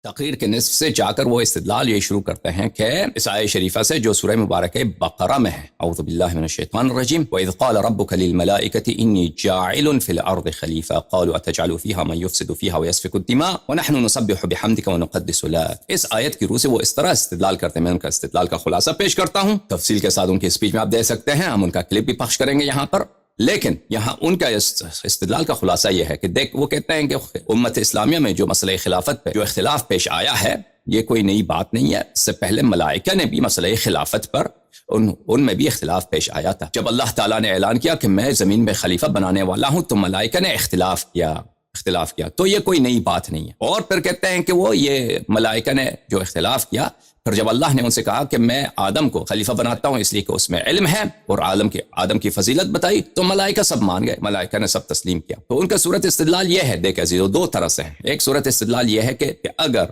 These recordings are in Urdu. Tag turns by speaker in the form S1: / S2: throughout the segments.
S1: تقریر کے نصف سے جا کر وہ استدلال یہ شروع کرتے ہیں کہ اس آیہ شریفہ سے جو سورہ مبارکہ بقرہ میں ہے، اعوذ باللہ من الشیطان الرجیم، وَإِذْ قَالَ رَبُّكَ لِلْمَلَائِكَةِ إِنِّي جَاعِلٌ فِي الْأَرْضِ خَلِيفَةً قَالُوا أَتَجْعَلُ فِيهَا مَن يُفْسِدُ فِيهَا وَيَسْفِكُ الدِّمَاءَ وَنَحْنُ نُسَبِّحُ بِحَمْدِكَ وَنُقَدِّسُ لَكَ۔ اس آیت کی روح سے وہ اس طرح استدلال کرتے ہیں، میں ان کا استدلال کا خلاصہ پیش کرتا ہوں، تفصیل کے ساتھ ان کی اسپیچ میں آپ دیکھ سکتے ہیں، ہم ان کا کلپ بھی پخش کریں گے یہاں پر، لیکن یہاں ان کا استدلال کا خلاصہ یہ ہے کہ دیکھ، وہ کہتے ہیں کہ امت اسلامیہ میں جو مسئلہ خلافت پہ جو اختلاف پیش آیا ہے یہ کوئی نئی بات نہیں ہے، اس سے پہلے ملائکہ نے بھی مسئلہ خلافت پر ان میں بھی اختلاف پیش آیا تھا۔ جب اللہ تعالیٰ نے اعلان کیا کہ میں زمین میں خلیفہ بنانے والا ہوں تو ملائکہ نے اختلاف کیا، تو یہ کوئی نئی بات نہیں ہے۔ اور پھر کہتے ہیں کہ وہ یہ ملائکہ نے جو اختلاف کیا، پھر جب اللہ نے ان سے کہا کہ میں آدم کو خلیفہ بناتا ہوں اس لیے کہ اس میں علم ہے اور آدم کی فضیلت بتائی، تو ملائکہ سب مان گئے، ملائکہ نے سب تسلیم کیا۔ تو ان کا صورت استدلال یہ ہے، دیکھ عزیزو، دو طرح سے ہیں۔ ایک صورت استدلال یہ ہے کہ اگر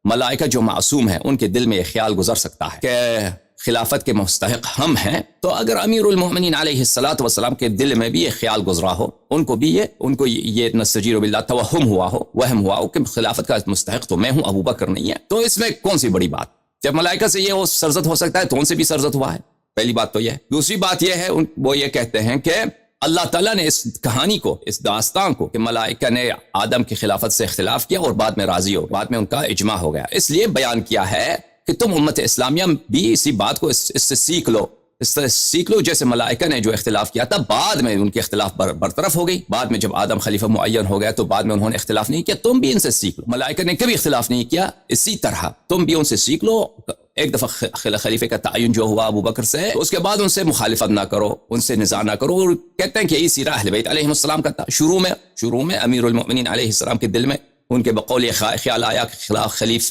S1: ملائکہ جو معصوم ہیں ان کے دل میں یہ خیال گزر سکتا ہے کہ خلافت کے مستحق ہم ہیں، تو اگر امیر المؤمنین علیہ الصلوۃ والسلام کے دل میں بھی یہ خیال گزرا ہو، ان کو یہ نستجیر باللہ توہم ہوا ہو کہ خلافت کا مستحق تو میں ہوں، ابو بکر نہیں ہے، تو اس میں کون سی بڑی بات؟ جب ملائکہ سے یہ سرزد ہو سکتا ہے تو ان سے بھی سرزد ہوا ہے، پہلی بات تو یہ ہے۔ دوسری بات یہ ہے، وہ یہ کہتے ہیں کہ اللہ تعالیٰ نے اس کہانی کو، اس داستان کو کہ ملائکہ نے آدم کی خلافت سے اختلاف کیا اور بعد میں راضی ہو، بعد میں ان کا اجماع ہو گیا، اس لیے بیان کیا ہے کہ تم امت اسلامیہ بھی اسی بات کو اس سے سیکھ لو، جیسے ملائکہ نے جو اختلاف کیا تھا بعد میں ان کے اختلاف برطرف ہو گئی، بعد میں جب آدم خلیفہ معین ہو گیا تو بعد میں انہوں نے اختلاف نہیں کیا، تم بھی ان سے سیکھ لو۔ ملائکہ نے کبھی اختلاف نہیں کیا، اسی طرح تم بھی ان سے سیکھ لو۔ ایک دفعہ خلیفے کا تعین جو ہوا ابو بکر سے، اس کے بعد ان سے مخالفت نہ کرو، ان سے نزاع نہ کرو، اور کہتے ہیں کہ یہی سیرہ اہل بیت علیہ السلام کا تھا۔ شروع میں امیر المؤمنین علیہ السلام کے دل میں ان کے بقول خیال آیا کہ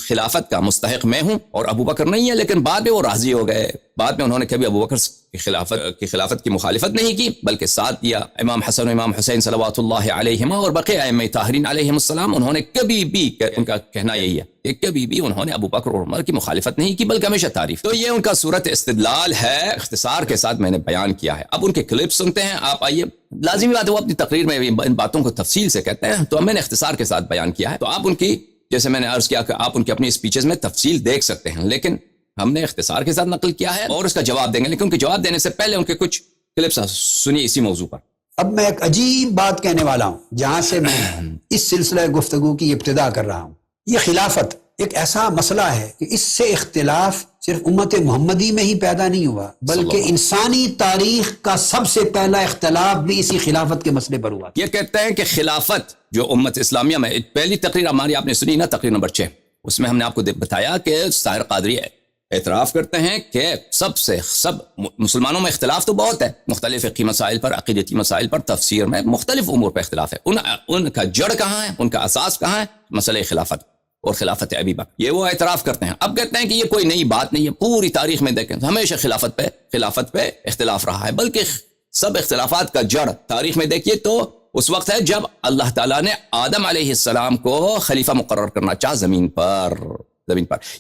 S1: خلافت کا مستحق میں ہوں اور ابو بکر نہیں ہے، لیکن بعد میں وہ راضی ہو گئے، بعد میں انہوں نے کبھی ابو بکر کی خلافت کی مخالفت نہیں کی بلکہ ساتھ دیا۔ امام حسن و امام حسین صلوات اللہ علیہما اور بقیہ ائمہ طاہرین علیہم السلام، انہوں نے کبھی بھی، ان کا کہنا یہی ہے کہ کبھی بھی انہوں نے ابو بکر اور عمر کی مخالفت نہیں کی بلکہ ہمیشہ تعریف۔ تو یہ ان کا صورت استدلال ہے، اختصار کے ساتھ میں نے بیان کیا ہے۔ اب ان کے کلپ سنتے ہیں آپ، آئیے۔ لازمی بات ہے وہ اپنی تقریر میں ان باتوں کو تفصیل سے کہتے ہیں، تو میں نے اختصار کے ساتھ بیان کیا ہے، تو آپ ان کی، جیسے میں نے عرض کیا کہ آپ ان کی اپنی اسپیچز میں تفصیل دیکھ سکتے ہیں، لیکن ہم نے اختصار کے ساتھ نقل کیا ہے اور اس کا جواب دیں گے، لیکن ان کے جواب دینے سے پہلے ان کے کچھ کلپس سنیے اسی موضوع پر۔
S2: اب میں ایک عجیب بات کہنے والا ہوں جہاں سے میں اس سلسلہ گفتگو کی ابتدا کر رہا ہوں۔ یہ خلافت ایک ایسا مسئلہ ہے کہ اس سے اختلاف صرف امت محمدی میں ہی پیدا نہیں ہوا، بلکہ انسانی تاریخ کا سب سے پہلا اختلاف بھی اسی خلافت کے مسئلے پر ہوا۔
S1: یہ کہتے ہیں کہ خلافت جو امت اسلامیہ میں، پہلی تقریر ہماری آپ نے سنی نا، تقریر نمبر 6، اس میں ہم نے آپ کو بتایا کہ طاہر قادری اعتراف کرتے ہیں کہ سب مسلمانوں میں اختلاف تو بہت ہے، مختلف فقہی مسائل پر، عقیدتی مسائل پر، تفسیر میں، مختلف امور پر اختلاف ہے، ان کا جڑ کہاں ہے، ان کا اساس کہاں ہے؟ مسئلہ خلافت اور خلافت ابی بکر، یہ وہ اعتراف کرتے ہیں۔ اب کہتے ہیں کہ یہ کوئی نئی بات نہیں ہے، پوری تاریخ میں دیکھیں ہمیشہ خلافت پہ اختلاف رہا ہے، بلکہ سب اختلافات کا جڑ تاریخ میں دیکھیے تو اس وقت ہے جب اللہ تعالیٰ نے آدم علیہ السلام کو خلیفہ مقرر کرنا چاہا زمین پر۔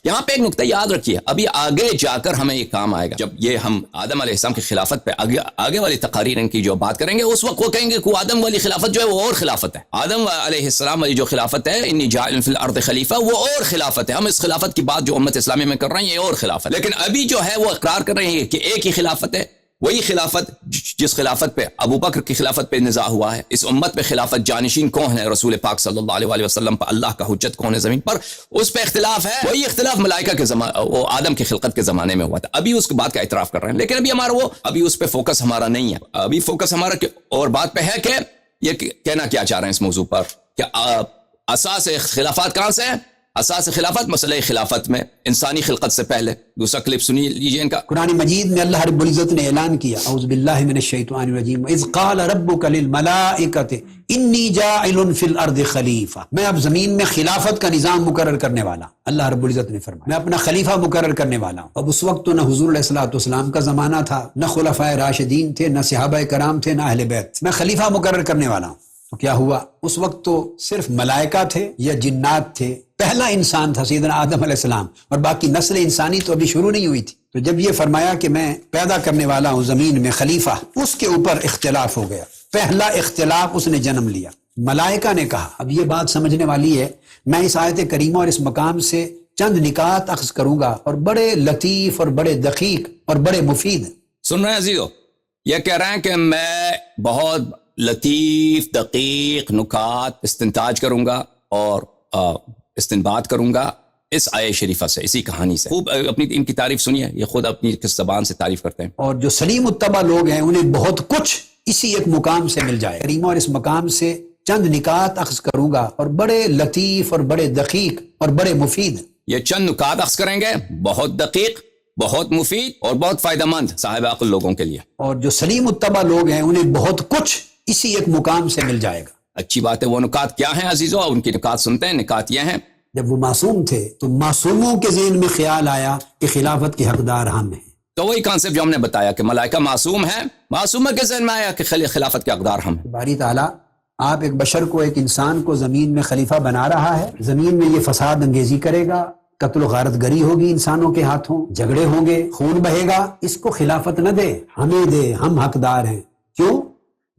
S1: یہاں پہ ایک نقطہ یاد رکھیے، ابھی آگے جا کر ہمیں یہ کام آئے گا، جب یہ ہم آدم علیہ السلام کی خلافت پہ آگے والی تقاریر ان کی جو بات کریں گے، اس وقت وہ کہیں گے کہ آدم والی خلافت جو ہے وہ اور خلافت ہے، آدم علیہ السلام والی جو خلافت ہے، انی جاعل فی الارض خلیفہ، وہ اور خلافت ہے۔ ہم اس خلافت کی بات جو امت اسلامیہ میں کر رہے ہیں یہ اور خلافت، لیکن ابھی جو ہے وہ اقرار کر رہے ہیں کہ ایک ہی خلافت ہے، وہی خلافت جس خلافت پہ ابو بکر کی خلافت پہ نزاع ہوا ہے۔ اس امت پہ خلافت جانشین کون ہے؟ رسول پاک صلی اللہ علیہ وسلم پر اللہ کا حجت کون ہے زمین پر، اس پہ اختلاف ہے۔ وہی اختلاف ملائکہ کے وہ آدم کی خلقت کے زمانے میں ہوا تھا، ابھی اس بات کا اعتراف کر رہے ہیں، لیکن ابھی اس پہ فوکس ہمارا نہیں ہے، ابھی فوکس ہمارا اور بات پہ ہے کہ یہ کہنا کیا چاہ رہے ہیں اس موضوع پر کہ اساس خلافات کہاں سے ہے؟ اساس خلافت مسئلہ خلافت میں انسانی خلقت سے پہلے۔ دوسرا کلپ سنیے لیجئے ان کا۔
S2: قرآن مجید میں اللہ رب العزت نے اعلان کیا، اعوذ باللہ من الشیطان الرجیم، اذ قال ربک للملائکۃ انی جاعل فی الارض خلیفہ، میں اب زمین میں خلافت کا نظام مقرر کرنے والا، اللہ رب العزت نے فرمایا میں اپنا خلیفہ مقرر کرنے والا ہوں۔ اب اس وقت تو نہ حضور علیہ الصلوۃ والسلام کا زمانہ تھا، نہ خلفائے راشدین تھے، نہ صحابہ کرام تھے، نہ اہل بیت، میں خلیفہ مقرر کرنے والا ہوں۔ تو کیا ہوا؟ اس وقت تو صرف ملائکہ تھے یا جنات تھے، پہلا انسان تھا سیدنا آدم علیہ السلام، اور باقی نسل انسانی تو ابھی شروع نہیں ہوئی تھی۔ تو جب یہ فرمایا کہ میں پیدا کرنے والا ہوں زمین میں خلیفہ، اس کے اوپر اختلاف ہو گیا، پہلا اختلاف اس نے جنم لیا۔ ملائکہ نے کہا، اب یہ بات سمجھنے والی ہے، میں اس آیت کریمہ اور اس مقام سے چند نکات اخذ کروں گا اور بڑے لطیف اور بڑے دقیق اور بڑے مفید.
S1: سن رہے ہیں عزیزو، یہ کہہ رہے ہیں کہ میں بہت لطیف دقیق نکات استنتاج کروں گا اور استنباط کروں گا اس آیت شریفہ سے، اسی کہانی سے. خوب اپنی ان کی تعریف سنیے، یہ خود اپنی کس زبان سے تعریف کرتے ہیں.
S2: اور جو سلیم الطبع لوگ ہیں انہیں بہت کچھ اسی ایک مقام سے مل جائے. کریمہ اور اس مقام سے چند نکات اخذ کروں گا اور بڑے لطیف اور بڑے دقیق اور بڑے مفید.
S1: یہ چند نکات اخذ کریں گے، بہت دقیق، بہت مفید اور بہت فائدہ مند صاحب عقل لوگوں کے لیے.
S2: اور جو سلیم الطبع لوگ ہیں انہیں بہت کچھ اسی ایک مقام سے مل جائے گا.
S1: اچھی بات ہے. وہ نکات کیا ہیں عزیزو؟ ان کی نکات سنتے ہیں. نکات یہ ہیں،
S2: جب وہ معصوم تھے تو معصوموں کے ذہن میں خیال آیا کہ خلافت کے حقدار ہم ہیں.
S1: تو وہی کانسیپٹ جو ہم نے بتایا کہ ملائکہ معصوم ہیں، معصومہ کے ذہن میں آیا کہ خلافت کے حقدار ہم ہیں.
S2: باری تعالیٰ آپ ایک بشر کو، ایک انسان کو زمین میں خلیفہ بنا رہا ہے. زمین میں یہ فساد انگیزی کرے گا، قتل و غارت گری ہوگی انسانوں کے ہاتھوں، جھگڑے ہوں گے، خون بہے گا. اس کو خلافت نہ دے، ہمیں دے، ہم حقدار ہیں. کیوں؟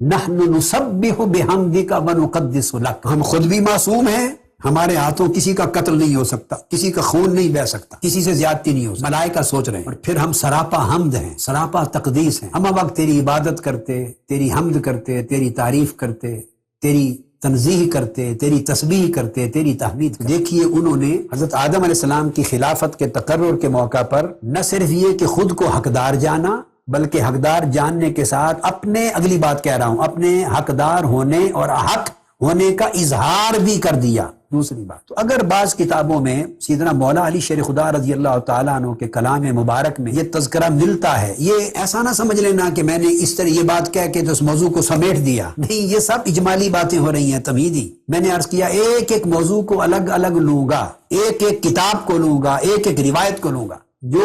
S2: نحن نسبح بحمدک ونقدس لک. ہم خود بھی معصوم ہیں، ہمارے ہاتھوں کسی کا قتل نہیں ہو سکتا، کسی کا خون نہیں بہہ سکتا، کسی سے زیادتی نہیں ہو سکتی. ملائکہ سوچ رہے ہیں. اور پھر ہم سراپا حمد ہیں، سراپا تقدیس ہیں. ہم وقت تیری عبادت کرتے، تیری حمد کرتے، تیری تعریف کرتے، تیری تنزیح کرتے، تیری تسبیح کرتے، تیری تحمید کرتے. دیکھیے انہوں نے حضرت آدم علیہ السلام کی خلافت کے تقرر کے موقع پر نہ صرف یہ کہ خود کو حقدار جانا، بلکہ حقدار جاننے کے ساتھ اپنے، اگلی بات کہہ رہا ہوں، اپنے حقدار ہونے اور حق ہونے کا اظہار بھی کر دیا. دوسری بات، تو اگر بعض کتابوں میں سیدنا مولا علی شیر خدا رضی اللہ تعالیٰ عنہ کے کلام مبارک میں یہ تذکرہ ملتا ہے، یہ ایسا نہ سمجھ لینا کہ میں نے اس طرح یہ بات کہہ کے تو اس موضوع کو سمیٹ دیا. نہیں، یہ سب اجمالی باتیں ہو رہی ہیں، تمہیدی. میں نے عرض کیا ایک ایک موضوع کو الگ الگ لوں گا، ایک ایک کتاب کو لوں گا، ایک ایک روایت کو لوں گا. جو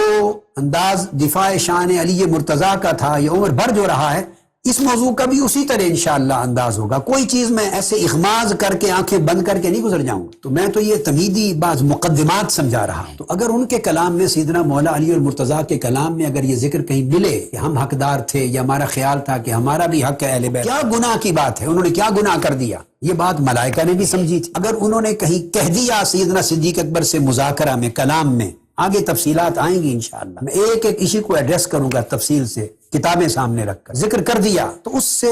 S2: انداز دفاع شان علی مرتضیٰ کا تھا یہ عمر بھر جو رہا ہے، اس موضوع کا بھی اسی طرح انشاءاللہ انداز ہوگا. کوئی چیز میں ایسے اغماز کر کے آنکھیں بند کر کے نہیں گزر جاؤں. تو میں تو یہ تمہیدی بعض مقدمات سمجھا رہا ہوں. تو اگر ان کے کلام میں، سیدنا مولا علی المرتضیٰ کے کلام میں اگر یہ ذکر کہیں ملے کہ ہم حقدار تھے یا ہمارا خیال تھا کہ ہمارا بھی حق ہے اہل بیت، کیا گناہ کی بات ہے، انہوں نے کیا گناہ کر دیا، یہ بات ملائکہ نے بھی سمجھی تھی. اگر انہوں نے کہیں کہہ دیا سیدنا صدیق اکبر سے مذاکرہ میں، کلام میں، آگے تفصیلات آئیں گی انشاءاللہ، میں ایک ایک ایشو کو ایڈریس کروں گا تفصیل سے، کتابیں سامنے رکھ کر ذکر کر دیا، تو اس سے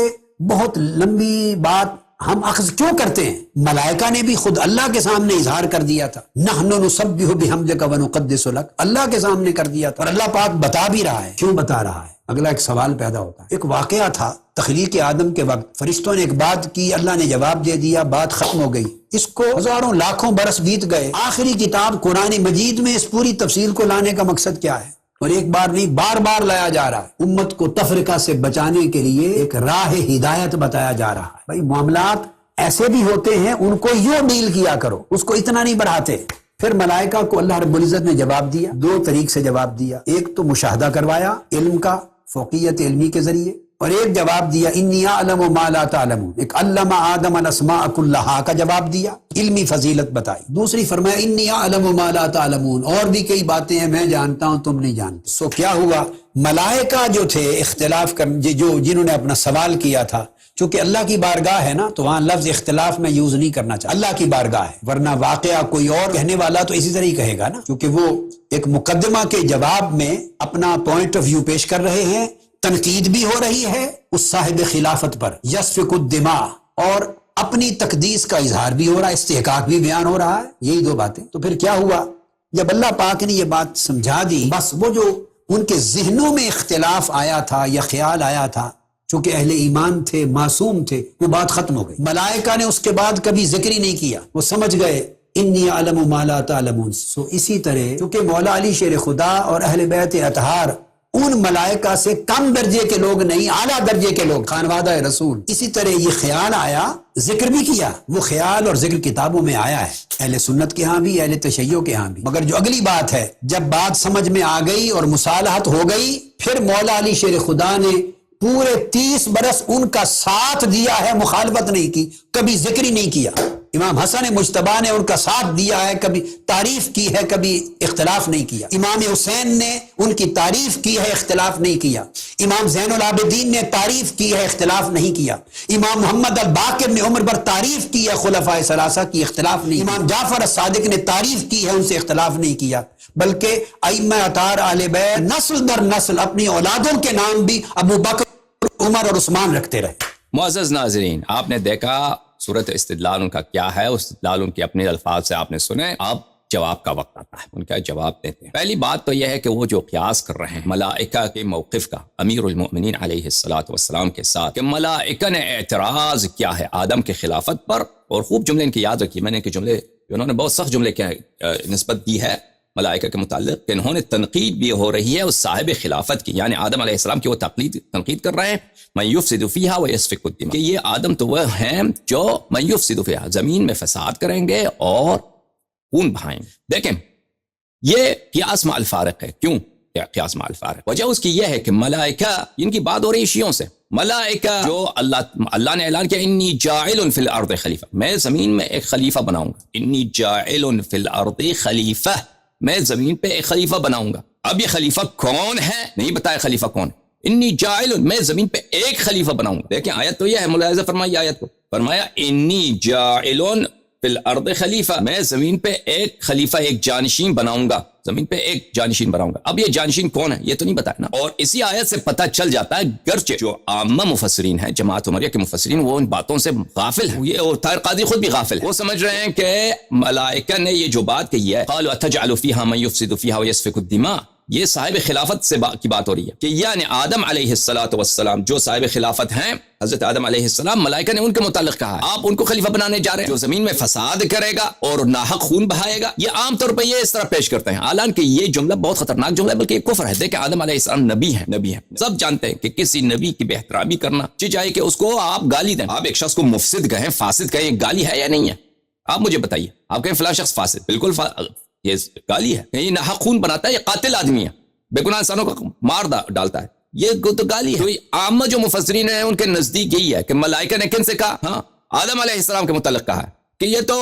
S2: بہت لمبی بات ہم اخذ کیوں کرتے ہیں. ملائکہ نے بھی خود اللہ کے سامنے اظہار کر دیا تھا، نحن نسبح بحمدک ونقدس لک، اللہ کے سامنے کر دیا تھا. اور اللہ پاک بتا بھی رہا ہے. کیوں بتا رہا ہے؟ اگلا ایک سوال پیدا ہوتا ہے. ایک واقعہ تھا تخلیق آدم کے وقت، فرشتوں نے ایک بات کی، اللہ نے جواب دے دیا، بات ختم ہو گئی. اس کو ہزاروں لاکھوں برس بیت گئے. آخری کتاب قرآن مجید میں اس پوری تفصیل کو لانے کا مقصد کیا ہے؟ اور ایک بار نہیں، بار بار لایا جا رہا ہے. امت کو تفرقہ سے بچانے کے لیے ایک راہ ہدایت بتایا جا رہا ہے. بھائی معاملات ایسے بھی ہوتے ہیں، ان کو یوں ڈیل کیا کرو، اس کو اتنا نہیں بڑھاتے. پھر ملائکہ کو اللہ رب العزت نے جواب دیا، دو طریق سے جواب دیا. ایک تو مشاہدہ کروایا علم کا، فوقیت علمی کے ذریعے، اور ایک جواب دیا انی اعلم ما لا تعلمون، ایک علم آدم الاسماء کلھا کا جواب دیا، علمی فضیلت بتائی. دوسری فرمایا انی اعلم ما لا تعلمون، اور بھی کئی باتیں ہیں میں جانتا ہوں تم نہیں جانتے. سو کیا ہوا؟ ملائکہ جو تھے اختلاف جنہوں نے اپنا سوال کیا تھا، چونکہ اللہ کی بارگاہ ہے نا، تو وہاں لفظ اختلاف میں یوز نہیں کرنا چاہتا. اللہ کی بارگاہ ہے، ورنہ واقعہ کوئی اور کہنے والا تو اسی طرح ہی کہے گا نا، کیونکہ وہ ایک مقدمہ کے جواب میں اپنا پوائنٹ آف ویو پیش کر رہے ہیں. تنقید بھی ہو رہی ہے اس صاحب خلافت پر، یسفک الدماء، اور اپنی تقدیس کا اظہار بھی ہو رہا ہے، استحقاق بھی بیان ہو رہا ہے. یہی دو باتیں. تو پھر کیا ہوا؟ جب اللہ پاک نے یہ بات سمجھا دی، بس وہ جو ان کے ذہنوں میں اختلاف آیا تھا یا خیال آیا تھا، چونکہ اہل ایمان تھے، معصوم تھے، وہ بات ختم ہو گئی. ملائکہ نے اس کے بعد کبھی ذکر ہی نہیں کیا، وہ سمجھ گئے انی اعلم ما لا تعلمون. سو اسی طرح چونکہ مولا علی شیر خدا اور اہل بیت اطہار ان ملائکہ سے کم درجے کے لوگ نہیں، اعلیٰ درجے کے لوگ، خانوادہ رسول. اسی طرح یہ خیال آیا، ذکر بھی کیا. وہ خیال اور ذکر کتابوں میں آیا ہے، اہل سنت کے ہاں بھی، اہل تشیع کے ہاں بھی. مگر جو اگلی بات ہے، جب بات سمجھ میں آ گئی اور مصالحت ہو گئی، پھر مولا علی شیر خدا نے پورے 30 برس ان کا ساتھ دیا ہے، مخالفت نہیں کی. کبھی ذکر ہی نہیں کیا. امام حسن مجتبی نے ان کا ساتھ دیا ہے, کبھی تعریف کی ہے, کبھی اختلاف نہیں کیا. امام حسین نے ان کی تعریف کی ہے, اختلاف نہیں کیا. امام زین العابدین نے تعریف کی ہے, اختلاف نہیں کیا. امام محمد الباقر نے عمر پر تعریف کی ہے خلفائے ثلاثہ کی, اختلاف نہیں. امام جعفر الصادق نے تعریف کی ہے, ان سے اختلاف نہیں کیا. بلکہ ائمہ اطہار اہل بیت نسل در نسل اپنی اولادوں کے نام بھی ابو بکر, عمر اور عثمان رکھتے رہے.
S1: معزز ناظرین, آپ نے دیکھا صورت استدلال ان کا کیا ہے, استدلال ان کے اپنے الفاظ سے آپ نے سنے. اب جواب کا وقت آتا ہے, ان کا جواب دیتے ہیں. پہلی بات تو یہ ہے کہ وہ جو قیاس کر رہے ہیں ملائکہ کے موقف کا امیر المؤمنین علیہ السلام کے ساتھ, کہ ملائکہ نے اعتراض کیا ہے آدم کے خلافت پر. اور خوب جملے ان کے یاد رکھیے, میں نے کہ جملے انہوں نے بہت سخت جملے کے نسبت دی ہے ملائکہ کے متعلق, کہ انہوں نے تنقید بھی ہو رہی ہے اس صاحب خلافت کی, یعنی آدم علیہ السلام کی وہ تنقید کر رہے ہیں. من یفسد فیہا ویسفک الدماء, کہ یہ آدم تو وہ ہیں جو من یفسد فیہا, زمین میں فساد کریں گے اور خون بہائیں گے. دیکھیں یہ قیاس مع الفارق ہے. کیوں قیاس مع الفارق؟ وجہ اس کی یہ ہے کہ ملائکہ, ان کی بات ہو رہی شیعوں سے, ملائکہ جو اللہ نے اعلان کیا انی جاعل فی الارض خلیفہ, میں زمین میں ایک خلیفہ بناؤں گا. انی جاعل فی الارض خلیفہ, میں زمین پہ ایک خلیفہ بناؤں گا. اب یہ خلیفہ کون ہے نہیں بتایا, خلیفہ کون ہے. انی جاعل, میں زمین پہ ایک خلیفہ بناؤں گا. دیکھیں آیت تو یہ ہے, ملاحظہ فرمائیے آیت کو, فرمایا انی جاعل فی الارض خلیفہ, میں زمین پہ ایک خلیفہ, ایک جانشین بناؤں گا, زمین پہ ایک جانشین بناؤں گا. اب یہ جانشین کون ہے یہ تو نہیں بتایا نا. اور اسی آیت سے پتہ چل جاتا ہے, گرچہ جو عامہ مفسرین ہیں, جماعت عمریہ کے مفسرین, وہ ان باتوں سے غافل ہیں. یہ اور طاہر قاضی خود بھی غافل ہے. وہ سمجھ رہے ہیں کہ ملائکہ نے یہ جو بات کہی ہے, قالوا اتجعل فیہا من یفسد فیہا ویسفک الدماء, یہ صاحب خلافت سے کی بات ہو رہی ہے, کہ یعنی آدم علیہ السلام جو صاحب خلافت ہیں, حضرت آدم علیہ السلام, ملائکہ نے ان کے متعلق کہا ہے آپ ان کو خلیفہ بنانے جا رہے ہیں جو زمین میں فساد کرے گا اور ناحق خون بہائے گا. یہ عام طور پہ یہ اس طرح پیش کرتے ہیں, حالانکہ یہ جملہ بہت خطرناک جملہ ہے, بلکہ یہ کفر ہے. دیکھیں آدم علیہ السلام نبی ہیں. سب جانتے ہیں کہ کسی نبی کی بے احترامی کرنا چاہیے کہ اس کو آپ گالی دیں. آپ ایک شخص کو مفسد کہیں, فاسد کہیں, گالی ہے یا نہیں ہے؟ آپ مجھے بتائیے. آپ کہیں فلاں شخص فاسد, بالکل یہ گالی ہے. یہ ناحق خون بناتا ہے, یہ قاتل آدمی ہے, بے گناہ انسانوں کا مار ڈالتا ہے, یہ تو گالی ہے. عامہ جو مفسرین ہیں ان کے نزدیک یہی ہے کہ ملائکہ نے کن سے کہا, ہاں آدم علیہ السلام کے متعلق کہا ہے کہ یہ تو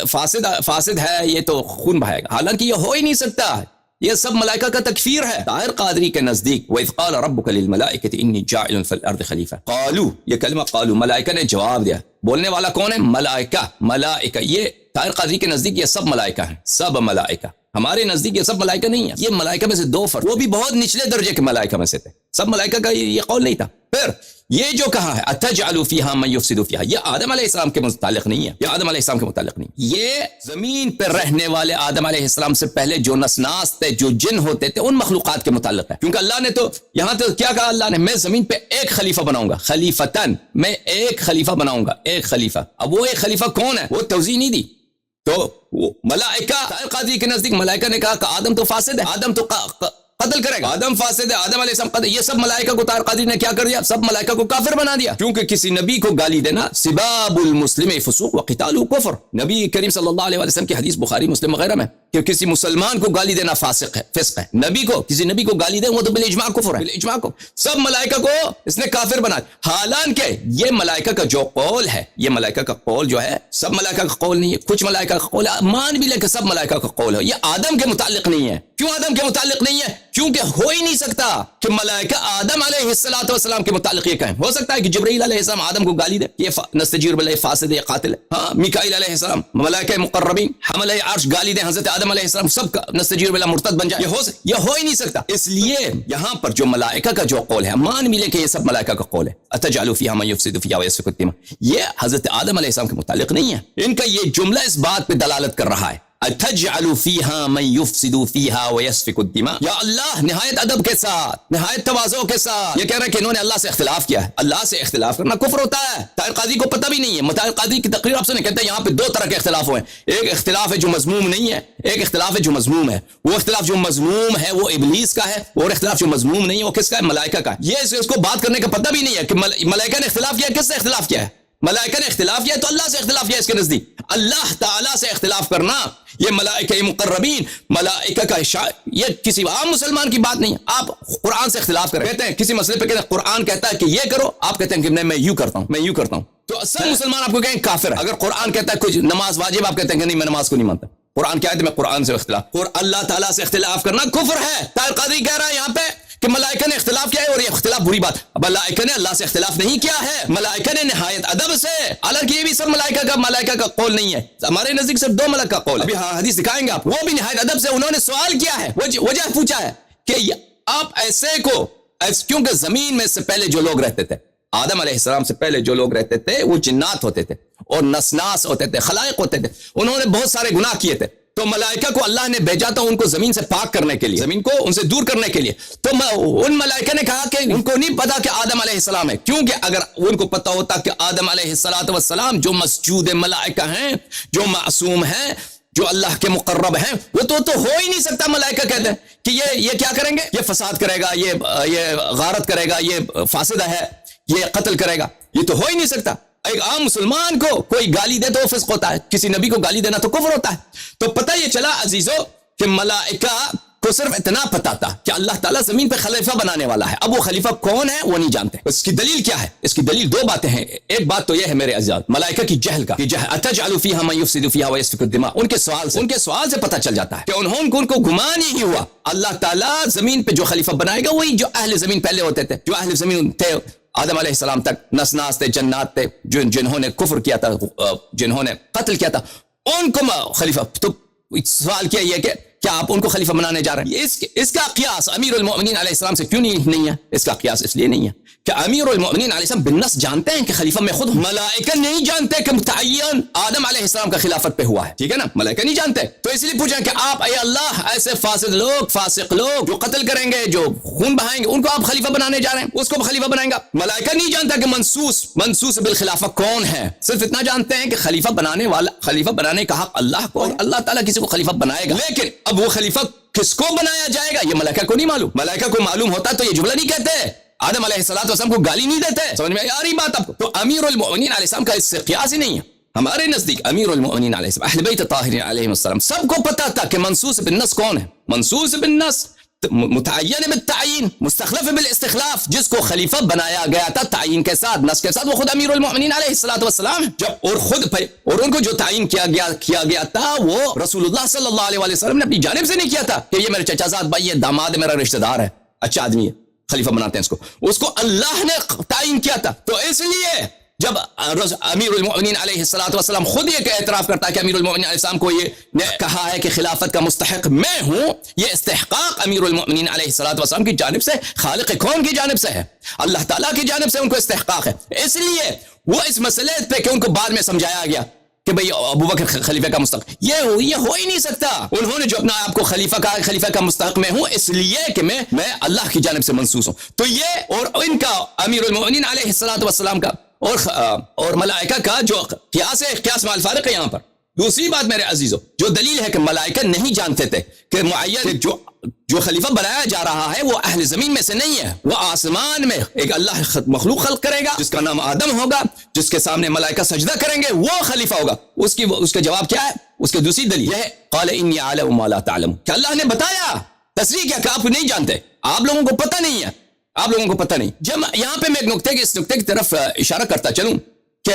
S1: فاسد ہے, یہ تو خون بہائے گا. حالانکہ یہ ہو ہی نہیں سکتا, یہ سب ملائکہ کا تکفیر ہے. طاہر قادری کے نزدیک وَإِذْ قَالَ رَبُّكَ لِلْمَلَائِكَةِ إِنِّي جَاعِلٌ فِي الْأَرْضِ خَلِيفَةً, قالوا, یہ کلمہ قالوا, ملائکہ نے جواب دیا. بولنے والا کون ہے؟ ملائکہ. یہ طاہر قادری کے نزدیک یہ سب ملائکہ ہیں, سب ملائکہ. ہمارے نزدیک یہ سب ملائکہ نہیں ہے, یہ ملائکہ میں سے دو فرق, وہ بھی بہت نچلے درجے کے ملائکہ میں سے تھے. سب ملائکہ کا یہ قول نہیں تھا. پھر یہ جو کہا ہے اتجعل فیہا من یفسد فیہا, یہ آدم علیہ السلام کے متعلق نہیں ہے, یہ آدم علیہ السلام کے متعلق نہیں. یہ زمین پر رہنے والے آدم علیہ السلام سے پہلے جو نسناس تھے, جو جن ہوتے تھے, ان مخلوقات کے متعلق ہے. کیونکہ اللہ نے تو یہاں تو کیا کہا, اللہ نے میں زمین پہ ایک خلیفہ بناؤں گا, خلیفتن, میں ایک خلیفہ بناؤں گا, ایک خلیفہ. اب وہ ایک خلیفہ کون ہے وہ توضیح نہیں دی. تو ملائکہ, طاہر قادری کے نزدیک ملائکہ نے کہا کہ آدم تو فاسد ہے, آدم تو قتل کرے گا, آدم فاسد ہے, آدم علیہ السلام قتل. یہ سب ملائکہ کو طاہر قادری نے کیا کر دیا, سب ملائکہ کو کافر بنا دیا. کیونکہ کسی نبی کو گالی دینا, سباب المسلم فسوق وقتالہ کفر, نبی کریم صلی اللہ علیہ وسلم کی حدیث بخاری مسلم وغیرہ میں, کہ کسی مسلمان کو گالی دینا فاسق ہے, فسق ہے. نبی کو, کسی نبی کو گالی دے وہ تو بالاجماع کفر ہے, بالاجماع کو. سب ملائکہ کو اس نے کافر بنا دیا. حالانکہ یہ ملائکہ کا جو قول ہے, یہ ملائکہ کا قول جو ہے, سب ملائکہ کا قول نہیں ہے, کچھ ملائکہ کا قول ہے, مان بھی لے کہ سب ملائکہ کا قول ہے, یہ آدم کے متعلق نہیں ہے. کیوں آدم کے متعلق نہیں ہے؟ کیونکہ ہو ہی نہیں سکتا کہ ملائکہ آدم علیہ السلام کے متعلق یہ کہیں. ہو سکتا ہے کہ جبرائیل علیہ السلام آدم کو گالی دے, یہ نستجیر باللہ فاسد ہے, قاتل ہے. ہاں میکائیل علیہ السلام, ملائکہ مقربین, حملہ عرش گالی دیں حضرت آدم علیہ السلام, سب کا نستجیر باللہ مرتد بن جائے. یہ ہو ہی نہیں سکتا. اس لیے یہاں پر جو ملائکہ کا جو قول ہے, مان بھی لے کہ یہ سب ملائکہ کا قول ہے, اتجعل فیہا من یفسد فیہا ویسفک الدماء, یہ حضرت آدم علیہ السلام کے متعلق نہیں ہے. ان کا یہ جملہ اس بات پہ دلالت کر رہا ہے, اتجعل فیہا من یفسد فیہا ویسفک الدماء. یا اللہ نہایت ادب کے ساتھ, نہایت تواضع کے ساتھ یہ کہہ رہا ہے کہ انہوں نے اللہ سے اختلاف کیا ہے. اللہ سے اختلاف کرنا کفر ہوتا ہے. طاہر قادری کو پتہ بھی نہیں ہے. طاہر قادری کی تقریر آپ سنیں, کہتے ہیں یہاں پہ دو طرح کے اختلاف ہوئے ہیں. ایک اختلاف ہے جو مذموم نہیں ہے, ایک اختلاف ہے جو مذموم ہے. وہ اختلاف جو مذموم ہے وہ ابلیس کا ہے, اور اختلاف جو مذموم نہیں ہے وہ کس کا ہے, ملائکہ کا. یہ اس کو بات کرنے کا پتہ بھی نہیں ہے کہ ملائکہ نے اختلاف کیا, کس سے اختلاف کیا ہے. ملائکہ نے اختلاف کیا تو اللہ سے اختلاف کیا. اس کے نزدیک اللہ تعالیٰ سے اختلاف کرنا, یہ ملائکہ مقربین, ملائکہ کا یہ کسی عام مسلمان کی بات نہیں ہے. آپ قرآن سے اختلاف کریں, کہتے ہیں کسی مسئلے پہ کہتے ہیں قرآن کہتا ہے کہ یہ کرو, آپ کہتے ہیں کہ میں یوں کرتا ہوں, میں یوں کرتا ہوں. تو سب مسلمان آپ کو کہیں کافر ہے. اگر قرآن کہتا ہے کچھ نماز واجب، آپ کہتے ہیں کہ نہیں میں نماز کو نہیں مانتا. قرآن کیا ہے؟ میں قرآن سے اختلاف، اور اللہ تعالیٰ سے اختلاف کرنا کفر ہے. طاہر قادری کہہ رہا ہے یہاں پہ کہ ملائکہ نے اختلاف کیا ہے اور یہ اختلاف بری بات. ملائکہ نے اللہ سے اختلاف نہیں کیا ہے، ملائکہ نے نہایت ادب سے، حالانکہ یہ بھی سب ملائکہ کا قول نہیں ہے، ہمارے نزدیک صرف 2 ملک کا قول ہے. ابھی حدیث دکھائیں گے آپ، وہ بھی نہایت ادب سے انہوں نے سوال کیا ہے، وجہ پوچھا ہے کہ آپ ایسے کو، کیونکہ زمین میں سے پہلے جو لوگ رہتے تھے، آدم علیہ السلام سے پہلے جو لوگ رہتے تھے وہ جنات ہوتے تھے اور نسناس ہوتے تھے، خلائق ہوتے تھے. انہوں نے بہت سارے گناہ کیے تھے، تو ملائکہ کو اللہ نے بھیجا تھا ان کو زمین سے پاک کرنے کے لیے، زمین کو ان سے دور کرنے کے لیے. تو ان ملائکہ نے کہا کہ ان کو نہیں پتا کہ آدم علیہ السلام ہے، کیونکہ اگر ان کو پتا ہوتا کہ آدم علیہ السلام جو مسجود ملائکہ ہیں، جو معصوم ہیں، جو اللہ کے مقرب ہیں، وہ تو ہو ہی نہیں سکتا. ملائکہ کہتے ہیں کہ یہ کیا کریں گے، یہ فساد کرے گا، یہ غارت کرے گا، یہ فاسد ہے، یہ قتل کرے گا، یہ تو ہو ہی نہیں سکتا. ایک عام مسلمان کو کوئی گالی دے تو فسق ہوتا ہے، کسی نبی کو گالی دینا تو کفر ہوتا ہے. تو پتہ یہ چلا عزیزو کہ ملائکہ کو صرف اتنا پتا تھا کہ اللہ تعالیٰ زمین پہ خلیفہ بنانے والا ہے. اب وہ خلیفہ کون ہے وہ نہیں جانتے. اس کی دلیل کیا ہے؟ اس کی دلیل 2 باتیں ہیں. ایک بات تو یہ ہے میرے عزیز، ملائکہ کی جہل کا، اتجعل فیہا من یفسد فیہا ویسفک الدماء. ان کے سوال سے پتہ چل جاتا ہے کہ ان کو گمان ہی ہوا اللہ تعالیٰ زمین پہ جو خلیفہ بنائے گا وہی جو اہل زمین پہلے ہوتے تھے، جو اہل زمین تھے آدم علیہ السلام تک، نسناس تھے، جنات تھے، جنہوں نے کفر کیا تھا، جنہوں نے قتل کیا تھا، ان کو خلیفہ. تو سوال کیا یہ کہ کیا آپ ان کو خلیفہ بنانے جا رہے ہیں؟ اس کا قیاس امیر المؤمنین علیہ السلام سے کیوں نہیں ہے؟ اس کا قیاس اس لیے نہیں ہے کہ امیر المؤمنین علیہ السلام بالنص جانتے ہیں کہ خلیفہ میں خود ہوں. ملائکہ نہیں جانتے کہ متعین آدم علیہ السلام کا خلافت پہ ہوا ہے، ٹھیک ہے نا، ملائکہ نہیں جانتے. تو اس لیے پوچھا کہ آپ اے اللہ ایسے فاسد لوگ، فاسق لوگ جو قتل کریں گے، جو خون بہائیں گے، ان کو آپ خلیفہ بنانے جا رہے ہیں، اس کو خلیفہ بنائیں گا. ملائکہ نہیں جانتا کہ منصوص بالخلافہ کون ہے، صرف اتنا جانتے ہیں کہ خلیفہ بنانے کا حق اللہ کو، اور اللہ تعالیٰ کسی کو خلیفہ بنائے گا. لیکن اب وہ خلیفہ کس کو بنایا جائے گا یہ ملائکہ کو نہیں معلوم. ملائکہ کو معلوم ہوتا تو یہ جملہ نہیں کہتے، آدم علیہ السلام کو گالی نہیں دیتے. سمجھ میں آ رہی بات آپ کو؟ تو امیر المؤمنین علیہ السلام کا اس سے قیاس ہی نہیں ہے. ہمارے نزدیک امیر المؤمنین علیہ السلام، اہل بیت طاہرین علیہ السلام، سب کو پتا تھا کہ منصوص بالنص کون ہے. منصوص بالنص، متعین بالتعین، مستخلف بالاستخلاف، جس کو خلیفہ بنایا گیا تھا تعین کے ساتھ، نص کے ساتھ، وہ خود امیر المؤمنین علیہ السلام ہے. اور ان کو جو تعین کیا گیا تھا وہ رسول اللہ صلی اللہ علیہ وسلم نے اپنی جانب سے نہیں کیا تھا کہ یہ میرے چچا زاد بھائی، یہ داماد میرا رشتہ دار ہے، اچھا آدمی ہے، خلیفہ بناتے ہیں اس کو اللہ نے تعین کیا تھا. تو اس لیے جب امیر المؤمنین علیہ السلام خود یہ اعتراف کرتا ہے کہ امیر المؤمنین علیہ السلام کو یہ کہا ہے کہ خلافت کا مستحق میں ہوں، یہ استحقاق امیر المؤمنین علیہ السلام کی جانب سے، خالق کون کی جانب سے ہے، اللہ تعالیٰ کی جانب سے ان کو استحقاق ہے. اس لیے وہ اس مسئلے پہ کہ ان کو بعد میں سمجھایا گیا کہ بھئی ابو بکر خلیفہ کا مستحق، یہ ہو ہی نہیں سکتا. انہوں نے جو اپنا آپ کو خلیفہ کا مستحق میں ہوں اس لیے کہ میں اللہ کی جانب سے منصوص ہوں. تو یہ اور ان کا امیر المؤمنین علیہ السلام کا اور ملائکہ کا جو قیاس ہے، قیاس مع الفارق ہے یہاں پر. دوسری بات میرے عزیزو، جو دلیل ہے کہ ملائکہ نہیں جانتے تھے کہ معین جو خلیفہ بنایا جا رہا ہے وہ اہل زمین میں سے نہیں ہے، وہ آسمان میں ایک اللہ مخلوق خلق کرے گا جس کا نام آدم ہوگا، جس کے سامنے ملائکہ سجدہ کریں گے، وہ خلیفہ ہوگا. اس کا جواب کیا ہے؟ اس کی دوسری دلیل یہ ہے قال انی اعلم ما لا تعلمون، کہ اللہ نے بتایا، تصریح کیا کہ آپ نہیں جانتے، آپ لوگوں کو پتہ نہیں ہے، آپ لوگوں کو پتہ نہیں. جب یہاں پہ میں ایک اس نقطے کی طرف اشارہ کرتا چلوں کہ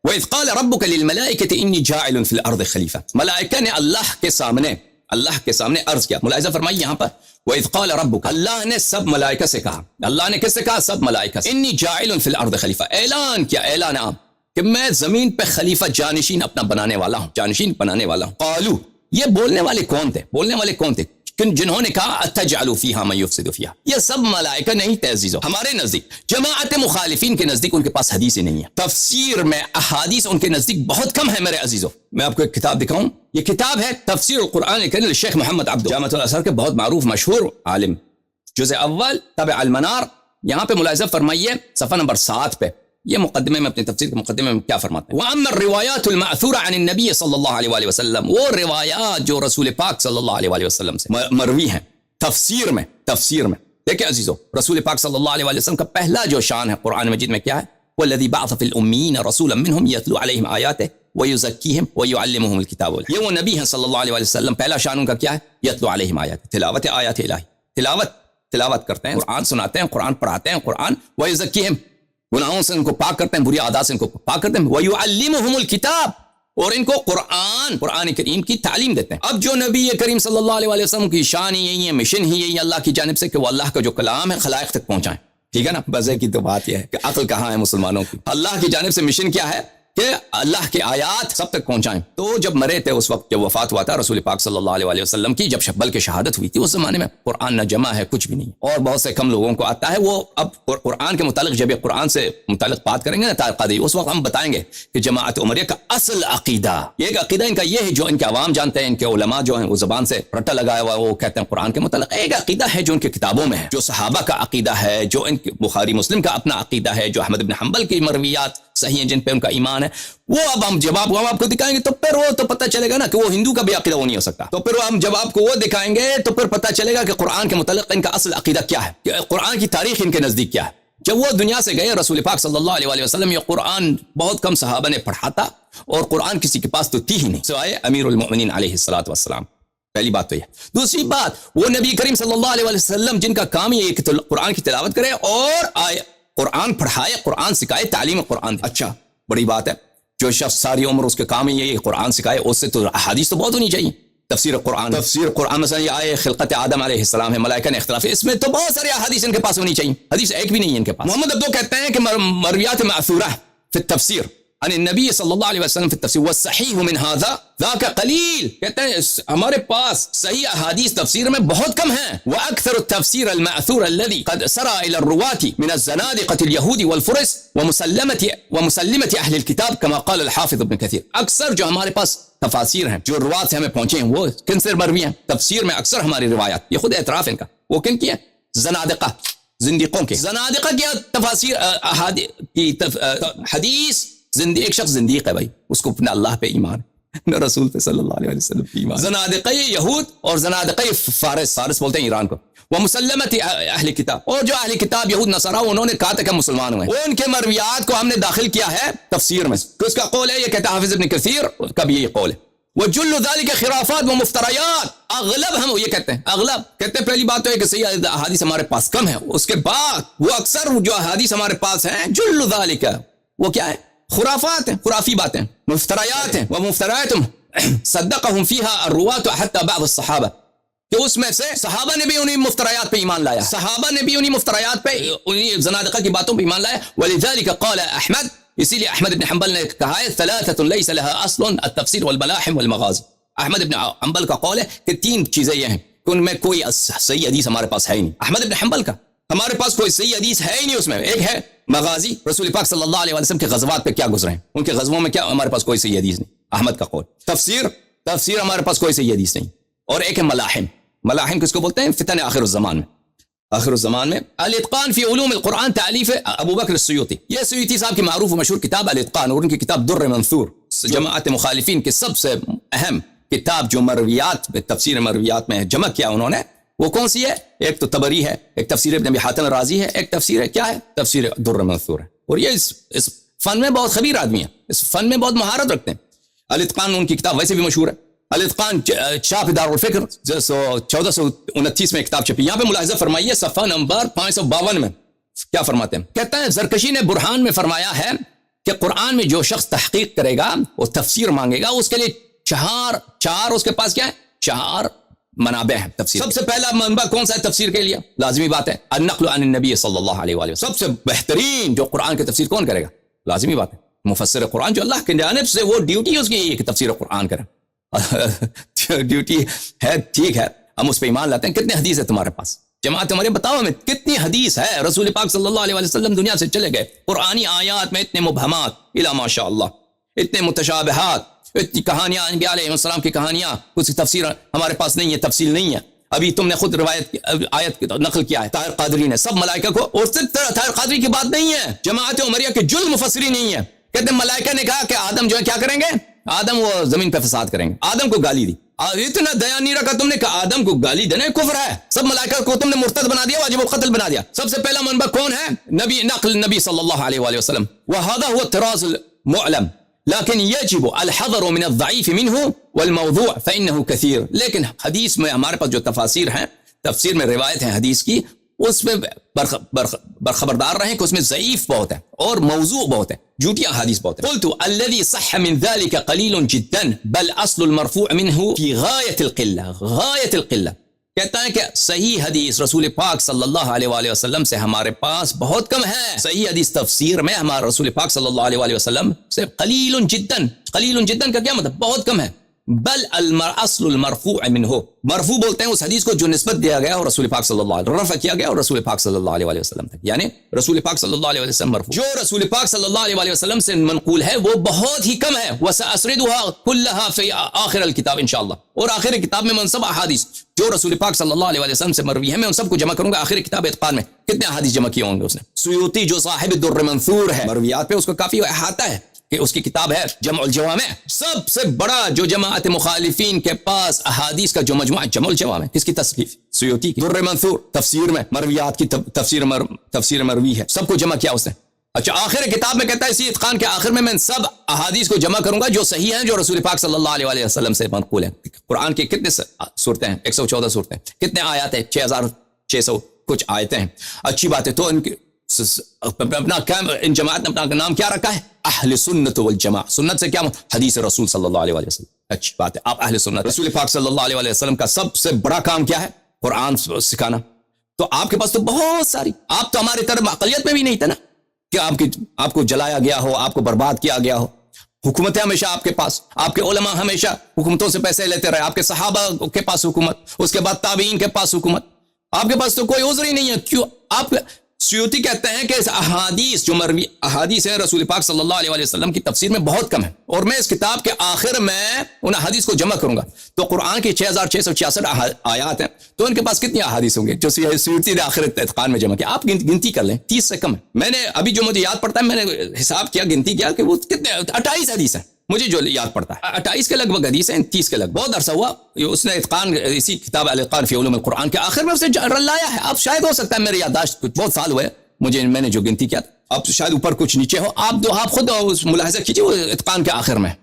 S1: وَإِذْ قَالَ رَبُّكَ لِلْمَلَائِكَةِ إِنِّي جَاعِلٌ فِي الْأَرْضِ خَلِيفَةً، ملائکہ نے اللہ کے سامنے عرض کیا. ملاحظہ فرمائیے یہاں پر وَإِذْ قَالَ رَبُّكَ، اللہ نے سب ملائکہ سے کہا، اللہ نے کس سے کہا؟ سب ملائکہ سے. إِنِّي جَاعِلٌ فِي الْأَرْضِ خَلِيفَةً، اعلان کیا، اعلان عام کہ میں زمین پہ خلیفہ جانشین اپنا بنانے والا ہوں. قالوا، یہ بولنے والے کون تھے؟ جنہوں نے کہا اتجعل فیہا من یفسد فیہا، یہ سب ملائکہ نہیں تھے عزیزو. ہمارے نزدیک، جماعت مخالفین کے نزدیک ان کے پاس حدیث ہی نہیں ہے. تفسیر میں احادیث ان کے نزدیک بہت کم ہے میرے عزیزو. میں آپ کو ایک کتاب دکھاؤں، یہ کتاب ہے تفسیر القرآن الکریم للشیخ محمد عبدو، جامعہ الازہر کے بہت معروف مشہور عالم، جزء اول تبع المنار. یہاں پہ ملاحظہ فرمائیے صفحہ نمبر 7 پہ، یہ مقدمے میں، اپنی تفسیر کے مقدمے میں کیا فرماتے ہیں؟ وَأَمَّا الرِّوَایَاتُ الْمَأْثُورَةُ عَنِ النَّبِيِّ صلی اللہ علیہ وسلم، وہ روایات جو رسول پاک صلی اللہ علیہ وسلم سے مروی ہیں تفسیر میں. دیکھیں عزیزو، رسول پاک صلی اللہ علیہ وسلم کا پہلا جو شان ہے قرآن مجید میں کیا ہے؟ وَالَّذِي بَعَثَ فِي الْأُمِّيِّينَ رَسُولًا مِّنْهُمْ يَتْلُو عَلَيْهِمْ آيَاتِهِ وَيُزَكِّيهِمْ وَيُعَلِّمُهُمُ الْكِتَابَ وَالْحِكْمَةَ. یہ وہ نبی ہیں صلی اللہ علیہ وسلم، پہلا شان ان کا کیا ہے؟ یتلو علیہم آیات، تلاوت آیات الہی، تلاوت کرتے ہیں، قرآن سناتے ہیں، قرآن پڑھاتے ہیں، قرآن وَيُزَكِّيهِمْ، گناہوں سے ان کو پاک کرتے ہیں, بری عادات سے ان کو پاک کرتے ہیں. وَيُعَلِّمُهُمُ الْكِتَابَ, اور ان کو قرآن کریم کی تعلیم دیتے ہیں. اب جو نبی کریم صلی اللہ علیہ وسلم کی شان ہی یہی ہے, مشن ہی یہی ہے اللہ کی جانب سے, کہ وہ اللہ کا جو کلام ہے خلائق تک پہنچائیں. ٹھیک ہے نا. مزے کی تو بات یہ ہے کہ عقل کہاں ہے مسلمانوں کی. اللہ کی جانب سے مشن کیا ہے کہ اللہ کے آیات سب تک پہنچائیں. تو جب مرے تھے اس وقت جب وفات ہوا تھا رسول پاک صلی اللہ علیہ وسلم کی, جب بلکہ شہادت ہوئی تھی, اس زمانے میں قرآن نہ جمع ہے کچھ بھی نہیں, اور بہت سے کم لوگوں کو آتا ہے. وہ اب قرآن کے متعلق جب یہ قرآن سے متعلق بات کریں گے نا قادری, اس وقت ہم بتائیں گے کہ جماعت عمریہ کا اصل عقیدہ, ایک عقیدہ ان کا یہ ہے جو ان کے عوام جانتے ہیں, ان کے علماء جو ہیں وہ زبان سے رٹا لگایا ہوا وہ کہتے ہیں قرآن کے متعلق. ایک عقیدہ ہے جو ان کی کتابوں میں ہے, جو صحابہ کا عقیدہ ہے, جو ان بخاری مسلم کا اپنا عقیدہ ہے, جو احمد بن حنبل کی مرویات صحیح ہیں جن پہ ان کا ایمان ہے. وہ اب ہم جب ہم آپ کو دکھائیں گے تو پھر وہ تو پتہ چلے گا نا کہ وہ ہندو کا بھی عقیدہ وہ نہیں ہو سکتا. تو پھر ہم جب آپ کو وہ دکھائیں گے تو پھر پتہ چلے گا کہ قرآن کے متعلق ان کا اصل عقیدہ کیا ہے, کہ قرآن کی تاریخ ان کے نزدیک کیا ہے. جب وہ دنیا سے گئے رسول پاک صلی اللہ علیہ وسلم, یہ قرآن بہت کم صحابہ نے پڑھا تھا, اور قرآن کسی کے پاس تو تھی ہی نہیں سوائے امیر المؤمنین علیہ الصلوۃ والسلام. پہلی بات تو یہ. دوسری بات, وہ نبی کریم صلی اللہ علیہ وسلم جن کا کام یہ کہ قرآن کی تلاوت کرے اور قرآن پڑھائے, قرآن سکھائے, تعلیم قرآن دے. اچھا بڑی بات ہے. جو شخص ساری عمر اس کے کام ہے یہ قرآن سکھائے, اس سے تو احادیث تو بہت ہونی چاہیے. تفسیر قرآن مثلا یہ آئے خلقت آدم علیہ السلام ہے, ملائکہ نے اختلاف ہے, اس میں تو بہت ساری احادیث ان کے پاس ہونی چاہیے. حدیث ایک بھی نہیں ہے ان کے پاس. محمد عبدو کہتے ہیں کہ مرویات معثورہ فی التفسیر عن النبی صلی اللہ علیہ وسلم فی التفسیر والصحیح من هذا ذاک قلیل. کہتے ہیں ہمارے پاس صحیح احادیث تفسیر میں بہت کم ہیں. واکثر التفسیر المأثور الذي قد سرى الى الرواة من الزنادقة اليهود والفرس ومسلمة اہل الكتاب كما قال الحافظ ابن كثير. اکثر جو ہمارے پاس تفاسیر ہیں جو روایت سے ہمیں پہنچے ہیں وہ کن سے مروی ہیں؟ تفسیر میں اکثر ہماری روایات, یہ خود اعتراف ان کا, وہ کن کی ہے؟ زنادقہ, زندیقوں کے. زنادقہ کیا تفاسیر حدیث ایک شخص زندیق ہے بھائی, اس کو اپنا اللہ پہ ایمان ہے, نہ رسول پہ صلی اللہ علیہ وسلم پہ ایمان. زنادقہ یہود اور زنادقہ فارس بولتے ہیں ایران کو. وہ مسلمت اہل کتاب, اور جو اہل کتاب یہود نصارہ انہوں نے کہا تھا کہ مسلمان ہوئے, ان کے مرویات کو ہم نے داخل کیا ہے تفسیر میں. تو اس کا قول ہے, یہ کہتا ہے حافظ ابن کثیر کا بھی یہ قول ہے. وجل ذلك خرافات و مفتریات. اغلب ہم یہ کہتے ہیں, اغلب کہتے ہیں پہلی بات تو ہے کہ صحیح احادیث ہمارے پاس کم ہے, اس کے بعد وہ اکثر جو احادیث ہمارے پاس ہیں جل ذلك وہ کیا ہے؟ خرافات ہیں, خرافی باتیں, مفتریات ہیں. ومفتریات صدقهم فيها الرواة حتى بعض الصحابہ, کہ اس میں سے صحابہ نے بھی انہی مفتریات پہ ایمان لایا, صحابہ نے بھی انہی مفتریات پہ, انہی زنادقہ کی باتوں پہ ایمان لایا. ولذلك قال احمد, اسی لیے احمد بن حنبل نے کہا ہے ثلاثة ليس لها اصل التفسیر والملاحم والمغازی. احمد بن حنبل کا قول ہے کہ تین چیزیں یہ ہیں کہ ان میں کوئی صحیح حدیث ہمارے پاس ہے ہی نہیں. احمد بن حنبل کا ہمارے پاس کوئی صحیح حدیث ہے ہی نہیں. اس میں ایک ہے مغازی, رسول پاک صلی اللہ علیہ وسلم کے غزوات پہ کیا گزرے ہیں, ان کے غزووں میں کیا, ہمارے پاس کوئی صحیح حدیث نہیں. احمد کا قول. تفسیر ہمارے پاس کوئی صحیح حدیث نہیں. اور ایک ہے ملاحم کس کو بولتے ہیں؟ فتن آخر الزمان میں. الاتقان فی علوم القرآن تعلیف ابو بکر السیوطی, یہ سیوطی صاحب کی معروف و مشہور کتاب الاتقان, اور ان کی کتاب در منثور, جماعت مخالفین کی سب سے اہم کتاب جو مرویات میں, تفسیر مرویات میں جمع کیا انہوں نے. وہ کون سی ہے؟ ایک تو تبری ہے, ایک تفسیر ابن ابی حاتم رازی ہے, ایک تفسیر ہے کیا ہے؟ تفسیر در منثور ہے. اور یہ اس فن میں بہت خبیر آدمی ہیں, اس فن میں بہت مہارت رکھتے ہیں. الاتقان ان کی کتاب ویسے بھی مشہور ہے. الاتقان چھاپ دار الفکر 1429 میں کتاب چھپی. یہاں پہ ملاحظہ فرمائیے صفحہ نمبر 552 میں کیا فرماتے ہیں. کہتا ہے زرکشی نے برہان میں فرمایا ہے کہ قرآن میں جو شخص تحقیق کرے گا, وہ تفسیر مانگے گا, اس کے لیے چار اس کے پاس کیا ہے؟ 4 منابع ہیں تفسیر. سب سے پہلا منبع کون سا ہے تفسیر کے لیے؟ لازمی بات ہے النقل عن النبی صلی اللہ علیہ وسلم. سب سے بہترین جو قرآن کی تفسیر کون کرے گا؟ لازمی بات ہے مفسر قرآن, جو اللہ کی جانب سے وہ ڈیوٹی اس کی ہے کہ تفسیر قرآن کریں. ڈیوٹی ہے, ٹھیک ہے, ہم اس پہ ایمان لاتے ہیں. کتنے حدیث ہے تمہارے پاس؟ جماعت ہمارے بتاؤ ہمیں کتنی حدیث ہے. رسول پاک صلی اللہ علیہ وسلم دنیا سے چلے گئے, قرآنی آیات میں اتنے مبہمات الا ماشاء اللہ, اتنے متشابہات, اتنی کہانیاں, انبیاء علیہ السلام کی کہانیاں, کچھ تفسیر ہمارے پاس نہیں ہے, تفصیل نہیں ہے. ابھی تم نے خود آیت نقل کیا ہے طاہر قادری نے, سب ملائکہ کو, اور صرف طاہر قادری کی بات نہیں ہے, جماعت عمریہ کے جل مفسرین نہیں ہے. کہتے ہیں ملائکہ نے کہا کہ آدم جو ہے کیا کریں گے؟ آدم وہ زمین پہ فساد کریں گے. آدم کو گالی دی, اتنا دیا نہیں رکھا تم نے کہ آدم کو گالی دینا کفر ہے. سب ملائکہ کو تم نے مرتد بنا دیا, واجب القتل بنا دیا. سب سے پہلا منبع کون ہے؟ نقل نبی صلی اللہ علیہ وسلم. وهذا هو الطراز المعلم لیکن یجب الحذر من الضعیف منه والموضوع فانه كثير. لیکن حدیث میں ہمارے پاس جو تفاسیر ہیں, تفسیر میں روایت ہیں حدیث کی, اس میں برخبردار رہیں کہ اس میں ضعیف بہت ہے اور موضوع بہت ہے، جھوٹی احادیث بہت ہے. قلت الذي صح من ذلك قليل جدا بل اصل المرفوع منه في غاية القلة. کہتا ہے کہ صحیح حدیث رسول پاک صلی اللہ علیہ وآلہ وسلم سے ہمارے پاس بہت کم ہے. صحیح حدیث تفسیر میں ہمارے رسول پاک صلی اللہ علیہ وآلہ وسلم سے قلیل جدا کا کیا مطلب؟ بہت کم ہے. بل اصل المرفوع منه، مرفوع بولتے ہیں اس حدیث کو جو نسبت دیا گیا اور رسول پاک صلی اللہ علیہ وسلم رفع کیا گیا اور رسول پاک صلی اللہ علیہ وسلم تک، یعنی رسول پاک صلی اللہ علیہ وسلم مرفوع. جو رسول پاک صلی اللہ علیہ وسلم سے منقول ہے وہ بہت ہی کم ہے. وسأسردها كلها في آخر الكتاب انشاءاللہ، اور آخر کتاب میں منصب احادیث جو رسول پاک صلی اللہ علیہ وسلم سے مروی ہے میں ان سب کو جمع کروں گا آخر کتاب اتقان میں. کتنے احادیث جمع کیے ہوں گے اس نے؟ سیوطی جو صاحب الدر منثور ہے، مرویات پہ اس کو کافی احاطہ ہے کہ اس کی کتاب ہے جمع الجوامع. سب سے بڑا جو جماعت مخالفین کے پاس احادیث کا جو مجموعہ جمع الجوامع، کس کی تصنیف؟ سیوطی کی. در منثور تفسیر میں مرویات کی تفسیر مروی ہے، سب کو جمع کیا اس نے. اچھا آخر کتاب میں کہتا ہے اسی اتقان کے آخر میں سب احادیث کو جمع کروں گا جو صحیح ہیں جو رسول پاک صلی اللہ علیہ وسلم سے منقول ہیں. قرآن کی کتنے صورتیں ہیں؟ 114 صورتیں. کتنے آیات ہیں؟ 6600 کچھ آیتیں ہیں. اچھی بات ہے. تو ان کی اپنا ان جماعت نے اپنا نام کیا رکھا ہے؟ اہل سنت والجماع. سنت سے کیا حدیث رسول صلی اللہ علیہ وسلم. اچھی بات ہے، آپ اہل سنت. رسول پاک صلی اللہ علیہ وسلم کا سب سے بڑا کام کیا ہے؟ قرآن سکھانا. تو آپ کے پاس تو بہت ساری، آپ تو ہماری طرف اقلیت میں بھی نہیں تھے نا کہ آپ کو جلایا گیا ہو، آپ کو برباد کیا گیا ہو. حکومتیں ہمیشہ آپ کے پاس، آپ کے علماء ہمیشہ حکومتوں سے پیسے لیتے رہے، آپ کے صحابہ کے پاس حکومت، اس کے بعد تابعین کے پاس حکومت. آپ کے پاس تو کوئی عذر ہی نہیں ہے. کیوں؟ آپ سیوطی کہتے ہیں کہ احادیث جو مروی احادیث ہیں رسول پاک صلی اللہ علیہ وسلم کی تفسیر میں بہت کم ہے، اور میں اس کتاب کے آخر میں ان احادیث کو جمع کروں گا. تو قرآن کی 6666 آیات ہیں، تو ان کے پاس کتنی احادیث ہوں گے جو سیوطی نے آخر اتقان میں جمع کیا؟ آپ گنتی کر لیں، 30 سے کم ہے. میں نے ابھی جو مجھے یاد پڑتا ہے میں نے حساب کیا، گنتی کیا کہ وہ کتنے 28 حدیث ہیں مجھے جو یاد پڑتا ہے. 28 کے لگ بھگ حدیث ہیں، 30 کے لگ بھگ. بہت عرصہ ہوا اس نے اتقان اسی کتاب الاتقان فی علوم القرآن کے آخر میں اسے لایا ہے. اب شاید ہو سکتا ہے میری یادداشت کچھ بہت سال ہوئے میں نے جو گنتی کیا تھا، اب شاید اوپر کچھ نیچے ہو. آپ خود ملاحظہ کیجئے وہ اتقان کے آخر میں.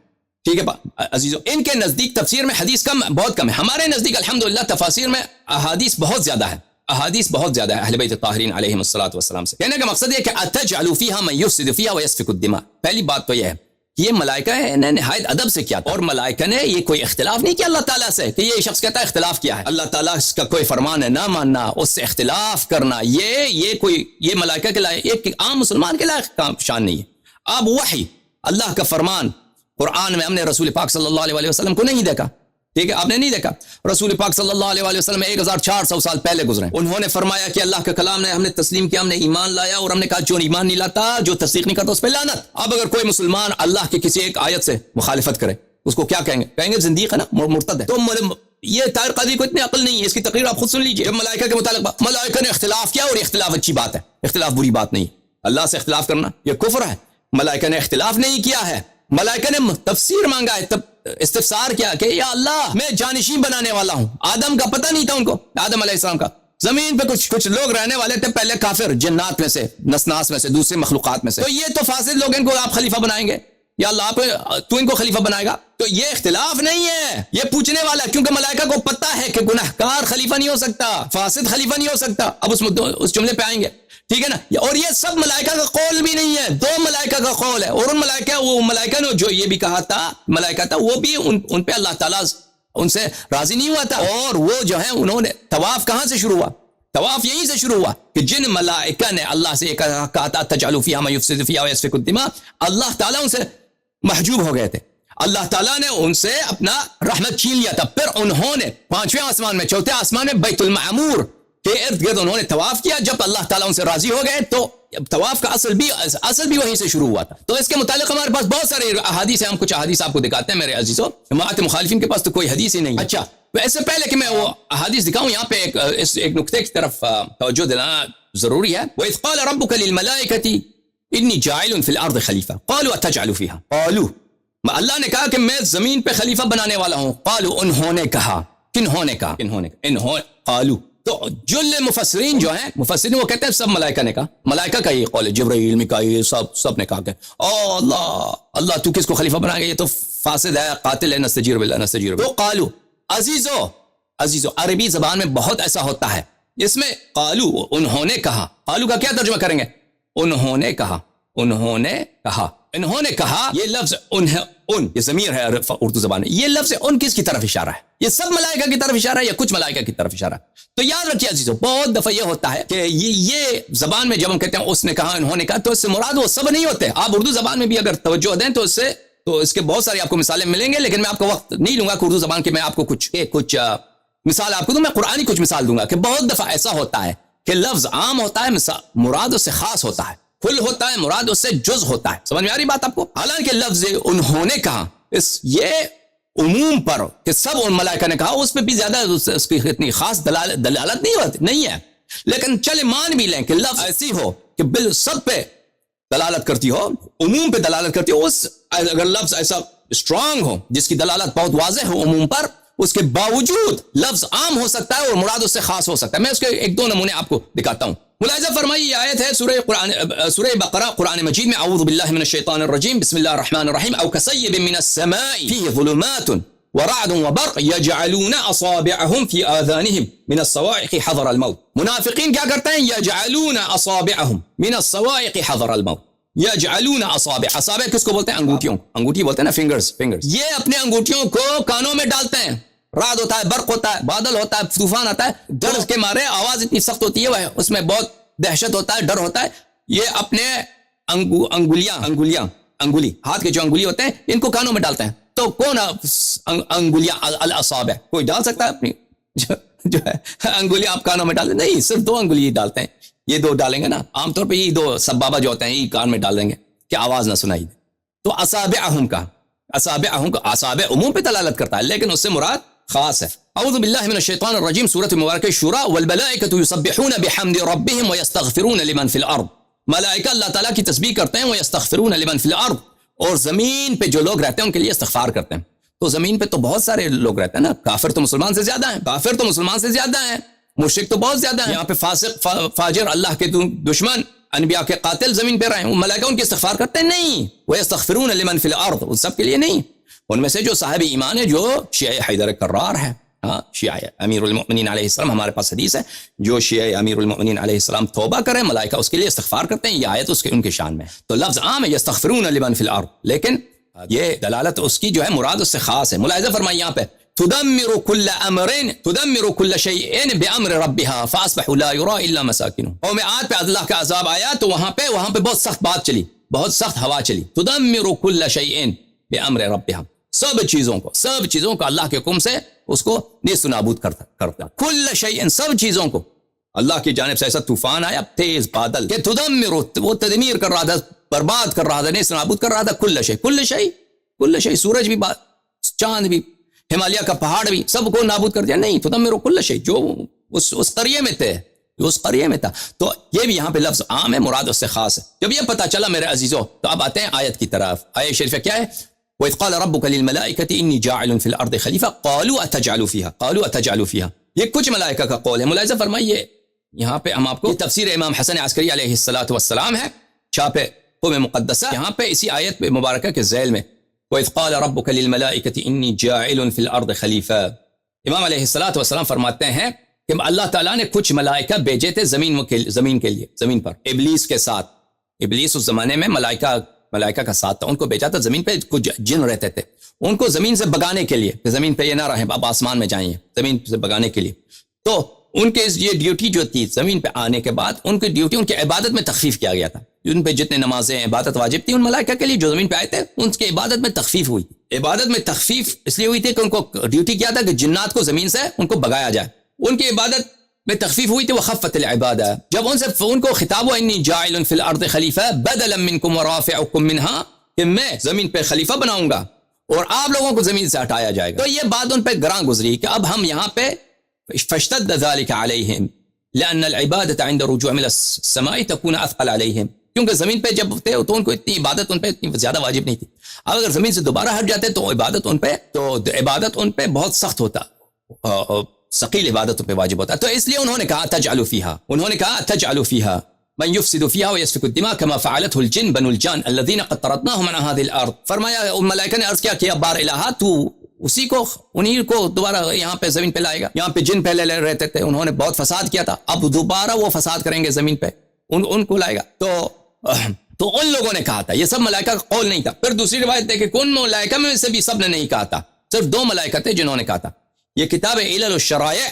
S1: ٹھیک ہے عزیزو، ان کے نزدیک تفسیر میں حدیث بہت کم ہے. ہمارے نزدیک الحمدللہ تفاسیر میں احادیث بہت زیادہ ہے. احادیث بہت زیادہ ہے اہل بیت الطاہرین علیہم الصلوۃ والسلام سے. کہنے کا مقصد یہ کہ اتجعل فیہا من یفسد فیہا ویسفک الدماء. پہلی بات تو یہ ہے یہ ملائکہ نے نہایت ادب سے کیا تھا، اور ملائکہ نے یہ کوئی اختلاف نہیں کیا اللہ تعالیٰ سے کہ یہ شخص کہتا ہے اختلاف کیا ہے. اللہ تعالیٰ اس کا کوئی فرمان ہے نہ ماننا، اس سے اختلاف کرنا، یہ ملائکہ کے لائق، ایک عام مسلمان کے لائق کام شان نہیں ہے. اب وحی اللہ کا فرمان قرآن میں ہم نے رسول پاک صلی اللہ علیہ وسلم کو نہیں دیکھا. ٹھیک ہے، آپ نے نہیں دیکھا. رسول پاک صلی اللہ علیہ وسلم 1400 سال پہلے گزرے. انہوں نے فرمایا کہ اللہ کا کلام نے ہم نے تسلیم کیا، ہم نے ایمان لایا، اور ہم نے کہا جو ایمان نہیں لاتا، جو تصدیق نہیں کرتا اس پہ لعنت. اب اگر کوئی مسلمان اللہ کے کسی ایک آیت سے مخالفت کرے اس کو کیا کہیں گے زندیق ہے نا، مرتد ہے. تو یہ طاہر قاضی کو اتنی عقل نہیں ہے، اس کی تقریر آپ خود سن لیجئے. ملائکہ کے متعلق ملائکہ نے اختلاف کیا، اور اختلاف اچھی بات ہے، اختلاف بری بات نہیں. اللہ سے اختلاف کرنا یہ کفر ہے. ملائکہ نے اختلاف نہیں کیا ہے، ملائکہ نے تفسیر مانگا ہے، تب استفسار کیا کہ یا اللہ میں جانشین بنانے والا ہوں. آدم کا پتہ نہیں تھا ان کو، آدم علیہ السلام کا. زمین پہ کچھ لوگ رہنے والے تھے پہلے کافر، جنات میں سے، نسناس میں سے، دوسرے مخلوقات میں سے. تو یہ تو فاسد لوگ، ان کو آپ خلیفہ بنائیں گے یا اللہ تو ان کو خلیفہ بنائے گا؟ تو یہ اختلاف نہیں ہے، یہ پوچھنے والا ہے، کیونکہ ملائکہ کو پتہ ہے کہ گناہگار خلیفہ نہیں ہو سکتا، فاسد خلیفہ نہیں ہو سکتا. اب اس جملے پہ آئیں گے، ٹھیک ہے نا. اور یہ سب ملائکہ کا قول بھی نہیں ہے، 2 ملائکہ کا قول ہے. اور ان ملائکہ نے جو یہ بھی کہا تھا ملائکہ تھا، وہ بھی ان پہ اللہ تعالیٰ ان سے راضی نہیں ہوا تھا. اور وہ جو ہیں انہوں نے طواف کہاں سے شروع ہوا؟ طواف یہیں سے شروع ہوا کہ جن ملائکہ نے اللہ سے کہا تھا تجعل فیہا من یفسد فیہا ویسفک الدماء، اللہ تعالیٰ ان سے محجوب ہو گئے تھے. اللہ تعالیٰ نے ان سے اپنا رحمت چھین لیا تھا. پھر انہوں نے 5ویں آسمان میں، 4تھے آسمان میں بیت المعمور کے ارد گرد انہوں نے طواف کیا. جب اللہ تعالیٰ ان سے راضی ہو گئے تو طواف کا اصل بھی وہیں سے شروع ہوا تھا. تو اس کے متعلق ہمارے پاس بہت سارے احادیث ہیں، ہم کچھ احادیث آپ کو دکھاتے ہیں میرے عزیزو. جماعت مخالفین کے پاس تو کوئی حدیث ہی نہیں. اچھا اس سے پہلے کہ میں وہ احادیث دکھاؤں، یہاں پہ ایک نقطے کی طرف توجہ دینا ضروری ہے. وَإِذْ قَالَ رَبُّكَ لِلْمَلَائِكَةِ إِنِّي جَاعِلٌ فِي الْأَرْضِ خَلِيفَةً قَالُوا أَتَجْعَلُ فِيهَا قَالُوا، اللہ نے کہا کہ میں زمین پہ خلیفہ بنانے والا ہوں. قالوا، انہوں نے کہا. کنہوں نے کہا؟ قالوا. تو جل مفسرین جو ہیں، مفسرین وہ کہتے ہیں سب ملائکہ نے کہا، ملائکہ کا یہ قول ہے، جبرائیل میکائیل سب نے کہا کہ اللہ تو کس کو خلیفہ بنائے گا، یہ تو فاسد ہے، قاتل ہے، نستجیر باللہ. تو قالوا، عزیزو عربی زبان میں بہت ایسا ہوتا ہے، اس میں قالو انہوں نے کہا، قالو کا کیا ترجمہ کریں گے؟ انہوں نے کہا، انہوں نے کہا، انہوں نے کہا. یہ لفظ ان یہ ضمیر ہے اردو زبان میں. یہ لفظ ان کس کی طرف اشارہ ہے؟ یہ سب ملائکہ کی طرف اشارہ ہے یا کچھ ملائکہ کی طرف اشارہ ہے؟ تو یاد رکھیے عزیزو، بہت دفعہ یہ ہوتا ہے کہ یہ زبان میں جب ہم کہتے ہیں اس نے کہا، انہوں نے کہا، تو اس سے مراد وہ سب نہیں ہوتے. آپ اردو زبان میں بھی اگر توجہ دیں تو اس کے بہت ساری آپ کو مثالیں ملیں گے، لیکن میں آپ کو وقت نہیں لوں گا کہ اردو زبان کے میں آپ کو کچھ مثال آپ کو دوں. میں قرآنی کچھ مثال دوں گا کہ بہت دفعہ ایسا ہوتا ہے کہ لفظ عام ہوتا ہے، مراد اس سے خاص ہوتا ہے، کل ہوتا ہے، مراد اس سے جز ہوتا ہے. سمجھ میں آ رہی بات آپ کو؟ حالانکہ لفظ انہوں نے کہا یہ عموم پر کہ سب ان ملائکہ نے کہا، اس پہ بھی زیادہ اس کی اتنی خاص دلالت نہیں ہے. لیکن چلے مان بھی لیں کہ لفظ ایسی ہو کہ بل سب پہ دلالت کرتی ہو، عموم پہ دلالت کرتی ہو. اگر لفظ ایسا اسٹرانگ ہو جس کی دلالت بہت واضح ہو عموم پر، اس کے باوجود لفظ عام ہو سکتا ہے اور مراد اس سے خاص ہو سکتا ہے. میں اس کے ایک دو نمونے آپ کو دکھاتا ہوں. ملاحظہ فرمائیے، یہ آیت ہے سورہ بقرہ قرآن مجید میں. اعوذ باللہ من الشیطان الرجیم، بسم اللہ الرحمن الرحیم. او کصیب من السماء فیہ ظلمات ورعد وبرق یجعلون اصابعهم فی آذانهم من الصواعق حذر الموت. منافقین کیا کرتے ہیں؟ یجعلون اصابعهم من الصواعق حذر الموت. یجعلون اصابع کس کو بولتے ہیں؟ انگوٹھیوں. انگوٹھی بولتے ہیں نا، فنگرز. یہ اپنے انگوٹھیوں کو کانوں میں ڈالتے ہیں. رعد ہوتا ہے، برق ہوتا ہے، بادل ہوتا ہے، طوفان آتا ہے، ڈر کے مارے آواز اتنی سخت ہوتی ہے، اس میں بہت دہشت ہوتا ہے، ڈر ہوتا ہے. یہ اپنے انگولی ہاتھ کے جو انگلی ہوتے ہیں ان کو کانوں میں ڈالتے ہیں. تو کون انگلیاں الاصابع کوئی ڈال سکتا ہے اپنی جو ہے انگلیاں آپ کانوں میں ڈالتے؟ نہیں، صرف دو انگلی ڈالتے ہیں. یہ دو ڈالیں گے نا، عام طور پہ یہ دو سبابہ جو ہوتے ہیں یہ کان میں ڈال دیں گے کہ آواز نہ سنائی دے. تو اصابعہم کا اصابع عموم پہ دلالت کرتا ہے، لیکن اس سے مراد خاص ہے. اعوذ باللہ من الشیطان الرجیم، سورۃ مبارکہ شورى. والملائکۃ یسبحون بحمد ربهم ویستغفرون لمن فی الارض. ملائکہ اللہ تعالیٰ کی تسبیح کرتے ہیں، ویستغفرون لمن فی الارض، اور زمین پہ جو لوگ رہتے ہیں ان کے لیے استغفار کرتے ہیں. تو زمین پہ تو بہت سارے لوگ رہتے ہیں نا. کافر تو مسلمان سے زیادہ ہیں، مشرک تو بہت زیادہ ہیں. یہاں پہ فاسق فاجر، اللہ کے دشمن، انبیاء کے قاتل زمین پہ رہے ہیں. ملائکہ ان کی استغفار کرتے ہیں؟ نہیں. ویستغفرون لمن فی الارض، ان سب کے لیے نہیں. ان میں سے جو صاحب ایمان ہے، جو شیعہ حیدر کرار ہے، شیعہ امیر المؤمنین علیہ السلام، ہمارے پاس حدیث ہے، جو شیعہ امیر المؤمنین علیہ السلام توبہ کریں ملائکہ اس کے لیے استغفار کرتے ہیں. یہ آیت ان کے شان میں ہے. تو لفظ عام ہے یستغفرون لمن فی الارض، لیکن یہ دلالت اس کی جو ہے مراد اس سے خاص ہے. ملاحظہ فرمائیے یہاں پہ تدمر كل شيء بامر ربها فاصبحوا لا يرى الا مساكنهم. قوم عاد پہ اللہ کا عذاب آیا تو وہاں پہ بہت سخت بات چلی، بہت سخت ہوا چلی. تدمر كل شيء بامر ربها، سب چیزوں کو اللہ کے حکم سے اس کو نیست و نابود کرتا. کل شیء، سب چیزوں کو اللہ کی جانب سے ایسا طوفان آیا، تیز بادل کہ تدمر، وہ تدمیر کر رہا تھا، برباد کر رہا تھا، نیست و نابود کر رہا تھا. کل شیء، سورج بھی، چاند بھی، ہمالیہ کا پہاڑ بھی، سب کو نابود کر دیا. نہیں، تدمر کل شیء، جو اس قریے میں تھا. تو یہ بھی یہاں پہ لفظ عام ہے، مراد اس سے خاص ہے. جب یہ پتہ چلا میرے عزیزو، تو اب آتے ہیں آیت کی طرف. آیت شریفہ کیا ہے؟ وَإِذْ قَالَ رَبُّكَ لِلْمَلَائِكَةِ إِنِّي جَاعِلٌ فِي الْأَرْضِ خَلِيفَةً قَالُوا أَتَجْعَلُ فِيهَا. یہ کچھ ملائکہ کا قول ہے. ملاحظہ فرمائیے یہاں پہ ہم آپ کو تفسیر امام حسن عسکری علیہ السلام ہے، چھاپ قوم مقدسہ. یہاں پہ اسی آیت مبارکہ کے ذیل میں وَإِذْ قَالَ رَبُّكَ لِلْمَلَائِكَةِ إِنِّي جَاعِلٌ فِي الْأَرْضِ خَلِيفَةً. امام علیہ السلام فرماتے ہیں کہ اللہ تعالیٰ نے کچھ ملائکہ بھیجے تھے زمین کے لیے، زمین پر ابلیس کے ساتھ. ابلیس اس زمانے میں ملائکہ کا ساتھ تھا، ان کو بھیجا تھا. زمین پہ کچھ جن رہتے تھے، ان کو زمین سے بگانے کے لیے، کہ زمین پہ یہ نہ رہیں، اب آسمان میں جائیں، زمین سے بگانے کے لیے. تو ان کے یہ ڈیوٹی جو تھی زمین پہ آنے کے بعد، ان کی ڈیوٹی، ان کی عبادت میں تخفیف کیا گیا تھا. ان پہ جتنے نمازیں عبادت واجب تھی ان ملائکہ کے لیے جو زمین پہ آئے تھے، ان کی عبادت میں تخفیف ہوئی. عبادت میں تخفیف اس لیے ہوئی تھی کہ ان کو ڈیوٹی کیا تھا کہ جنات کو زمین سے ان کو بگایا جائے. ان کی عبادت میں تخفیف ہوئی تھی، وہ خفت العبادہ. جب ان کو خطاب ہوا انی جاعل فی الارض خلیفہ بدلا منکم ورافعکم منہا، کہ میں زمین پہ خلیفہ بناؤں گا اور آپ لوگوں کو زمین سے ہٹایا جائے گا. تو یہ بات ان پہ گراں گزری کہ اب ہم یہاں پہ فاشتد ذلك علیہم لأن العبادة عند رجوع من السماء تكون اثقل علیہم. کیونکہ زمین پہ جب تھے تو ان کو اتنی عبادت ان پہ اتنی زیادہ واجب نہیں تھی. اب اگر زمین سے دوبارہ ہٹ جاتے تو عبادت ان پہ بہت سخت ہوتا، ثقیل عبادت پہ واجب ہوتا. تو اس لیے انہوں نے کہا تجعلوا فیہا من یفسد فیہا ویسفک الدماء کما فعلته الجن بنو الجان الذین قد طردناهم عن هذه الارض. فرمایا ملائکہ نے عرض کیا کہ بار الہ تو اسی کو انہیں کو دوبارہ یہاں پہ زمین پہ لائے گا. یہاں پہ جن پہلے رہتے تھے, انہوں نے بہت فساد کیا تھا, اب دوبارہ وہ فساد کریں گے زمین پہ, ان کو لائے گا. تو ان لوگوں نے کہا تھا, یہ سب ملائکہ کا قول نہیں تھا. پھر دوسری روایت ہے کہ کن ملائکہ میں سے بھی سب نے نہیں کہا تھا, صرف 2 ملائکہ تھے جنہوں نے کہا تھا. یہ کتاب علل الشرائع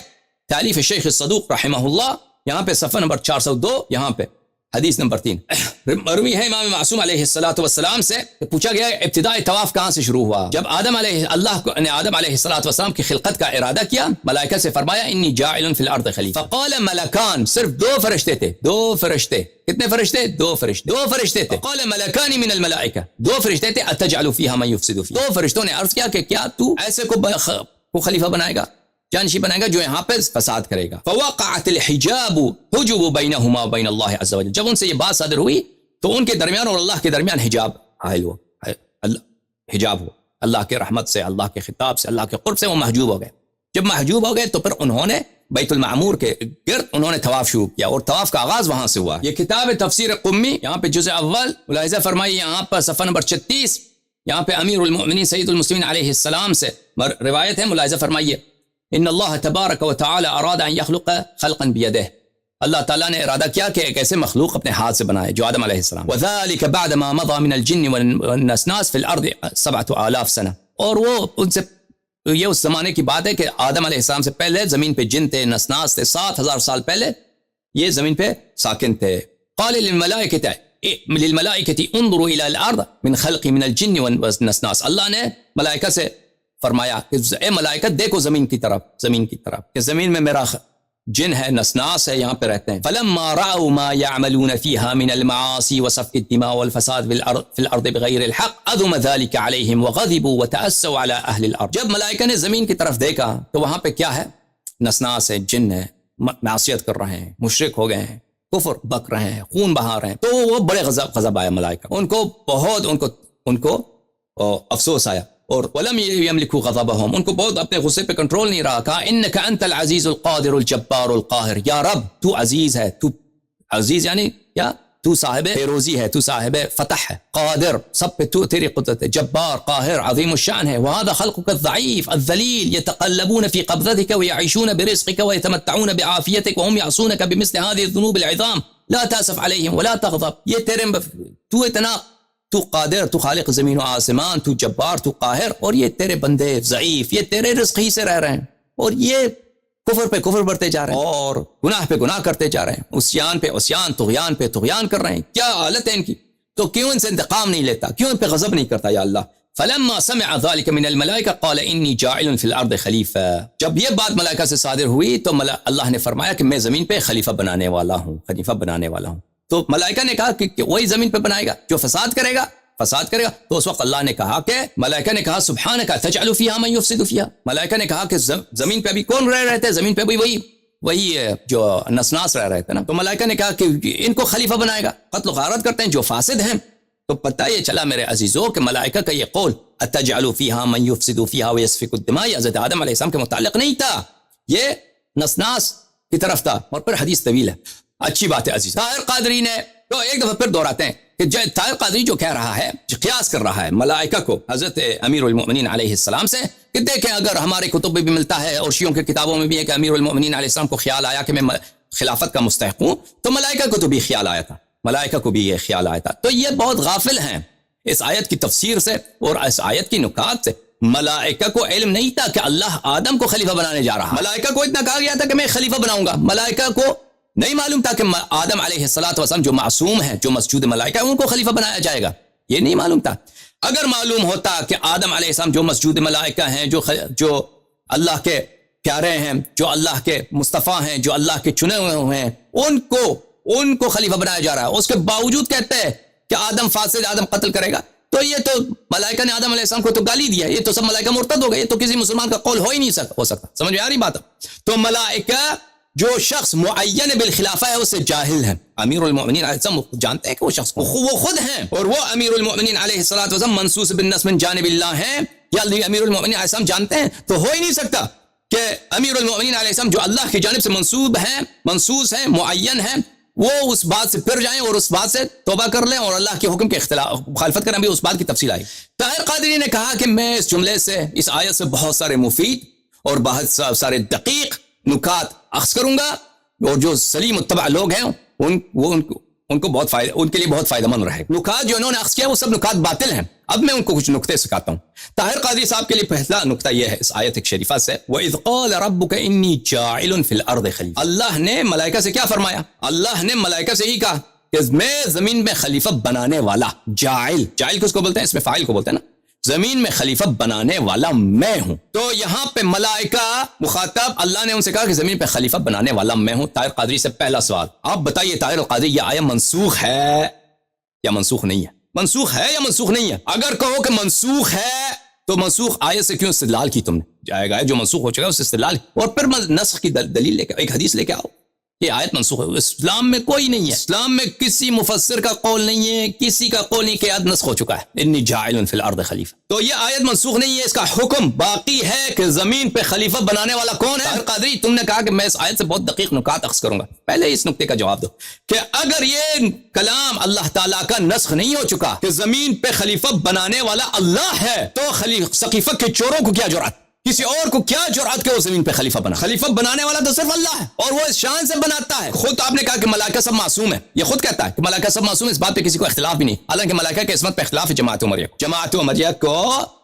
S1: تالیف شیخ الصدوق رحمہ اللہ, یہاں پہ صفحہ نمبر 402, یہاں پہ حدیث نمبر 3 مروی ہے امام معصوم علیہ السلام سے. پوچھا گیا ابتداء طواف کہاں سے شروع ہوا؟ جب اللہ نے آدم علیہ السلام کی خلقت کا ارادہ کیا, ملائکہ سے فرمایا انی جاعل فی الارض خلیفہ. فقال ملکان, صرف 2 فرشتے تھے, 2 فرشتے. کتنے فرشتے؟ 2 فرشتے. 2 فرشتے تھے. قال ملکان من الملائکہ, 2 فرشتے تھے. اتجعل فیہا من یفسد فیہا, 2 فرشتوں نے عرض کیا کہ کیا تو ایسے کو خلیفہ بنائے گا, جانشی بنائے گا جو یہاں پہ فساد کرے گا. فوقعت الحجاب حجب بینہما وبین اللہ عز وجل, جب ان سے یہ بات صادر ہوئی تو ان کے درمیان اور اللہ کے درمیان حجاب حائل ہوا, حجاب ہوا. اللہ کے رحمت سے, اللہ کے خطاب سے, اللہ کے قرب سے وہ محجوب ہو گئے. جب محجوب ہو گئے تو پھر انہوں نے بیت المعمور کے گرد انہوں نے طواف شروع کیا, اور طواف کا آغاز وہاں سے ہوا. یہ کتاب تفسیر قمی, یہاں پہ جزء اول ملاحظہ فرمائیے, یہاں پر صفحہ نمبر 36, یہاں پہ امیر المؤمنین سید المسلمین علیہ السلام سے روایت ہے. ملاحظہ فرمائیے, ان اللہ تبارک و تعالی اراد ان یخلق خلقا بیدہ, اللہ تعالیٰ نے ارادہ کیا کہ ایک ایسے مخلوق اپنے ہاتھ سے بنائے جو آدم علیہ السلام. وذلك بعد ما مضى من الجن والناس في الارض 7000 سنہ, اور وہ ان سے یہ اس زمانے کی بات ہے کہ آدم علیہ السلام سے پہلے زمین پہ جن تھے, نسناس تھے, 7000 سال پہلے یہ زمین پہ ساکن تھے. قال للملائکۃ انظروا الى الارض من خلق من الجن والناس, اللہ نے ملائکہ سے فرمایا کہ اے ملائکہ دیکھو زمین کی طرف کہ زمین میں میرا جن ہے, نسناس ہے, یہاں پہ رہتے ہیں. فلما رأوا ما يعملون فيها من المعاصي وسفك الدماء والفساد في الارض بغير الحق عظم ذلك عليهم وغضبوا وتأسوا على اهل الارض. جب ملائکہ نے زمین کی طرف دیکھا تو وہاں پہ کیا ہے؟ نسناس ہے, جن ہے, معصیت کر رہے ہیں, مشرک ہو گئے ہیں, کفر بک رہے ہیں, خون بہا رہے ہیں. تو وہ بڑے غضب آیا ملائکہ, ان کو بہت ان کو افسوس آیا, اور ولم یملکوا غضبهم, ان کو بہت اپنے غصے پہ کنٹرول نہیں رہا. کہا انک انت العزیز القادر الجبار القاہر, یا رب تو عزیز ہے, تو عزیز یعنی کیا, تو صاحب فیروزی ہے, تو صاحب فتح ہے, قادر سب پہ تو تیری قدرت ہے, جبار قاہر عظیم الشان ہے. وهذا خلقك الضعيف الذليل يتقلبون في قبضتك ويعيشون برزقك ويتمتعون بعافيتك وهم يعصونك بمثل هذه الذنوب العظام لا تأسف عليهم ولا تغضب. یہ تیرے تو اتنا, تو قادر, تو خالق زمین و آسمان, تو جبار, تو قاہر, اور یہ تیرے بندے ضعیف, یہ تیرے رزق ہی سے رہ رہے ہیں, اور یہ کفر پہ کفر بڑھتے جا رہے ہیں, اور گناہ پہ گناہ کرتے جا رہے ہیں, عصیان پہ عصیان, طغیان پہ طغیان کر رہے ہیں. کیا حالت ہے ان کی؟ تو کیوں ان سے انتقام نہیں لیتا, کیوں ان پہ غضب نہیں کرتا یا اللہ؟ فلما سمع ذلك من الملائکہ قال انی جاعل فی الارض خلیفہ. جب یہ بات ملائکہ سے صادر ہوئی تو اللہ نے فرمایا کہ میں زمین پہ خلیفہ بنانے والا ہوں, خلیفہ بنانے والا ہوں. تو ملائکہ نے کہا کہ وہی زمین پہ بنائے گا جو فساد کرے گا. تو اس وقت اللہ نے کہا کہ ملائکہ نے کہا سبحانک تجعل فیہا من یفسد فیہا. ملائکہ نے کہا کہ زمین پہ ابھی کون رہ رہے تھے؟ زمین پہ بھی وہی جو نسناس رہ رہے تھے نا. تو ملائکہ نے کہا کہ ان کو خلیفہ بنائے گا, قتل و غارت کرتے ہیں جو فاسد ہیں. تو پتہ یہ چلا میرے عزیزوں کہ ملائکہ کا یہ قول اتجعل فیہا من یفسد فیہا ویسفک الدماء حضرت آدم علیہ السلام کے متعلق نہیں تھا, یہ نسناس کی طرف تھا. اور پھر حدیث طویل ہے, اچھی بات ہے عزیز. طاہر قادری نے تو ایک دفعہ پھر دہراتے ہیں کہ طاہر قادری جو کہہ رہا ہے, جو قیاس کر رہا ہے ملائکہ کو حضرت امیر المؤمنین علیہ السلام سے, کہ دیکھیں اگر ہمارے کتب میں بھی ملتا ہے اور شیعوں کی کتابوں میں بھی ہے کہ امیر المؤمنین علیہ السلام کو خیال آیا کہ میں خلافت کا مستحق ہوں, تو ملائکہ کو تو بھی خیال آیا تھا, ملائکہ کو بھی یہ خیال آیا تھا. تو یہ بہت غافل ہیں اس آیت کی تفسیر سے اور اس آیت کی نکات سے. ملائکہ کو علم نہیں تھا کہ اللہ آدم کو خلیفہ بنانے جا رہا. ملائکہ کو اتنا کہا گیا تھا کہ میں خلیفہ بناؤں گا, ملائکہ کو نہیں معلوم تھا کہ آدم علیہ السلام جو معصوم ہیں, جو مسجود ملائکہ ہیں, ان کو خلیفہ بنایا جائے گا, یہ نہیں معلوم تھا. اگر معلوم ہوتا کہ آدم علیہ السلام جو مسجود ملائکہ ہیں, جو اللہ کے پیارے ہیں, جو اللہ کے مصطفیٰ ہیں, جو اللہ کے چنے ہوئے ہیں, ان کو خلیفہ بنایا جا رہا ہے. اس کے باوجود کہتے ہیں کہ آدم فاسد, آدم قتل کرے گا. تو یہ تو ملائکہ نے آدم علیہ السلام کو تو گالی دیا, یہ تو سب ملائکہ مرتد ہو گئے, یہ تو کسی مسلمان کا قول ہو ہی نہیں ہو سکتا. سمجھ میں آ رہی بات؟ تو ملائکہ جو شخص معین بالخلافہ ہے اسے جاہل ہے. امیر المؤمنین علیہ السلام جانتے ہیں کہ وہ شخص وہ خود ہیں, اور وہ امیر المؤمنین علیہ السلام منصوص بالنص من جانب اللہ ہیں, یا امیر المؤمنین علیہ السلام جانتے ہیں. تو ہو ہی نہیں سکتا کہ امیر المؤمنین علیہ السلام جو اللہ کی جانب سے منصوب ہیں, منصوص ہیں, معین ہیں, وہ اس بات سے پھر جائیں اور اس بات سے توبہ کر لیں اور اللہ کے حکم کے مخالفت کریں. بھی اس بات کی تفصیل آئی. طاہر قادری نے کہا کہ میں اس جملے سے, اس آیت سے بہت سارے مفید اور بہت سارے دقیق نکات اخذ کروں گا, اور جو سلیم متبع لوگ ہیں ان کو بہت فائدہ, ان کے لیے بہت فائدہ مند رہے. نکات جو انہوں نے اخذ کیا وہ سب نکات باطل ہیں. اب میں ان کو کچھ نکتے سکھاتا ہوں. طاہر قادری صاحب کے لیے پہلا نکتہ یہ ہے اس آیت شریفہ سے, وَإِذْ قَالَ رَبُّكَ إِنِّي جَاعِلٌ فِي الْأَرْضِ خَلِيفَةً. اللہ نے ملائکہ سے کیا فرمایا؟ اللہ نے ملائکہ سے ہی کہا کہ میں زمین میں خلیفہ بنانے والا, جاعل کس کو بولتے ہیں؟ اس میں فاعل کو بولتے ہیں نا. زمین میں خلیفہ بنانے والا میں ہوں. تو یہاں پہ ملائکہ مخاطب, اللہ نے ان سے کہا کہ زمین پہ خلیفہ بنانے والا میں ہوں. طاہر قادری سے پہلا سوال, آپ بتائیے طاہر قادری, یہ آیت منسوخ ہے یا منسوخ نہیں ہے؟ منسوخ ہے یا منسوخ نہیں ہے؟ اگر کہو کہ منسوخ ہے تو منسوخ آیت سے کیوں استدلال کی تم نے؟ جائے گا جو منسوخ ہو چکا ہے اس سے استدلال, اور پھر نسخ کی دلیل لے کے ایک حدیث لے کے آؤ. یہ آیت منسوخ ہے. اسلام میں کوئی نہیں ہے, اسلام میں کسی مفسر کا قول نہیں ہے, کسی کا قول نہیں کہ آیت نسخ ہو چکا ہے, انی جاعل فی الارض خلیفہ. تو یہ آیت منسوخ نہیں ہے, اس کا حکم باقی ہے کہ زمین پہ خلیفہ بنانے والا کون ہے؟ طاہر قادری تم نے کہا کہ میں اس آیت سے بہت دقیق نکات اخذ کروں گا. پہلے اس نکتے کا جواب دو کہ اگر یہ کلام اللہ تعالیٰ کا نسخ نہیں ہو چکا کہ زمین پہ خلیفہ بنانے والا اللہ ہے, تو سقیفہ کے چوروں کو کیا جرأت, کسی اور کو کیا جرأت کہ وہ زمین پہ خلیفہ بنا؟ خلیفہ بنانے والا تو صرف اللہ ہے, اور وہ اس شان سے بناتا ہے. خود آپ نے کہا کہ ملائکہ سب معصوم ہے, یہ خود کہتا ہے کہ ملائکہ سب معصوم ہے, اس بات پہ کسی کو اختلاف بھی نہیں. حالانکہ ملائکہ کے عصمت پہ اختلاف ہے جماعت عمریہ کو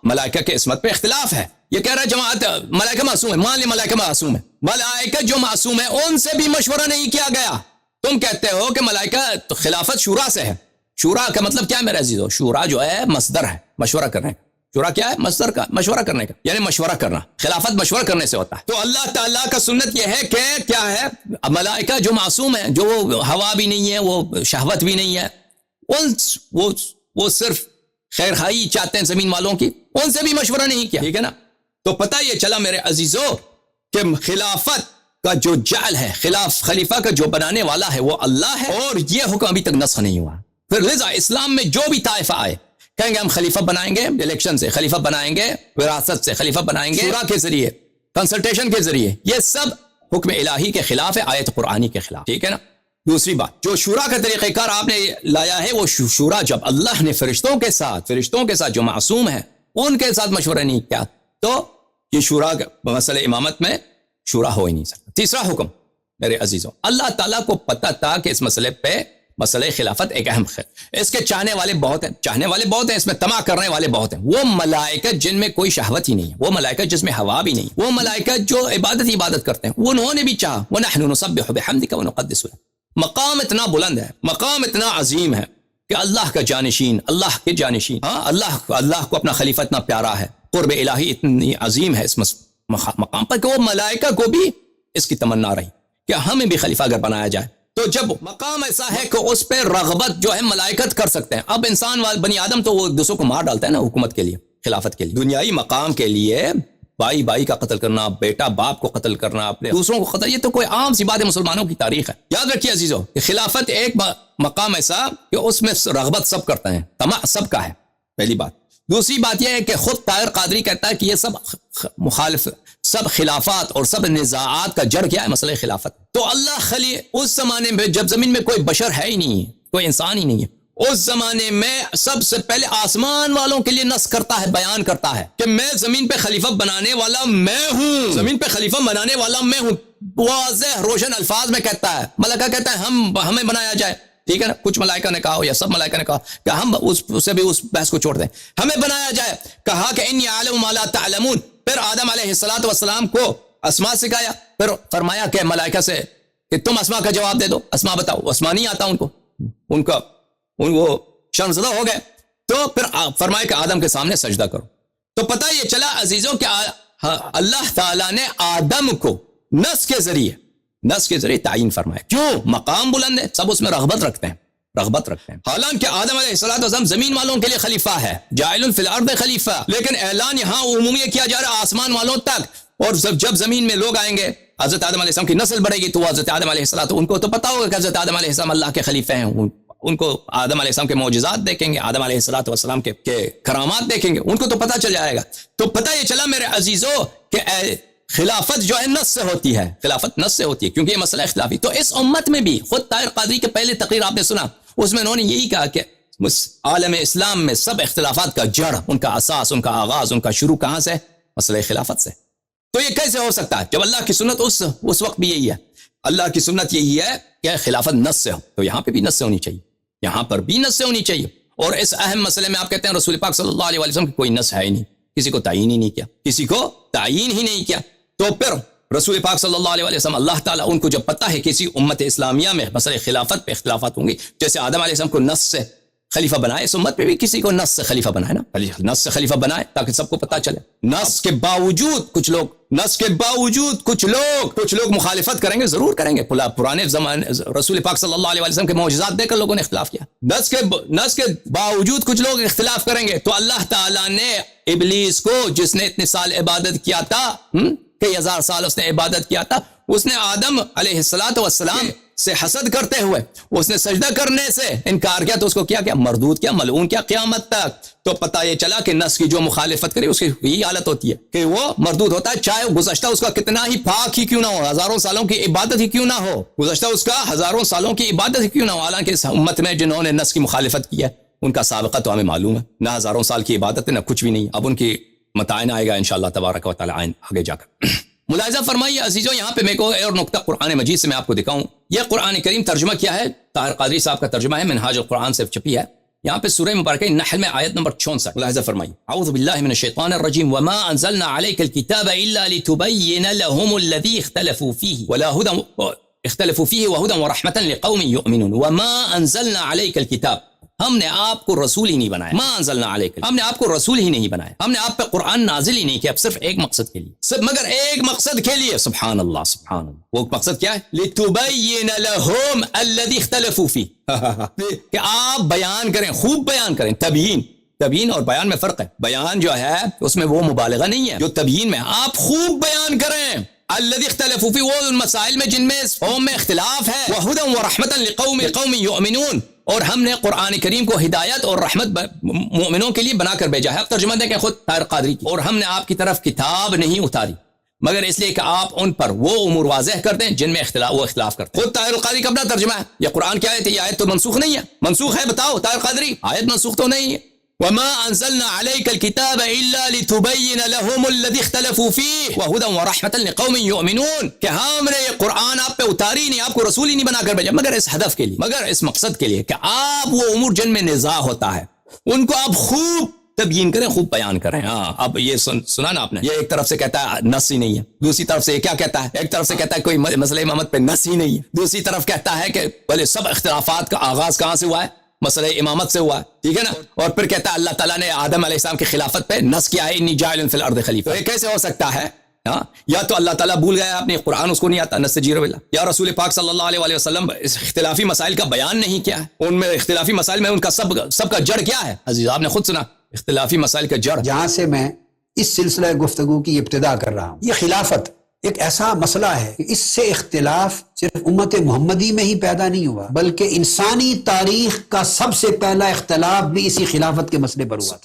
S1: ملائکہ کے عصمت پہ اختلاف ہے. یہ کہہ رہا ہے جماعت ملائکہ معصوم ہے, مان لیں ملائکہ معصوم ہے. ملائکہ جو معصوم ہے ان سے بھی مشورہ نہیں کیا گیا. تم کہتے ہو کہ ملائکہ تو خلافت شورا سے ہے. شورا کا مطلب کیا ہے میرے عزیزو؟ شورا جو ہے مصدر ہے مشورہ کرنے کا. شورا کیا ہے؟ مصدر کا مشورہ کرنے کا, یعنی مشورہ کرنا. خلافت مشورہ کرنے سے ہوتا ہے. تو اللہ تعالیٰ کا سنت یہ ہے کہ کیا ہے, ملائکہ جو معصوم ہیں, جو ہوا بھی نہیں ہے, وہ شہوت بھی نہیں ہے, وہ صرف خیر خواہی چاہتے ہیں زمین والوں کی, ان سے بھی مشورہ نہیں کیا. ٹھیک ہے نا. تو پتہ یہ چلا میرے عزیزو کہ خلافت کا جو جعل ہے, خلیفہ کا جو بنانے والا ہے وہ اللہ ہے, اور یہ حکم ابھی تک نسخ نہیں ہوا. پھر لذا اسلام میں جو بھی طائفہ آئے کہیں گے ہم خلیفہ بنائیں گے الیکشن سے, خلیفہ بنائیں گے وراثت سے, خلیفہ بنائیں گے شورا کے ذریعے, کنسلٹیشن کے ذریعے, یہ سب حکم الہی کے خلاف ہے, آیت قرآنی کے خلاف. ٹھیک ہے نا. دوسری بات, جو شورا کا طریقہ کار آپ نے لایا ہے, وہ شورا جب اللہ نے فرشتوں کے ساتھ جو معصوم ہیں ان کے ساتھ مشورہ نہیں کیا, تو یہ شورا مسئلہ امامت میں شورا ہو ہی نہیں سکتا. تیسرا حکم میرے عزیزوں, اللہ تعالیٰ کو پتہ تھا کہ اس مسئلے پہ مسئلہ خلافت ایک اہم ہے, اس کے چاہنے والے بہت ہیں, اس میں طمع کرنے والے بہت ہیں. وہ ملائکہ جن میں کوئی شہوت ہی نہیں ہے, وہ ملائکہ جس میں ہوا بھی نہیں, وہ ملائکہ جو عبادت کرتے ہیں, انہوں نے بھی چاہا وَنَحْنُ نُسَبِّحُ بِحَمْدِكَ وَنُقَدِّسُ لَكَ. مقام اتنا بلند ہے, مقام اتنا عظیم ہے کہ اللہ کے جانشین, اللہ کو اپنا خلیفہ اتنا پیارا ہے, قرب الہی اتنی عظیم ہے اس مقام پر کہ وہ ملائکہ کو بھی اس کی تمنا رہی کہ ہمیں بھی خلیفہ اگر بنایا جائے. تو جب مقام ایسا ہے کہ اس پہ رغبت جو ہے ملائکت کر سکتے ہیں. اب انسان بنی آدم تو وہ دوسروں کو مار ڈالتا ہے نا حکومت کے لیے, خلافت کے لیے. دنیائی مقام کے لیے بھائی کا قتل کرنا, بیٹا باپ کو قتل کرنا, اپنے دوسروں کو قتل, یہ تو کوئی عام سی بات ہے, مسلمانوں کی تاریخ ہے. یاد رکھیے عزیزو کہ خلافت ایک مقام ایسا کہ اس میں رغبت سب کرتے ہیں, طمع سب کا ہے, پہلی بات. دوسری بات یہ ہے کہ خود طاہر قادری کہتا ہے کہ یہ سب خلافات اور سب نزاعات کا جڑ کیا ہے؟ مسئلہ خلافت. تو اللہ اس زمانے میں جب زمین میں کوئی بشر ہے ہی نہیں ہے, کوئی انسان ہی نہیں ہے, اس زمانے میں سب سے پہلے آسمان والوں کے لیے نص کرتا ہے, بیان کرتا ہے کہ میں زمین پہ خلیفہ بنانے والا میں ہوں, زمین پہ خلیفہ بنانے والا میں ہوں. واضح روشن الفاظ میں کہتا ہے. ملائکہ کہتا ہے ہمیں بنایا جائے. ٹھیک ہے نا. کچھ ملائکہ نے کہا یا سب ملائکہ نے کہا کہ ہم اسے بھی اس بحث کو چھوڑ دیں, ہمیں بنایا جائے. کہا کہ انی اعلم ما لا تعلمون. پھر آدم علیہ السلام کو اسماء سکھایا, پھر فرمایا کہ ملائکہ سے کہ تم اسماء کا جواب دے دو, اسماء بتاؤ. اسماء نہیں آتا وہ شرمزدہ ہو گئے. تو پھر فرمایا کہ آدم کے سامنے سجدہ کرو. تو پتہ یہ چلا عزیزوں کہ اللہ تعالیٰ نے آدم کو نص کے ذریعے تعین فرمایا. کیوں؟ مقام بلند ہے, سب اس میں رغبت رکھتے ہیں. حالانکہ آدم علیہ السلام زمین والوں کے لیے خلیفہ ہے, جاعل فی الارض خلیفہ, لیکن اعلان یہاں عمومی کیا جا رہا ہے آسمان والوں تک. اور جب زمین میں لوگ آئیں گے, حضرت آدم علیہ السلام کی نسل بڑھے گی, تو حضرت آدم علیہ السلام, ان کو تو پتا ہوگا کہ حضرت آدم علیہ السلام اللہ کے خلیفے ہیں. ان کو آدم علیہ السلام کے معجزات دیکھیں گے, آدم علیہ السلام کے کرامات دیکھیں گے, ان کو تو پتہ چل جائے گا. تو پتہ یہ چلا میرے عزیزو کہ خلافت جو ہے نص سے ہوتی ہے، خلافت نص سے ہوتی ہے کیونکہ یہ مسئلہ اختلافی. تو اس امت میں بھی خود طاہر قادری کے پہلے تقریر آپ نے سنا، اس میں انہوں نے یہی کہا کہ عالم اسلام میں سب اختلافات کا جڑ، ان کا اساس، ان کا آغاز، ان کا شروع کہاں سے؟ مسئلہ خلافت سے. تو یہ کیسے ہو سکتا ہے جب اللہ کی سنت اس وقت بھی یہی ہے، اللہ کی سنت یہی ہے کہ خلافت نص سے ہو. تو یہاں پہ بھی نص سے ہونی چاہیے، یہاں پر بھی نص سے ہونی چاہیے. اور اس اہم مسئلے میں آپ کہتے ہیں رسول پاک صلی اللہ علیہ وسلم کی کوئی نص ہے ہی نہیں، کسی کو تعین ہی نہیں کیا، کسی کو تعین ہی نہیں کیا. تو پھر رسول پاک صلی اللہ علیہ وسلم، اللہ تعالیٰ ان کو جب پتہ ہے کسی امت اسلامیہ میں مسئلہ خلافت پہ اختلافات ہوں گی، جیسے آدم علیہ السلام کو نص سے خلیفہ بنائے، اس امت پہ بھی کسی کو نص سے خلیفہ بنائے نا، نص سے خلیفہ بنائے تاکہ سب کو پتہ چلے. نص کے باوجود کچھ لوگ مخالفت کریں گے، ضرور کریں گے. پرانے زمانے رسول پاک صلی اللہ علیہ وسلم کے معجزات دے کر لوگوں نے اختلاف کیا. نص کے باوجود کچھ لوگ اختلاف کریں گے. تو اللہ تعالیٰ نے ابلیس کو، جس نے اتنے سال عبادت کیا تھا، کئی ہزار سال اس نے عبادت کیا تھا، اس نے آدم علیہ السلام سے حسد کرتے ہوئے اس نے سجدہ کرنے سے انکار کیا، تو اس کو کیا مردود کیا، ملعون کیا قیامت تک. تو پتہ یہ چلا کہ نص کی جو مخالفت کرے اس کی یہی حالت ہوتی ہے کہ وہ مردود ہوتا ہے، چاہے گزشتہ اس کا کتنا ہی پاک ہی کیوں نہ ہو، ہزاروں سالوں کی عبادت ہی کیوں نہ ہو، گزشتہ اس کا ہزاروں سالوں کی عبادت ہی کیوں نہ ہو. حالانکہ اس امت میں جنہوں نے نص کی مخالفت کی ہے ان کا سابقہ تو ہمیں معلوم ہے، نہ ہزاروں سال کی عبادت ہے نہ کچھ بھی نہیں. اب ان کی متعین آئے گا انشاءاللہ تبارک و تعالی آگے جا کر. ملاحظہ فرمائیے عزیزو، یہاں پہ میں کو اور نقطہ قرآن مجید سے میں آپ کو دکھاؤں. یہ قرآن کریم ترجمہ کیا ہے، طاہر قادری صاحب کا ترجمہ ہے، منہاج القرآن سے چھپی ہے. یہاں پہ سورہ مبارکہ نحل میں آیت نمبر 64 ملاحظہ فرمائیے. اعوذ باللہ من الشیطان الرجیم وما انزلنا علیک الکتاب الا لتبین لهم الذی اختلفوا فیہ وہدی ورحمۃ لقوم یؤمنون. وما انزلنا علیک الکتاب، ہم نے آپ کو رسول ہی نہیں بنایا. ما انزلنا علیک، ہم نے آپ کو رسول ہی نہیں بنایا، ہم نے آپ پہ قرآن نازل ہی نہیں کیا، صرف ایک مقصد کے لیے، مگر ایک مقصد کے لیے. سبحان اللہ سبحان اللہ. وہ مقصد کیا ہے؟ لتبین لهم الذی اختلفوا فیہ، کہ آپ بیان کریں، خوب بیان کریں. تبیین اور بیان میں فرق ہے. بیان جو ہے اس میں وہ مبالغہ نہیں ہے، جو تبیین میں آپ خوب بیان کریں. الذی اختلفوا فیہ، وہ ان مسائل میں جن میں قوم میں اختلاف ہے. وہدی ورحمۃ لقوم یؤمنون، اور ہم نے قرآن کریم کو ہدایت اور رحمت مومنوں کے لیے بنا کر بھیجا ہے. اب ترجمہ دیکھیں خود طاہر قادری کی. اور ہم نے آپ کی طرف کتاب نہیں اتاری مگر اس لیے کہ آپ ان پر وہ امور واضح کر دیں جن میں اختلاف کرتے ہیں. خود طاہر قادری کا اپنا ترجمہ ہے. یہ قرآن کی آیت ہے، یہ آیت تو منسوخ نہیں ہے. منسوخ ہے بتاؤ طاہر قادری، آیت منسوخ تو نہیں ہے. وما انزلنا عليك الكتاب الا لتبين لهم الذي اختلفوا فيه وهدى ورحمة لقوم يؤمنون، کہ ہم نے یہ قرآن آپ پہ اتاری نہیں، آپ کو رسول ہی نہیں بنا کر بھیجا مگر اس ہدف کے لیے، مگر اس مقصد کے لیے کہ آپ وہ امور جن میں نزاع ہوتا ہے ان کو آپ خوب تبیین کریں، خوب بیان کریں. ہاں اب یہ سنا نا آپ نے، یہ ایک طرف سے کہتا ہے نص ہی نہیں ہے، دوسری طرف سے یہ کیا کہتا ہے، ایک طرف سے کہتا ہے کوئی مسئلہ امامت پہ نص ہی نہیں ہے، دوسری طرف کہتا ہے کہ بھلے سب اختلافات کا آغاز کہاں سے ہوا ہے، مسئلہ امامت سے ہوا ہے، ٹھیک ہے نا. اور پھر کہتا ہے اللہ تعالیٰ نے آدم علیہ السلام کی خلافت پہ نص کیا ہے، انی جاعل فی الارض خلیفہ. تو یہ کیسے ہو سکتا ہے؟ یا تو اللہ تعالیٰ بھول گیا اپنے قرآن اس کو نہیں آتا، نص 0 یا رسول پاک صلی اللہ علیہ وسلم اس اختلافی مسائل کا بیان نہیں کیا ہے. ان میں اختلافی مسائل میں ان کا سب کا جڑ کیا ہے عزیز؟ آپ نے خود سنا اختلافی مسائل کا جڑ.
S2: جہاں سے میں اس سلسلہ گفتگو کی ابتدا کر رہا ہوں، یہ خلافت ایک ایسا مسئلہ ہے کہ اس سے اختلاف صرف امت محمدی میں ہی پیدا نہیں ہوا بلکہ انسانی تاریخ کا سب سے پہلا اختلاف بھی اسی خلافت کے مسئلے پر ہوا.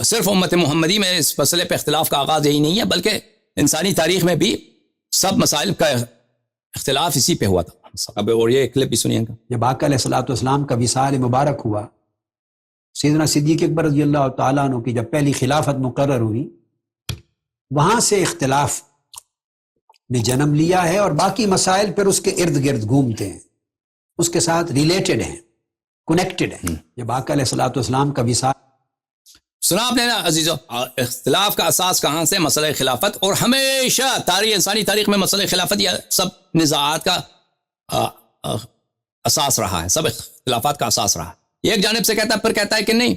S1: صرف امت محمدی میں اس مسئلے پہ اختلاف کا آغاز یہی نہیں ہے بلکہ انسانی تاریخ میں بھی سب مسائل کا اختلاف اسی پہ ہوا تھا. اب اور یہ کلپ بھی سنیے گا.
S2: جب آقا علیہ الصلوۃ والسلام کا وصال مبارک ہوا، سیدنا صدیق اکبر رضی اللہ تعالیٰ عنہ کی جب پہلی خلافت مقرر ہوئی، وہاں سے اختلاف نے جنم لیا ہے اور باقی مسائل پھر اس کے ارد گرد گھومتے ہیں، اس کے ساتھ ریلیٹڈ ہیں، کنیکٹڈ ہیں. جب آقا علیہ الصلوۃ والسلام کا وصال
S1: سنا آپ نے نا عزیزو، اختلاف کا اساس کہاں سے؟ مسئلہ خلافت. اور ہمیشہ انسانی تاریخ میں مسئلہ خلافت یا سب نزاعات کا اساس رہا ہے، سب اختلافات کا اساس رہا ہے. یہ ایک جانب سے کہتا ہے پھر کہتا ہے کہ نہیں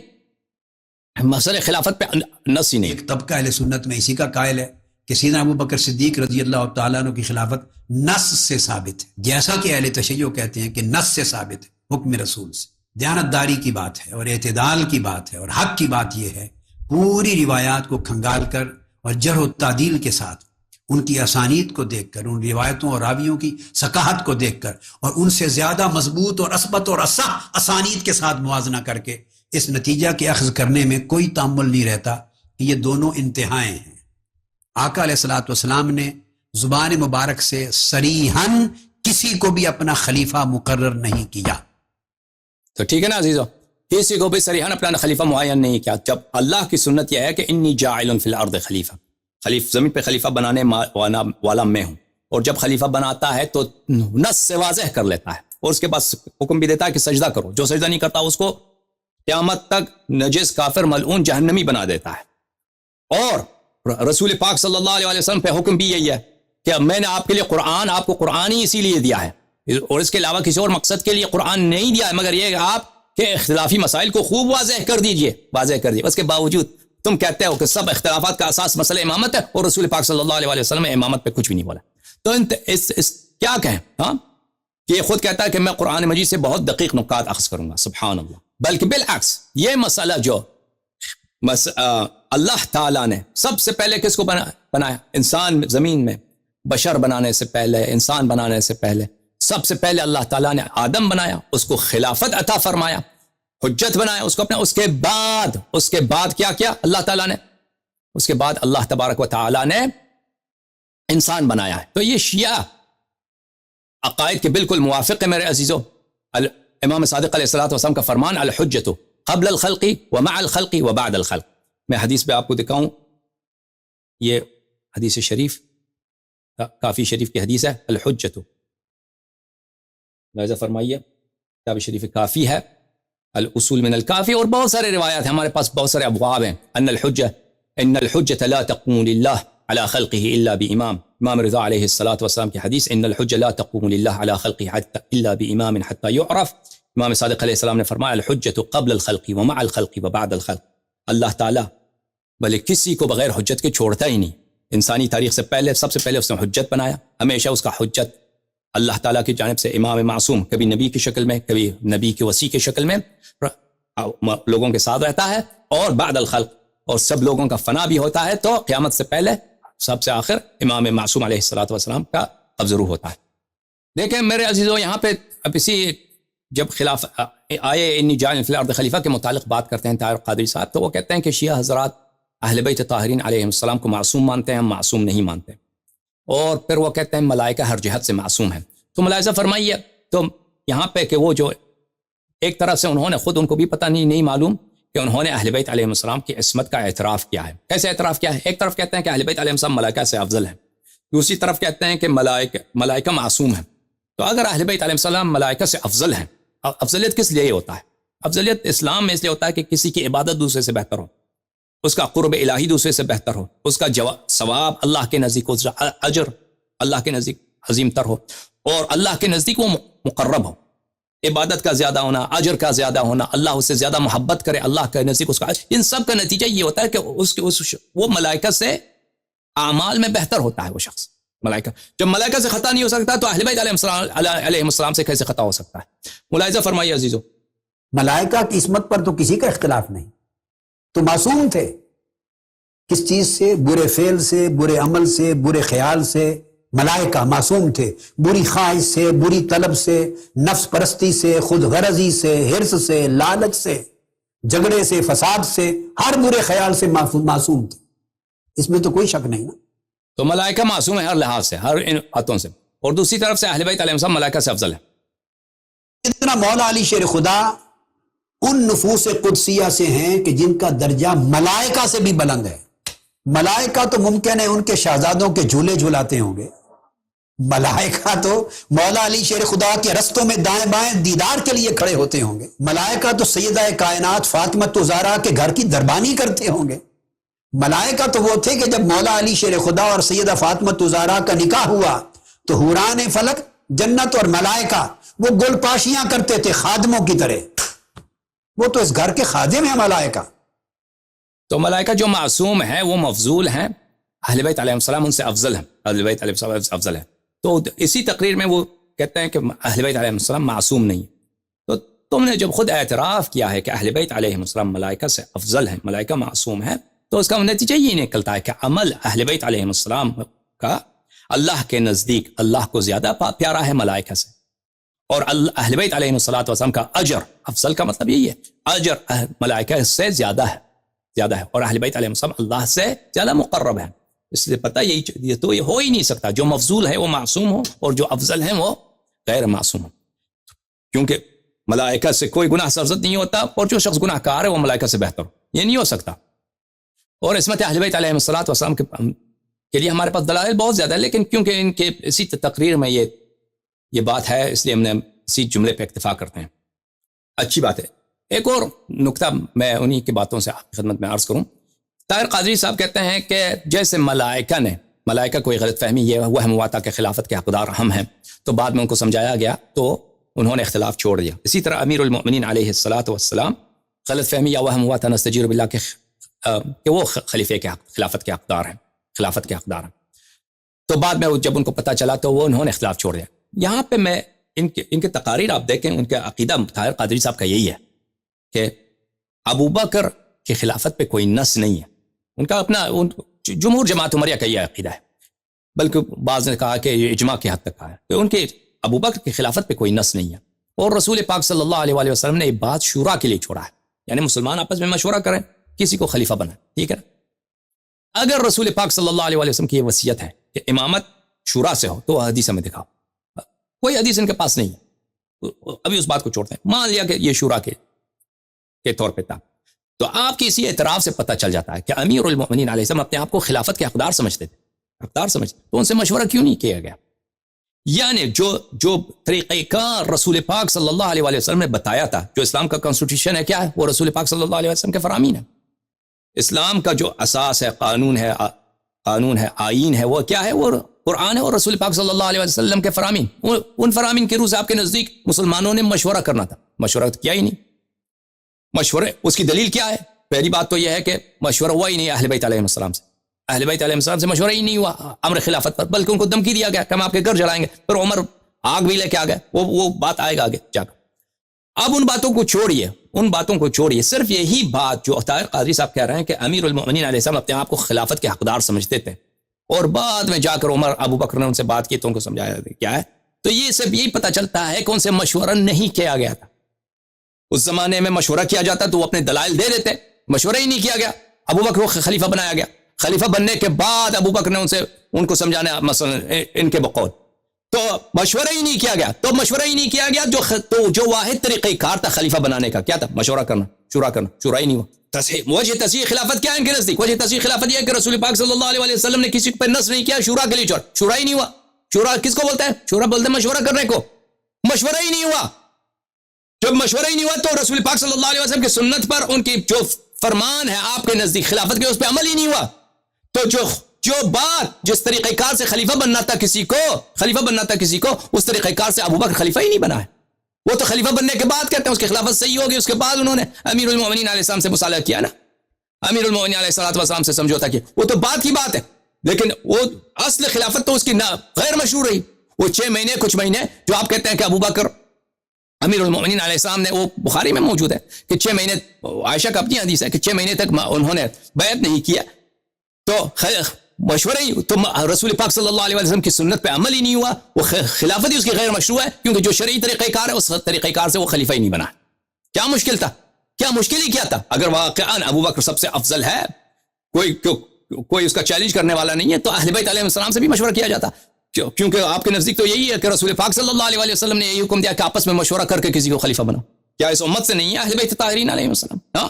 S1: مسئلہ خلافت پہ نص ہی نہیں.
S2: ایک طبقہ اہل سنت میں اسی کا قائل ہے کہ سیدنا ابو بکر صدیق رضی اللہ تعالیٰ عنہ کی خلافت نص سے ثابت ہے، جیسا کہ اہل تشیع کہتے ہیں کہ نص سے ثابت ہے، حکم رسول سے. دیانتداری کی بات ہے اور اعتدال کی بات ہے اور حق کی بات یہ ہے پوری روایات کو کھنگال کر اور جرح و تعدیل کے ساتھ ان کی اسانید کو دیکھ کر، ان روایتوں اور راویوں کی ثقاہت کو دیکھ کر اور ان سے زیادہ مضبوط اور اثبت اور اصح اسانید کے ساتھ موازنہ کر کے اس نتیجہ کے اخذ کرنے میں کوئی تامل نہیں رہتا کہ یہ دونوں انتہائیں ہیں. آقا علیہ الصلوۃ والسلام نے زبان مبارک سے صریحاً کسی کو بھی اپنا خلیفہ مقرر نہیں کیا.
S1: تو ٹھیک ہے نا عزیزو، کسی کو بھی صریحاً اپنا خلیفہ معین نہیں کیا. جب اللہ کی سنت یہ ہے کہ انی جاعل فی الارض خلیفہ، زمین پہ خلیفہ بنانے والا میں ہوں، اور جب خلیفہ بناتا ہے تو نص سے واضح کر لیتا ہے، اور اس کے بعد حکم بھی دیتا ہے کہ سجدہ کرو. جو سجدہ نہیں کرتا اس کو قیامت تک نجس، کافر، ملعون، جہنمی بنا دیتا ہے. اور رسول پاک صلی اللہ علیہ وسلم پہ حکم بھی یہی ہے کہ میں نے آپ کے لیے قرآن، آپ کو قرآن ہی اسی لیے دیا ہے، اور اس کے علاوہ کسی اور مقصد کے لیے قرآن نہیں دیا ہے، مگر یہ کہ آپ کے اختلافی مسائل کو خوب واضح کر دیجئے، واضح کر دیجئے. اس کے باوجود تم کہتے ہو کہ سب اختلافات کا اساس مسئلہ امامت ہے، اور رسول پاک صلی اللہ علیہ وسلم نے امامت پہ کچھ بھی نہیں بولا. تو کیا کہیں؟ ہاں، کہ یہ خود کہتا ہے کہ میں قرآن مجید سے بہت دقیق نکات اخذ کروں گا. سبحان اللہ. بلکہ بالعکس یہ مسئلہ جو اللہ تعالیٰ نے سب سے پہلے کس کو بنایا؟ انسان زمین میں بشر بنانے سے پہلے، انسان بنانے سے پہلے سب سے پہلے اللہ تعالیٰ نے آدم بنایا، اس کو خلافت عطا فرمایا، حجت بنایا اس کو اپنے. اس کے بعد کیا اللہ تعالیٰ نے؟ اس کے بعد اللہ تبارک و تعالیٰ نے انسان بنایا ہے. تو یہ شیعہ عقائد کے بالکل موافق ہے میرے عزیزو. امام صادق علیہ السلام کا فرمان الحجت قبل الخلق ومع الخلق وبعد الخلق. میں حدیث پہ آپ کو دکھاؤں، یہ حدیث شریف کافی شریف کی حدیث ہے. الحجت، لہذا فرمائیے کتاب شریف کافی ہے، الاصول من الکافی، اور بہت سارے روایات ہیں ہمارے پاس، بہت سارے ابواب ہیں. ان الحجت لا تقوم للہ على خلقه الا بامام. امام رضا علیہ السلام کی حدیث ان الحجہ لا تقوم للہ على خلقه الا بامام حتى يعرف. امام صادق علیہ السلام نے فرمایا الحجت قبل الخلق ومع الخلق وبعد الخلق. اللہ تعالیٰ بلے کسی کو بغیر حجت کے چھوڑتا ہی نہیں. انسانی تاریخ سے پہلے سب سے پہلے اس نے حجت بنایا، ہمیشہ اس کا حجت اللہ تعالیٰ کی جانب سے امام معصوم، کبھی نبی کی شکل میں، کبھی نبی کے وصی کی شکل میں لوگوں کے ساتھ رہتا ہے. اور بعد الخلق، اور سب لوگوں کا فنا بھی ہوتا ہے، تو قیامت سے پہلے سب سے آخر امام معصوم علیہ السلام کا قبض روح ہوتا ہے. دیکھیں میرے عزیزو، یہاں پہ اب اسی جب خلاف آئے انی جاعل فی الارض خلیفہ کے متعلق بات کرتے ہیں طاہر قادری صاحب، تو وہ کہتے ہیں کہ شیعہ حضرات اہل بیت طاہرین علیہ السلام کو معصوم مانتے ہیں، ہم معصوم نہیں مانتے. اور پھر وہ کہتے ہیں ملائکہ ہر جہت سے معصوم ہیں. تو ملاحظہ فرمائیے، تو یہاں پہ کہ وہ جو ایک طرف سے انہوں نے خود، ان کو بھی پتہ نہیں معلوم کہ انہوں نے اہل بیت علیہ السلام کی عصمت کا اعتراف کیا ہے. کیسے اعتراف کیا ہے؟ ایک طرف کہتے ہیں کہ اہل بیت علیہ السلام ملائکہ سے افضل ہیں، دوسری طرف کہتے ہیں کہ ملائکہ معصوم ہیں. تو اگر اہل بیت علیہ السلام ملائکہ سے افضل ہیں، افضلیت کس لیے ہوتا ہے؟ افضلیت اسلام میں اس لیے ہوتا ہے کہ کسی کی عبادت دوسرے سے بہتر ہو، اس کا قرب الہی دوسرے سے بہتر ہو، اس کا ثواب اللہ کے نزدیک، اس کا اجر اللہ کے نزدیک عظیم تر ہو، اور اللہ کے نزدیک وہ مقرب ہو. عبادت کا زیادہ ہونا، اجر کا زیادہ ہونا، اللہ اس سے زیادہ محبت کرے، اللہ کے نزدیک اس کا، ان سب کا نتیجہ یہ ہوتا ہے کہ وہ ملائکہ سے اعمال میں بہتر ہوتا ہے وہ شخص. ملائکہ جب ملائکہ سے خطا نہیں ہو سکتا تو اہل بیت علیہ السلام سے کیسے خطا ہو سکتا ہے؟ ملاحظہ فرمائیے عزیزو.
S2: ملائکہ کی عصمت پر تو کسی کا اختلاف نہیں، تو معصوم تھے کس چیز سے؟ برے فعل سے، برے عمل سے، برے خیال سے. ملائکہ معصوم تھے بری خواہش سے، بری طلب سے، نفس پرستی سے، خود غرضی سے، حرص سے، لالچ سے، جھگڑے سے، فساد سے، ہر برے خیال سے معصوم تھے. اس میں تو کوئی شک نہیں نا.
S1: تو ملائکہ معصوم ہے ہر لحاظ سے، ہر ان باتوں سے، اور دوسری طرف سے اہل بیت علیہ السلام ملائکہ سے افضل ہے.
S2: اتنا مولا علی شیر خدا ان نفوس قدسیہ سے ہیں کہ جن کا درجہ ملائکہ سے بھی بلند ہے. ملائکہ تو ممکن ہے ان کے شہزادوں کے جھولے جھلاتے ہوں گے، ملائکہ تو مولا علی شیر خدا کے رستوں میں دائیں بائیں دیدار کے لیے کھڑے ہوتے ہوں گے. ملائکہ تو سیدہ کائنات فاطمہ زہرا کے گھر کی دربانی کرتے ہوں گے. ملائکہ تو وہ تھے کہ جب مولا علی شیر خدا اور سیدہ فاطمہ زہرا کا نکاح ہوا تو حوران فلک، جنت اور ملائکہ وہ گل پاشیاں کرتے تھے خادموں کی طرح. وہ تو اس گھر کے خادم ہیں ملائکہ.
S1: تو ملائکہ جو معصوم ہیں وہ مفضول ہیں، اہل بیت علیہ السلام ان سے افضل ہیں، اہل بیت علیہ السلام افضل ہیں. تو اسی تقریر میں وہ کہتے ہیں کہ اہل بیت علیہ السلام معصوم نہیں. تو تم نے جب خود اعتراف کیا ہے کہ اہل بیت علیہ السلام ملائکہ سے افضل ہیں، ملائکہ معصوم ہیں، تو اس کا نتیجہ یہ نکلتا ہے کہ عمل اہل بیت علیہ السلام کا اللہ کے نزدیک اللہ کو زیادہ پیارا ہے ملائکہ سے، اور اہل بیت علیہ السلام کا اجر، افضل کا مطلب یہی ہے، اجر ملائکہ سے زیادہ ہے، اور اہل بیت علیہ السلام اللہ سے زیادہ مقرب ہیں. اس لیے پتہ یہ تو یہ ہو ہی نہیں سکتا، جو مفضول ہے وہ معصوم ہو اور جو افضل ہیں وہ غیر معصوم ہو، کیونکہ ملائکہ سے کوئی گناہ سرزد نہیں ہوتا اور جو شخص گناہ کار ہے وہ ملائکہ سے بہتر ہو، یہ نہیں ہو سکتا۔ اور عصمت اہل بیت علیہم الصلوۃ والسلام کے لیے ہمارے پاس دلائل بہت زیادہ ہے، لیکن کیونکہ ان کے اسی تقریر میں یہ بات ہے، اس لیے ہم نے اسی جملے پہ اکتفا کرتے ہیں۔ اچھی بات ہے۔ ایک اور نکتہ میں انہی کی باتوں سے آپ کی خدمت میں عرض کروں۔ طاہر قادری صاحب کہتے ہیں کہ جیسے ملائکہ کوئی غلط فہمی یہ وہم ہوا تھا کہ خلافت کے حقدار ہم ہیں، تو بعد میں ان کو سمجھایا گیا تو انہوں نے اختلاف چھوڑ دیا۔ اسی طرح امیر المؤمنین علیہ الصلوۃ والسلام غلط فہمی یا وہم ہوا تھا نستجیر باللہ کہ وہ خلیفے کے خلافت کے حقدار ہیں، تو بعد میں جب ان کو پتہ چلا تو وہ انہوں نے اختلاف چھوڑ دیا۔ یہاں پہ میں ان کے تقاریر آپ دیکھیں، ان کا عقیدہ طاہر قادری صاحب کا یہی ہے کہ ابو بکر کی خلافت پہ کوئی نص نہیں ہے۔ ان کا اپنا جمہور جماعت عمریہ کا یہ عقیدہ ہے، بلکہ بعض نے کہا کہ یہ اجماع کی حد تک کہا ہے کہ ان کے ابو بکر کی خلافت پہ کوئی نص نہیں ہے، اور رسول پاک صلی اللہ علیہ وسلم نے یہ بات شورا کے لیے چھوڑا ہے، یعنی مسلمان آپس میں مشورہ کریں کسی کو خلیفہ بنائیں، ٹھیک ہے۔ اگر رسول پاک صلی اللہ علیہ وسلم کی یہ وصیت ہے کہ امامت شورا سے ہو تو حدیث میں دکھاؤ، کوئی حدیث ان کے پاس نہیں ہے، ابھی اس بات کو چھوڑتے ہیں، مان لیا کہ یہ شورا کے طور پہ تھا، تو آپ کی اسی اعتراف سے پتہ چل جاتا ہے کہ امیر المؤمنین علیہ السلام اپنے آپ کو خلافت کے حقدار سمجھتے تو ان سے مشورہ کیوں نہیں کیا گیا؟ یعنی جو طریقہ کار رسول پاک صلی اللہ علیہ وسلم نے بتایا تھا، جو اسلام کا کانسٹیٹیوشن ہے، کیا ہے وہ رسول پاک صلی اللہ علیہ وسلم کے فرامین ہے۔ اسلام کا جو اساس ہے، قانون ہے، آئین ہے، وہ کیا ہے؟ وہ قرآن ہے اور رسول پاک صلی اللہ علیہ وسلم کے فرامین۔ ان فرامین کے روح سے آپ کے نزدیک مسلمانوں نے مشورہ کرنا تھا، مشورہ کیا ہی نہیں۔ مشورے اس کی دلیل کیا ہے؟ پہلی بات تو یہ ہے کہ مشورہ ہوا ہی نہیں اہل بیت علیہ السلام سے، اہل بیت علیہ السلام سے مشورہ ہی نہیں ہوا امر خلافت پر، بلکہ ان کو دھمکی دیا گیا کہ ہم آپ کے گھر جلائیں گے، پھر عمر آگ بھی لے کے آ گئے، وہ بات آئے گا آگے جا کر۔ اب ان باتوں کو چھوڑیے، صرف یہی بات جو طاہر قادری صاحب کہہ رہے ہیں کہ امیر المؤمنین علیہ السلام اپنے آپ کو خلافت کے حقدار سمجھتے تھے، اور بعد میں جا کر عمر ابو بکر نے ان سے بات کی تو ان کو سمجھایا کیا ہے، تو یہ صرف یہی پتہ چلتا ہے کہ ان سے مشورہ نہیں کیا گیا تھا۔ اس زمانے میں مشورہ کیا جاتا تو وہ اپنے دلائل دے دیتے، مشورہ ہی نہیں کیا گیا۔ ابو بکر کو خلیفہ بنایا گیا، خلیفہ بننے کے بعد ابو بکر نے ان کو سمجھانا مثلا ان کے بقول، تو مشورہ ہی نہیں کیا گیا جو واحد طریقہ کار تھا خلیفہ بنانے کا، کیا تھا؟ مشورہ کرنا، شورا ہی نہیں ہوا۔ وجہ تصحیح خلافت کیا ہے ان کے نزدیک؟ وجہ تصحیح خلافت یہ ہے کہ رسول پاک صلی اللہ علیہ وسلم نے کسی پر نص نہیں کیا شورا کے لیے، شورا ہی نہیں ہوا۔ شورا کس کو بولتا ہے؟ شورا بولتے ہیں مشورہ کرنے کو، مشورہ ہی نہیں ہوا۔ جب مشورہ ہی نہیں ہوا تو رسول پاک صلی اللہ علیہ وسلم کی سنت پر ان کی جو فرمان ہے آپ کے نزدیک خلافت کے، اس پہ عمل ہی نہیں ہوا۔ تو جو بات جس طریقہ کار سے خلیفہ بننا تھا کسی کو اس طریقہ کار سے ابو بکر خلیفہ ہی نہیں بنا ہے۔ وہ تو خلیفہ بننے کے بعد کہتے ہیں اس کی خلافت صحیح ہوگی، اس کے بعد انہوں نے امیر المؤمنین علیہ السلام سے مصالحہ کیا نا، امیر المؤمنین علیہ السلام سے سمجھوتا کیا، وہ تو بات کی بات ہے، لیکن وہ اصل خلافت تو اس کی غیر مشہور رہی۔ وہ 6 مہینے کچھ مہینے جو آپ کہتے ہیں کہ ابو بکر امیر المؤمنین علیہ السلام نے، وہ بخاری میں موجود ہے کہ 6 مہینے، عائشہ کا اپنی حدیث ہے کہ 6 مہینے تک انہوں نے بیعت نہیں کیا، تو مشورہ ہی تو رسول پاک صلی اللہ علیہ وسلم کی سنت پہ عمل ہی نہیں ہوا، وہ خلافت ہی اس کی غیر مشروع ہے، کیونکہ جو شرعی طریقہ کار ہے اس طریقہ کار سے وہ خلیفہ ہی نہیں بنا۔ کیا مشکل تھا؟ کیا مشکل ہی کیا تھا؟ اگر واقعاً ابو بکر سب سے افضل ہے، کوئی اس کا چیلنج کرنے والا نہیں ہے، تو اہل بیت علیہ السلام سے بھی مشورہ کیا جاتا، کیونکہ آپ کے نزدیک تو یہی ہے کہ رسول پاک صلی اللہ علیہ وسلم نے یہی حکم دیا کہ آپس میں مشورہ کر کے کسی کو خلیفہ بناؤ۔ کیا اس امت سے نہیں ہے اہل بیت طاہرین علیہ السلام؟ ہاں،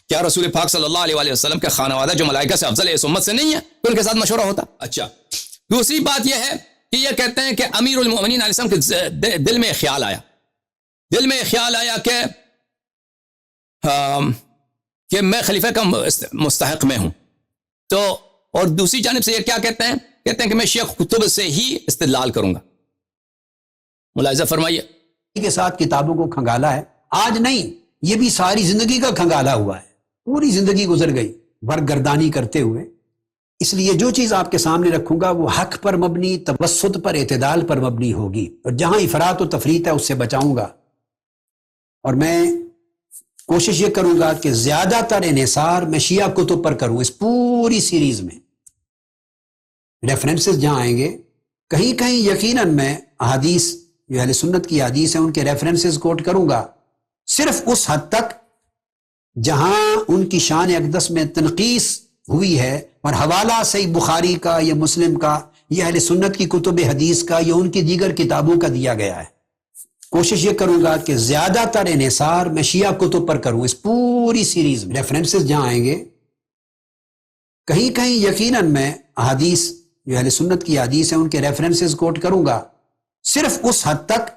S1: کیا رسول پاک صلی اللہ علیہ وسلم کا خانوادہ جو ملائکہ سے افضل ہے اس امت سے نہیں ہے تو ان کے ساتھ مشورہ ہوتا؟ اچھا، دوسری بات یہ ہے کہ یہ کہتے ہیں کہ امیر المؤمنین علیہ السلام کے دل میں خیال آیا کہ میں خلیفہ کا مستحق میں ہوں، تو اور دوسری جانب سے یہ کیا کہتے ہیں کہ میں شیخ کتب سے ہی استدلال کروں گا۔ ملاحظہ فرمائیے،
S2: کے ساتھ کتابوں کو کھنگالا ہے، آج نہیں، یہ بھی ساری زندگی کا کھنگالا ہوا ہے، پوری زندگی گزر گئی برگردانی کرتے ہوئے۔ اس لیے جو چیز آپ کے سامنے رکھوں گا وہ حق پر مبنی، توسط پر، اعتدال پر مبنی ہوگی، اور جہاں افراط و تفریط ہے اس سے بچاؤں گا، اور میں کوشش یہ کروں گا کہ زیادہ تر انحصار میں شیعہ کتب پر کروں۔ اس پوری سیریز میں ریفرنسز جہاں آئیں گے، کہیں کہیں یقیناً میں احادیث جو اہل سنت کی حدیث ہیں ان کے ریفرنسز کوٹ کروں گا، صرف اس حد تک جہاں ان کی شان اقدس میں تنقیص ہوئی ہے اور حوالہ صحیح بخاری کا یا مسلم کا یا اہل سنت کی کتب حدیث کا یا ان کی دیگر کتابوں کا دیا گیا ہے۔ کوشش یہ کروں گا کہ زیادہ تر انحصار میں شیعہ کتب پر کروں اس پوری سیریز میں۔ ریفرنسز جہاں آئیں گے کہیں کہیں یقیناً میں احادیث جو اہل سنت کی حدیث ہیں ان کے ریفرنسز کوٹ کروں گا، صرف اس حد تک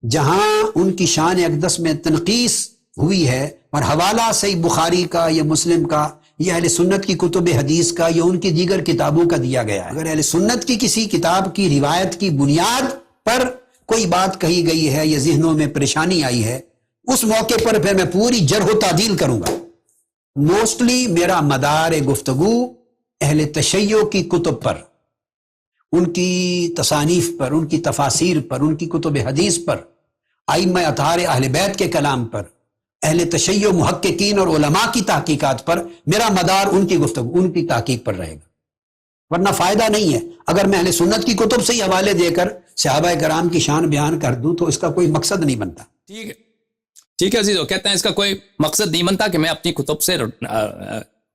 S2: جہاں ان کی شان اقدس میں تنقیص ہوئی ہے اور حوالہ صحیح بخاری کا یا مسلم کا یا اہل سنت کی کتب حدیث کا یا ان کی دیگر کتابوں کا دیا گیا ہے۔ اگر اہل سنت کی کسی کتاب کی روایت کی بنیاد پر کوئی بات کہی گئی ہے یا ذہنوں میں پریشانی آئی ہے، اس موقع پر پھر میں پوری جرح و تعدیل کروں گا۔ موسٹلی میرا مدار گفتگو اہل تشیع کی کتب پر، ان کی تصانیف پر، ان کی تفاسیر پر، ان کی کتب حدیث پر، ائمہ اطہار اہل بیت کے کلام پر، اہل تشیع محققین اور علماء کی تحقیقات پر میرا مدار ان کی گفتگو، ان کی تحقیق پر رہے گا، ورنہ فائدہ نہیں ہے۔ اگر میں اہل سنت کی کتب سے ہی حوالے دے کر صحابہ کرام کی شان بیان کر دوں تو اس کا کوئی مقصد نہیں بنتا۔
S1: ٹھیک ہے عزیزو، کہتے ہیں اس کا کوئی مقصد نہیں بنتا کہ میں اپنی کتب سے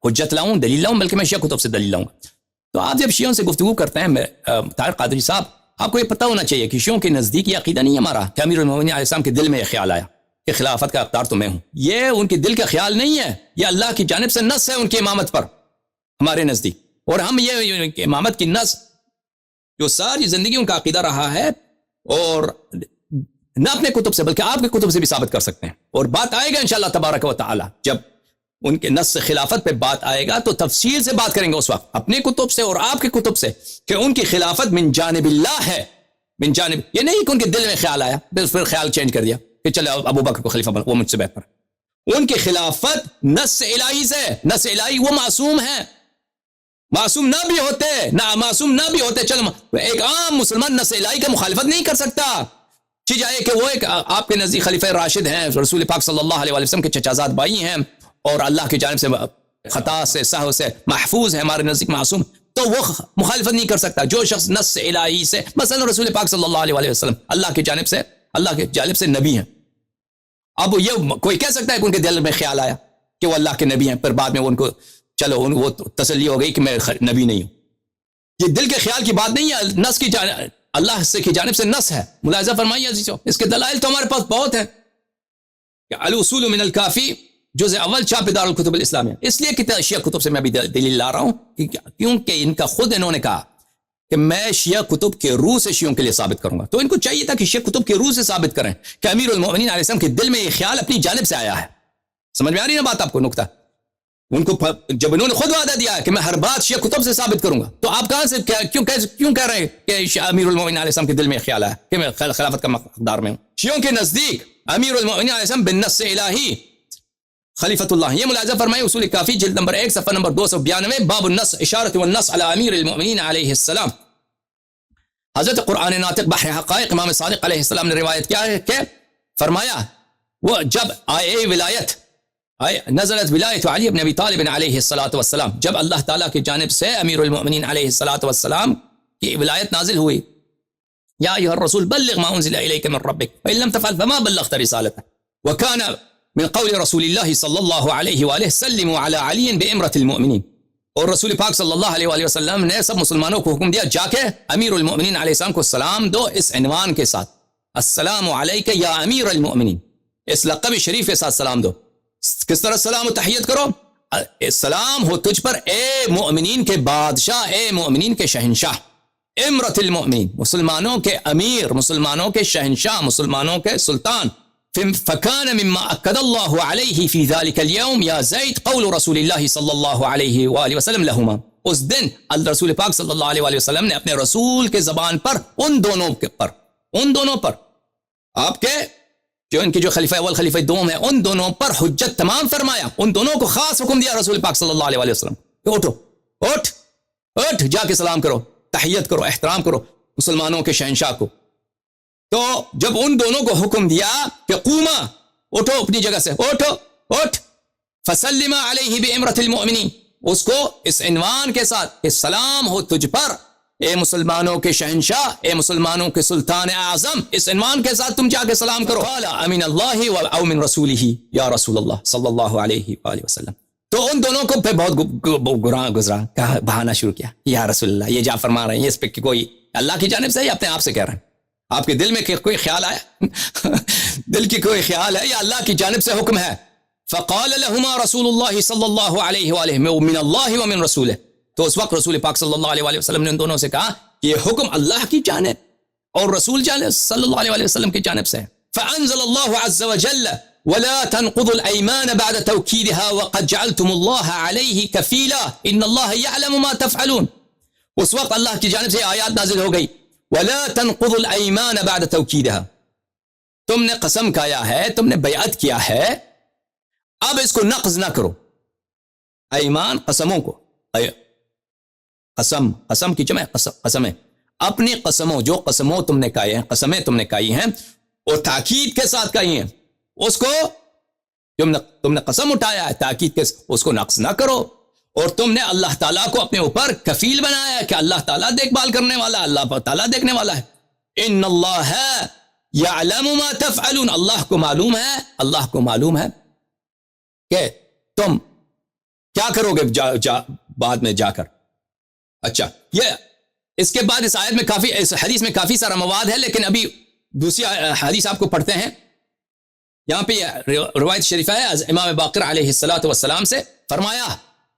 S1: حجت لاؤں، دلیل لاؤں، بلکہ میں شیعہ کتب سے دلیل لاؤں گا۔ تو آپ جب شیعوں سے گفتگو کرتے ہیں طاہر قادری صاحب، آپ کو یہ پتہ ہونا چاہیے کہ شیعوں کے نزدیک یہ عقیدہ نہیں ہے ہمارا کہ امیر المومنین علیہ السلام کے دل میں یہ خیال آیا کہ خلافت کا اختیار تو میں ہوں۔ یہ ان کے دل کا خیال نہیں ہے، یہ اللہ کی جانب سے نص ہے ان کی امامت پر ہمارے نزدیک، اور ہم یہ امامت کی نص جو ساری زندگی ان کا عقیدہ رہا ہے، اور نہ اپنے کتب سے بلکہ آپ کے کتب سے بھی ثابت کر سکتے ہیں۔ اور بات آئے گا انشاءاللہ تبارک و تعالی، جب ان کے نص خلافت پہ بات آئے گا تو تفصیل سے بات کریں گے اس وقت اپنے کتب سے اور آپ کے کتب سے کہ ان کی خلافت من جانب اللہ ہے، من جانب، یہ نہیں کہ ان کے دل میں خیال آیا پھر خیال چینج کر دیا کہ چلے ابو بکر کو خلیفہ بنا، وہ مجھ سے بہتر۔ ان کی خلافت نص الہی سے، نص الہی، وہ معصوم ہے، معصوم نہ بھی ہوتے، نہ معصوم نہ بھی ہوتے، چلو ایک عام مسلمان نص الہی کا مخالفت نہیں کر سکتا، جائے کہ وہ ایک آپ کے نزدیک خلیفہ راشد ہیں، رسول پاک صلی اللہ علیہ وسلم کے چچازاد بھائی ہیں اور اللہ کی جانب سے خطا سے سہو سے محفوظ ہے، ہمارے نزدیک معصوم، تو وہ مخالفت نہیں کر سکتا۔ جو شخص نص الہی سے، مثلا رسول پاک صلی اللہ علیہ وسلم اللہ کی جانب سے نبی ہیں، اب یہ کوئی کہہ سکتا ہے کہ ان کے دل میں خیال آیا کہ وہ اللہ کے نبی ہیں، پھر بعد میں ان کو چلو وہ تسلی ہو گئی کہ میں نبی نہیں ہوں؟ یہ دل کے خیال کی بات نہیں ہے، نص کی اللہ سے کی جانب سے نص ہے۔ ملاحظہ فرمائیے عزیزو، اس کے دلائل تو ہمارے پاس بہت ہیں۔ الاصول من الکافی جزء اول چھاپ دار الکتب الاسلامیہ، اس لیے کہ شیعہ کتب سے میں بھی دلیل لا رہا ہوں کیونکہ ان کا خود انہوں نے کہا کہ میں شیعہ کتب کے روح سے شیعوں کے لیے ثابت کروں گا، تو ان کو چاہیے تھا کہ شیعہ کتب کے روح سے ثابت کریں کہ امیر المومنین علیہ السلام کے دل میں یہ خیال اپنی جانب سے آیا ہے۔ سمجھ میں آ رہی نا بات آپ کو؟ نقطہ ان کو جب انہوں نے خود وعدہ دیا ہے کہ میں ہر بات شیعہ کتب سے ثابت کروں گا، تو آپ کہاں سے کیوں کہہ رہے ہیں کہ امیر المومنین علیہ السلام کے دل میں خیال آیا کہ میں خلافت کا حقدار میں ہوں؟ شیعوں کے نزدیک امیر المومنین علیہ السلام بالنص الہی خلیفۃ اللہ۔ یہ ملاحظہ فرمائے اصول کافی جلد نمبر 1 صفحہ نمبر 292، باب النص اشارۃ والنص علی امیر المومنین علیہ السلام۔ حضرت قرآن ناطق بحر حقائق امام صادق علیہ السلام نے روایت کیا ہے کہ فرمایا وہ جب آئے ولایت نزلت ولایت علی بن ابی طالب علیہ السلام، جب اللہ تعالیٰ کی جانب سے امیر المؤمنین علیہ السلام کی ولایت نازل ہوئی، یا ایھا الرسول بلغ ما انزل الیک من ربک فإن لم تفعل فما بلغت رسالته وكان من قول رسول اللہ صلی اللہ علیہ وآلہ سلموا علی علی بامرۃ المؤمنین، اور رسول پاک صلی اللہ علیہ وآلہ وسلم نے سب مسلمانوں کو حکم دیا جا کے امیر المؤمنین علیہ السلام کو سلام دو اس عنوان کے ساتھ، السلام علیک یا امیر المؤمنین، اس لقب شریف کے ساتھ سلام دو۔ کس طرح سلام و تحیت کرو؟ سلام ہو تجھ پر اے مؤمنین کے بادشاہ، اے مؤمنین کے شہنشاہ، امرۃ المؤمنین، مسلمانوں کے امیر، مسلمانوں کے شہنشاہ، مسلمانوں کے سلطان۔ فکان مما اکد اللہ علیہ فی ذلک اليوم یا زید قول رسول اللہ صلی اللہ علیہ وآلہ وسلم لہما، اس دن رسول پاک صلی اللہ علیہ وآلہ وسلم نے اپنے رسول کے زبان پر ان دونوں پر آپ کے جو ان کے جو خلیفہ اول خلیفہ دوم ہیں ان دونوں پر حجت تمام فرمایا، ان دونوں کو خاص حکم دیا رسول پاک صلی اللہ علیہ وآلہ وسلم کہ اٹھ جا کے سلام کرو، تحیت کرو، احترام کرو مسلمانوں کے شہنشاہ کو۔ تو جب ان دونوں کو حکم دیا کہ قوما، اٹھو اپنی جگہ سے، اٹھ فسلم علیہ بامرۃ المؤمنین، اس کو اس عنوان کے ساتھ کہ سلام ہو تجھ پر اے مسلمانوں کے شہنشاہ، اے مسلمانوں کے سلطان اعظم، اس عنوان کے ساتھ تم جا کے سلام کرو۔ قال امین اللہ او من رسولہ یا رسول اللہ صلی اللہ علیہ وآلہ وسلم، تو ان دونوں کو پہ بہت گزرا، کہا بہانا شروع کیا، یا رسول اللہ یہ جا فرما رہے ہیں، اس پہ کوئی اللہ کی جانب سے یا اپنے آپ سے کہہ رہے ہیں؟ آپ کے دل میں کوئی خیال آیا؟ دل کی کوئی خیال ہے یا اللہ کی جانب سے حکم ہے؟ فقال لهما رسول اللہ صلی اللہ علیہ وآلہ من اللہ ومن رسولہ، تو اس وقت رسول پاک صلی اللہ علیہ وسلم نے ان دونوں سے کہا کہ یہ حکم اللہ کی جانب اور رسول صلی اللہ علیہ وسلم کی جانب سے ہے۔ فانزل اللہ عز وجل ولا تنقضوا الايمان بعد توكيدها وقد جعلتم الله عليه كفيلا ان الله يعلم ما تفعلون۔ اس وقت اللہ کی جانب سے آیات نازل ہو گئی، ولا تنقضوا الايمان بعد توكيدها، تم نے قسم کھایا ہے، تم نے بیعت کیا ہے، اب اس کو نقض نہ کرو۔ ایمان قسموں کو، قسم کی جمع قسمیں، اپنی قسموں، جو قسموں تم نے کھائی ہیں، قسمیں تم نے کھائی ہیں اور تاکید کے ساتھ کہی ہیں، اس کو تم نے قسم اٹھایا ہے تاکید کے، اس کو نقص نہ کرو۔ اور تم نے اللہ تعالیٰ کو اپنے اوپر کفیل بنایا ہے کہ اللہ تعالیٰ دیکھ بھال کرنے والا ہے، اللہ تعالیٰ دیکھنے والا ہے۔ ان اللہ یعلم ما تفعلون، اللہ کو معلوم ہے کہ تم کیا کرو گے بعد میں جا کر۔ اچھا، یہ اس کے بعد اس آیت میں کافی، اس حدیث میں کافی سارا مواد ہے، لیکن ابھی دوسری حدیث آپ کو پڑھتے ہیں۔ یہاں پہ روایت شریفہ ہے امام باقر علیہ السلام سے، فرمایا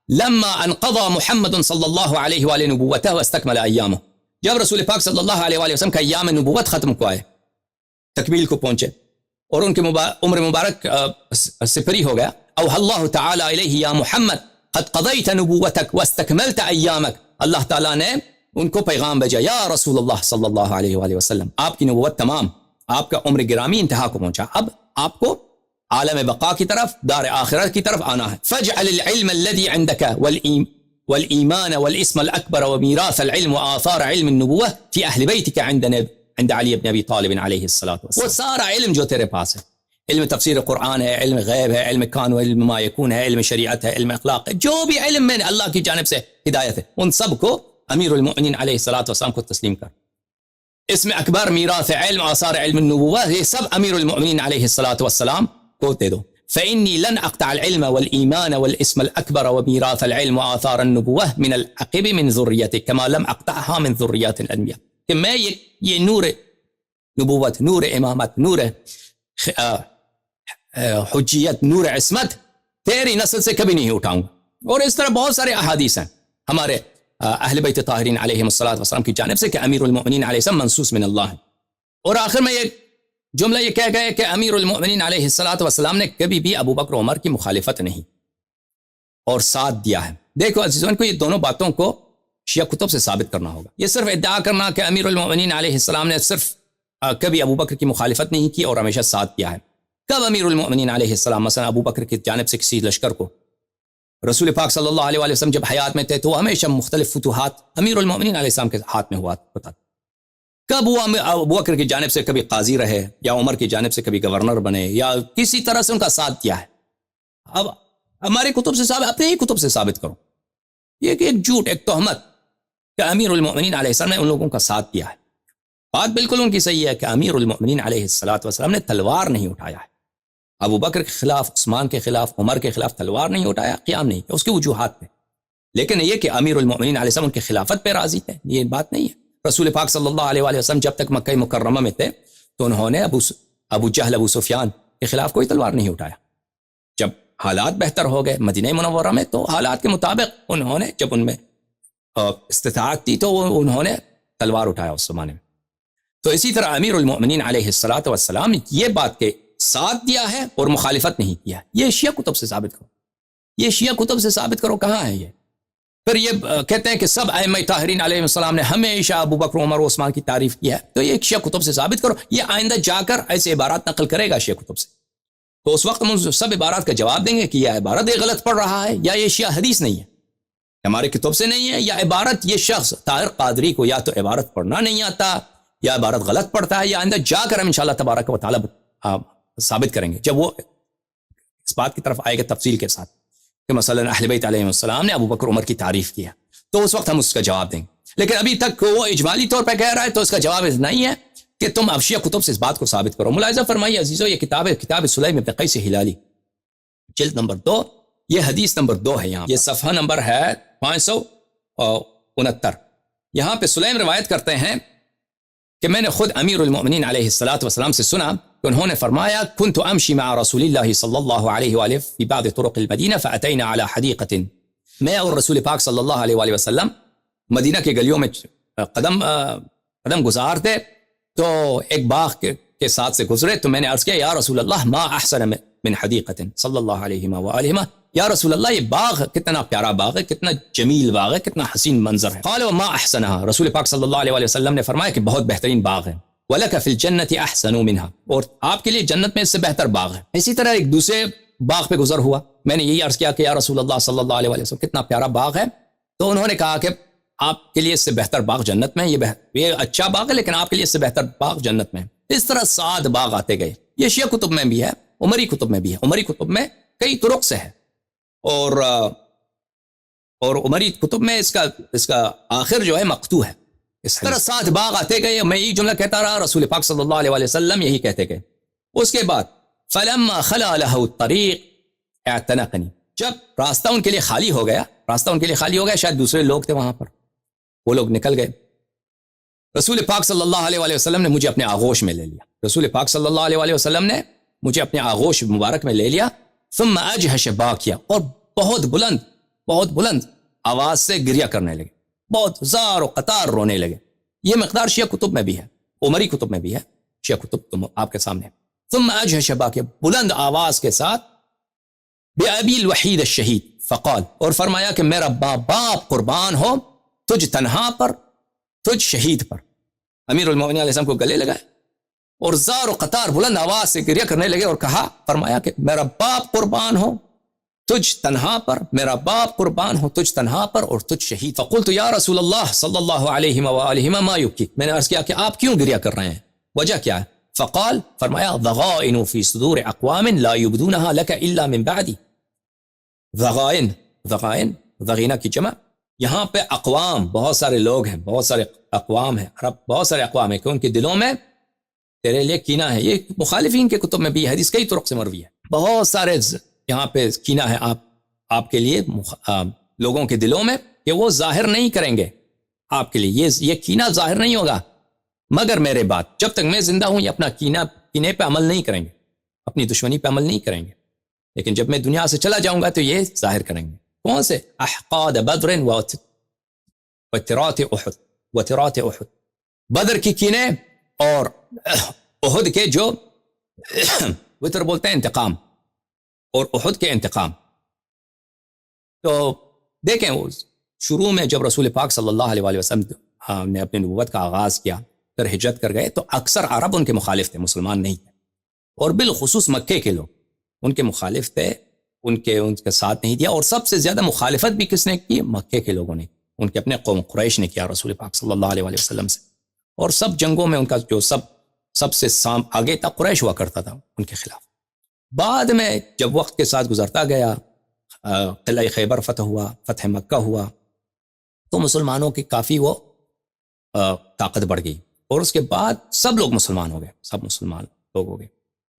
S1: لما انقضى محمد صلی اللہ علیہ وآلہ نبوته واستکمل ایامه، جب رسول پاک صلی اللہ علیہ وآلہ وسلم کا ایام نبوت ختم کو آئے، تکمیل کو پہنچے اور ان کی عمر مبارک سے فری ہو گیا، اوحى اللہ تعالی الیہ یا محمد قد قضیت نبوتک واستکملت ایامک، اللہ تعالیٰ نے ان کو پیغام بھیجا، یا رسول اللہ صلی اللہ علیہ وآلہ وسلم، آپ کی نبوت تمام، آپ کا عمر گرامی انتہا کو پہنچا، اب آپ کو عالم بقا کی طرف، دار آخرت کی طرف آنا ہے۔ فاجعل العلم الذي عندك والإيمان والاسم الأكبر وميراث العلم وآثار علم النبوة في أهل بيتك عند علي بن أبي طالب عليه الصلاة والسلام، وہ سارا علم جو تیرے پاس ہے، علم تفسیر قرآن ہے، علم غیب ہے، علم کان و علم ما یکون ہے، علم شریعت ہے، علم اخلاق ہے، جو بھی علم میں نے اللہ کی جانب سے ہدایت ہے، ان سب کو امیر المؤمنین علیہ الصلاۃ والسلام کو تسلیم کر۔ اس میں اکبر، میراث علم، آثار علم النبوہ، یہ سب امیر المؤمنین علیہ الصلاۃ والسلام کو دے دو۔ فإني لن أقطع العلم والإيمان والاسم الأكبر وميراث العلم وآثار النبوة من العقب من ذريتك كما لم أقطعها من ذريات الأنبياء، کہ میں یہ نور نبوت، نور امامت، نور حجیت، نور عصمت تیری نسل سے کبھی نہیں اٹھاؤں گا۔ اور اس طرح بہت سارے احادیث ہیں ہمارے اہل بیت طاہرین علیہم الصلاۃ والسلام کی جانب سے کہ امیر المؤمنین علیہ السلام منصوص من اللہ ہے۔ اور آخر میں یہ جملہ یہ کہہ گئے کہ امیر المؤمنین علیہ الصلاۃ والسلام نے کبھی بھی ابو بکر عمر کی مخالفت نہیں اور ساتھ دیا ہے۔ دیکھو عزیزان کو، یہ دونوں باتوں کو شیعہ کتب سے ثابت کرنا ہوگا۔ یہ صرف ادعا کرنا کہ امیر المؤمنین علیہ السلام نے صرف کبھی ابو بکر کی مخالفت نہیں کی اور ہمیشہ ساتھ دیا ہے، کب امیر المؤمنین علیہ السلام مثلا ابو بکر کی جانب سے کسی لشکر کو، رسول پاک صلی اللہ علیہ وسلم جب حیات میں تھے تو ہمیشہ مختلف فتوحات امیر المؤمنین علیہ السلام کے ہاتھ میں ہوتا تھا، کب وہ ابو بکر کی جانب سے کبھی قاضی رہے یا عمر کی جانب سے کبھی گورنر بنے یا کسی طرح سے ان کا ساتھ دیا ہے۔ اب ہماری کتب سے ثابت، اپنے ہی کتب سے ثابت کرو، یہ کہ ایک جھوٹ، ایک تہمت کہ امیر المؤمنین علیہ السلام نے ان لوگوں کا ساتھ دیا ہے۔ بات بالکل ان کی صحیح ہے کہ امیر المؤمنین علیہ الصلاۃ والسلام نے تلوار نہیں اٹھایا ہے، ابو بکر کے خلاف، عثمان کے خلاف، عمر کے خلاف تلوار نہیں اٹھایا، قیام نہیں کیا، اس کے وجوہات تھے، لیکن یہ کہ امیر المؤمنین علیہ السلام ان کی خلافت پہ راضی تھے، یہ بات نہیں ہے۔ رسول پاک صلی اللہ علیہ وسلم جب تک مکہ مکرمہ میں تھے تو انہوں نے ابو جہل، ابو سفیان کے خلاف کوئی تلوار نہیں اٹھایا۔ جب حالات بہتر ہو گئے مدینہ منورہ میں تو حالات کے مطابق انہوں نے، جب ان میں استطاعت تھی تو انہوں نے تلوار اٹھایا اس زمانے میں۔ تو اسی طرح امیر المؤمنین علیہ الصلاۃ والسلام یہ بات کے ساتھ دیا ہے اور مخالفت نہیں کیا، یہ شیعہ کتب سے ثابت کرو، یہ شیعہ کتب سے ثابت کرو، کہاں ہے یہ؟ پھر یہ کہتے ہیں کہ سب ائمہ طاہرین علیہ السلام نے ہمیشہ ابو بکر، عمر و عثمان کی تعریف کی ہے، تو یہ شیعہ کتب سے ثابت کرو۔ یہ آئندہ جا کر ایسے عبارات نقل کرے گا شیعہ کتب سے، تو اس وقت ہم سب عبارات کا جواب دیں گے کہ یہ عبارت یہ غلط پڑھ رہا ہے، یا یہ شیعہ حدیث نہیں ہے، ہماری کتب سے نہیں ہے، یا عبارت یہ شخص طاہر قادری کو یا تو عبارت پڑھنا نہیں آتا یا عبارت غلط پڑھتا ہے، یا آئندہ جا کر ہم انشاءاللہ تبارک و تعالی ثابت کریں گے جب وہ اس بات کی طرف آئے گا تفصیل کے ساتھ کہ مثلا اہل بیت علیہ السلام نے ابو بکر عمر کی تعریف کیا، تو اس وقت ہم اس کا جواب دیں گے۔ لیکن ابھی تک وہ اجمالی طور پہ کہہ رہا ہے تو اس کا جواب نہیں ہے کہ تم اب شیعہ کتب سے اس بات کو ثابت کرو۔ ملاحظہ فرمائیے عزیزو، یہ کتاب ہے کتاب سلیم ابن قیس ہلالی، جلد نمبر 2، یہ حدیث نمبر 2 ہے، یہاں یہ صفحہ نمبر ہے 569۔ یہاں پہ سلیم روایت کرتے ہیں کہ میں نے خود امیر المؤمنین علیہ الصلاۃ والسلام سے سنا کہ انہوں نے فرمایا كنت امشی مع رسول اللہ صلی اللہ علیہ وآلہ فی بعض طرق المدینہ فاتینا علی حدیقۃ، میں اور رسول پاک صلی اللہ علیہ وآلہ وسلم مدینہ کے گلیوں میں قدم گزارتے تو ایک باغ کے ساتھ سے گزرے، تو میں نے عرض کیا یا رسول اللہ ما احسن من حدیقۃ صلی اللہ علیہ وآلہ، یا رسول اللہ یہ باغ کتنا پیارا باغ ہے، کتنا جمیل باغ ہے، کتنا حسین منظر ہے۔ قال وما احسنها، رسول پاک صلی اللہ علیہ وسلم نے فرمایا کہ بہت بہترین باغ ہے۔ وَلَكَ فِي الْجَنَّةِ أَحْسَنُ مِنْهَا، اور آپ کے لیے جنت میں اس سے بہتر باغ ہے۔ اسی طرح ایک دوسرے باغ پہ گزر ہوا، میں نے یہی عرض کیا کہ یا رسول اللہ صلی اللہ علیہ وسلم کتنا پیارا باغ ہے، تو انہوں نے کہا کہ آپ کے لیے اس سے بہتر باغ جنت میں، یہ اچھا باغ ہے لیکن آپ کے لیے اس سے بہتر باغ جنت میں۔ اس طرح 7 باغ آتے گئے، یہ شیعہ کتب میں بھی ہے، عمری کتب میں بھی ہے، عمری کتب میں کئی طرق سے ہے، اور عمری کتب میں اس کا آخر جو ہے مقطوع ہے۔ اس طرح 7 باغ آتے گئے، میں یہی جملہ کہتا رہا، رسول پاک صلی اللہ علیہ وسلم یہی کہتے گئے۔ اس کے بعد فلما خلا له الطريق اعتنقني، جب راستہ ان کے لیے خالی ہو گیا، شاید دوسرے لوگ تھے وہاں پر، وہ لوگ نکل گئے، رسول پاک صلی اللہ علیہ وسلم نے مجھے اپنے آغوش میں لے لیا، رسول پاک صلی اللہ علیہ وسلم نے مجھے اپنے آغوش مبارک میں لے لیا، ثم اجهش باکیا، اور بہت بلند آواز سے گریہ کرنے لگے، بہت زار و قطار رونے لگے۔ یہ مقدار شیعہ کتب میں بھی ہے، عمری کتب میں بھی ہے، شیعہ کتب تو آپ کے سامنے ہے۔ ثم اجهش باکیا، بلند آواز کے ساتھ، بأبی الوحید الشہید، فقال، اور فرمایا کہ میرا باپ قربان ہو تجھ تنہا پر، تجھ شہید پر۔ امیر المؤمنین علیہ السلام کو گلے لگائے اور زار و قطار بلند آواز سے گریہ کرنے لگے اور کہا، فرمایا کہ میرا باپ قربان ہو تجھ تنہا پر، میرا باپ قربان ہو تجھ تنہا پر اور تجھ شہید۔ فقلت یا رسول اللہ صلی اللہ علیہ وآلہ ما یبکی، میں نے عرض کیا کہ آپ کیوں گریہ کر رہے ہیں، وجہ کیا ہے؟ فقال، فرمایا ضغائن فی صدور اقوام لا یبدونها لک الا من بعدی۔ ضغائن ضغینہ کی جمع، یہاں پہ اقوام بہت سارے لوگ ہیں، بہت سارے اقوام ہیں، عرب بہت سارے اقوام ہیں کہ ان کے دلوں میں تیرے لیے کینہ ہے۔ یہ مخالفین کے کتب میں بھی حدیث کئی طرق سے مروی ہے، بہت سارے یہاں پہ کینہ ہے آپ کے لیے لوگوں کے دلوں میں، کہ وہ ظاہر نہیں کریں گے آپ کے لیے، یہ کینہ ظاہر نہیں ہوگا مگر میرے بعد، جب تک میں زندہ ہوں یہ اپنا کینے پہ عمل نہیں کریں گے، اپنی دشمنی پہ عمل نہیں کریں گے، لیکن جب میں دنیا سے چلا جاؤں گا تو یہ ظاہر کریں گے۔ کون سے؟ احقاد بدر وترات احد، بدر کی کینے اور احد کے جو وتر بولتے ہیں انتقام، اور احد کے انتقام۔ تو دیکھیں شروع میں جب رسول پاک صلی اللہ علیہ وسلم نے اپنی نبوت کا آغاز کیا، پھر ہجرت کر گئے، تو اکثر عرب ان کے مخالف تھے، مسلمان نہیں تھے، اور بالخصوص مکے کے لوگ ان کے مخالف تھے، ان کے ساتھ نہیں دیا، اور سب سے زیادہ مخالفت بھی کس نے کی؟ مکے کے لوگوں نے، ان کے اپنے قوم قریش نے کیا رسول پاک صلی اللہ علیہ وسلم سے، اور سب جنگوں میں ان کا جو سب سے آگے تھا قریش ہوا کرتا تھا ان کے خلاف۔ بعد میں جب وقت کے ساتھ گزرتا گیا، قلعہ خیبر فتح ہوا، فتح مکہ ہوا، تو مسلمانوں کی کافی وہ طاقت بڑھ گئی، اور اس کے بعد سب لوگ مسلمان ہو گئے، سب مسلمان لوگ ہو گئے،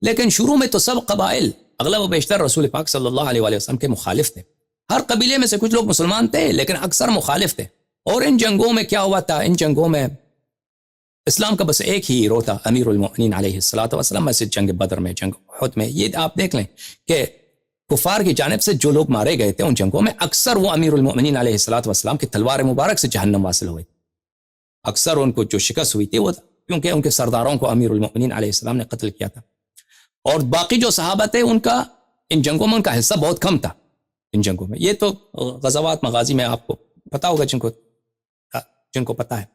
S1: لیکن شروع میں تو سب قبائل اغلب و بیشتر رسول پاک صلی اللہ علیہ وسلم کے مخالف تھے، ہر قبیلے میں سے کچھ لوگ مسلمان تھے لیکن اکثر مخالف تھے۔ اور ان جنگوں میں کیا ہوا تھا؟ ان جنگوں میں اسلام کا بس ایک ہی ہیرو تھا، امیر المؤمنین علیہ الصلوۃ والسلام، میں سے جنگ بدر میں، جنگ احد میں، یہ آپ دیکھ لیں کہ کفار کی جانب سے جو لوگ مارے گئے تھے ان جنگوں میں، اکثر وہ امیر المؤمنین علیہ الصلوۃ والسلام کی تلوار مبارک سے جہنم واصل ہوئے، اکثر ان کو جو شکست ہوئی تھی وہ کیونکہ ان کے سرداروں کو امیر المؤمنین علیہ السلام نے قتل کیا تھا، اور باقی جو صحابہ تھے ان کا ان جنگوں میں ان کا حصہ بہت کم تھا، ان جنگوں میں۔ یہ تو غزوات مغازی میں آپ کو پتا ہوگا جن کو پتا ہے۔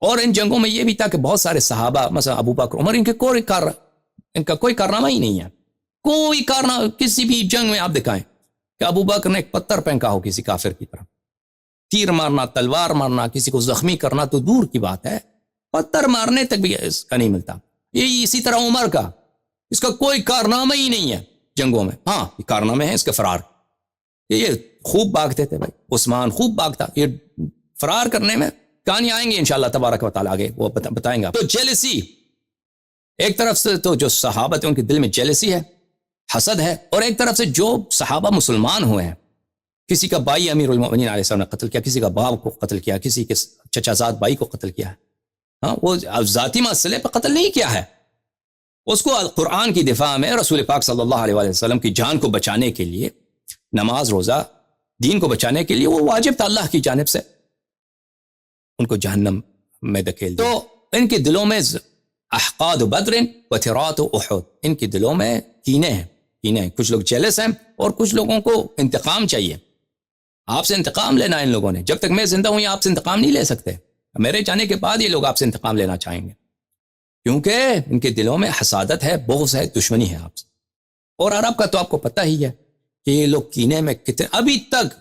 S1: اور ان جنگوں میں یہ بھی تھا کہ بہت سارے صحابہ مثلا ابو بکر عمر، ان کا کوئی کارنامہ ہی نہیں ہے، کوئی کارنامہ کسی بھی جنگ میں آپ دکھائیں کہ ابو بکر نے ایک پتھر پھینکا ہو کسی کافر کی طرف، تیر مارنا، تلوار مارنا، کسی کو زخمی کرنا تو دور کی بات ہے، پتھر مارنے تک بھی اس کا نہیں ملتا۔ یہ اسی طرح عمر کا، اس کا کوئی کارنامہ ہی نہیں ہے جنگوں میں۔ ہاں یہ کارنامے ہیں اس کے فرار، یہ خوب بھاگتے تھے بھائی، عثمان خوب بھاگتا، یہ فرار کرنے میں کہانی آئیں گے انشاءاللہ تبارک و تعالیٰ، آگے وہ بتائیں گا۔ تو جیلسی ایک طرف سے تو جو صحابہ تھے ان کے دل میں جیلسی ہے، حسد ہے. اور ایک طرف سے جو صحابہ مسلمان ہوئے ہیں، کسی کا بھائی امیر المؤمنین علیہ السلام نے قتل کیا، کسی کا باپ کو قتل کیا، کسی کے چچا زاد بھائی کو قتل کیا ہے، ہاں وہ ذاتی مسئلے پہ قتل نہیں کیا ہے، اس کو قرآن کی دفاع میں رسول پاک صلی اللہ علیہ وآلہ وسلم کی جان کو بچانے کے لیے، نماز روزہ دین کو بچانے کے لیے وہ واجب تھا اللہ کی جانب سے، ان کو جہنم میں دھکیل دیا. تو ان کے دلوں میں احقاد بدر و تھرات احد، ان کے دلوں میں کینے ہیں، کچھ لوگ جیلس ہیں اور کچھ لوگوں کو انتقام چاہیے. آپ سے انتقام لینا ان لوگوں نے، جب تک میں زندہ ہوں یہ آپ سے انتقام نہیں لے سکتے، میرے جانے کے بعد یہ لوگ آپ سے انتقام لینا چاہیں گے، کیونکہ ان کے دلوں میں حسادت ہے، بغض ہے، دشمنی ہے آپ سے. اور عرب کا تو آپ کو پتہ ہی ہے کہ یہ لوگ کینے میں کتنے، ابھی تک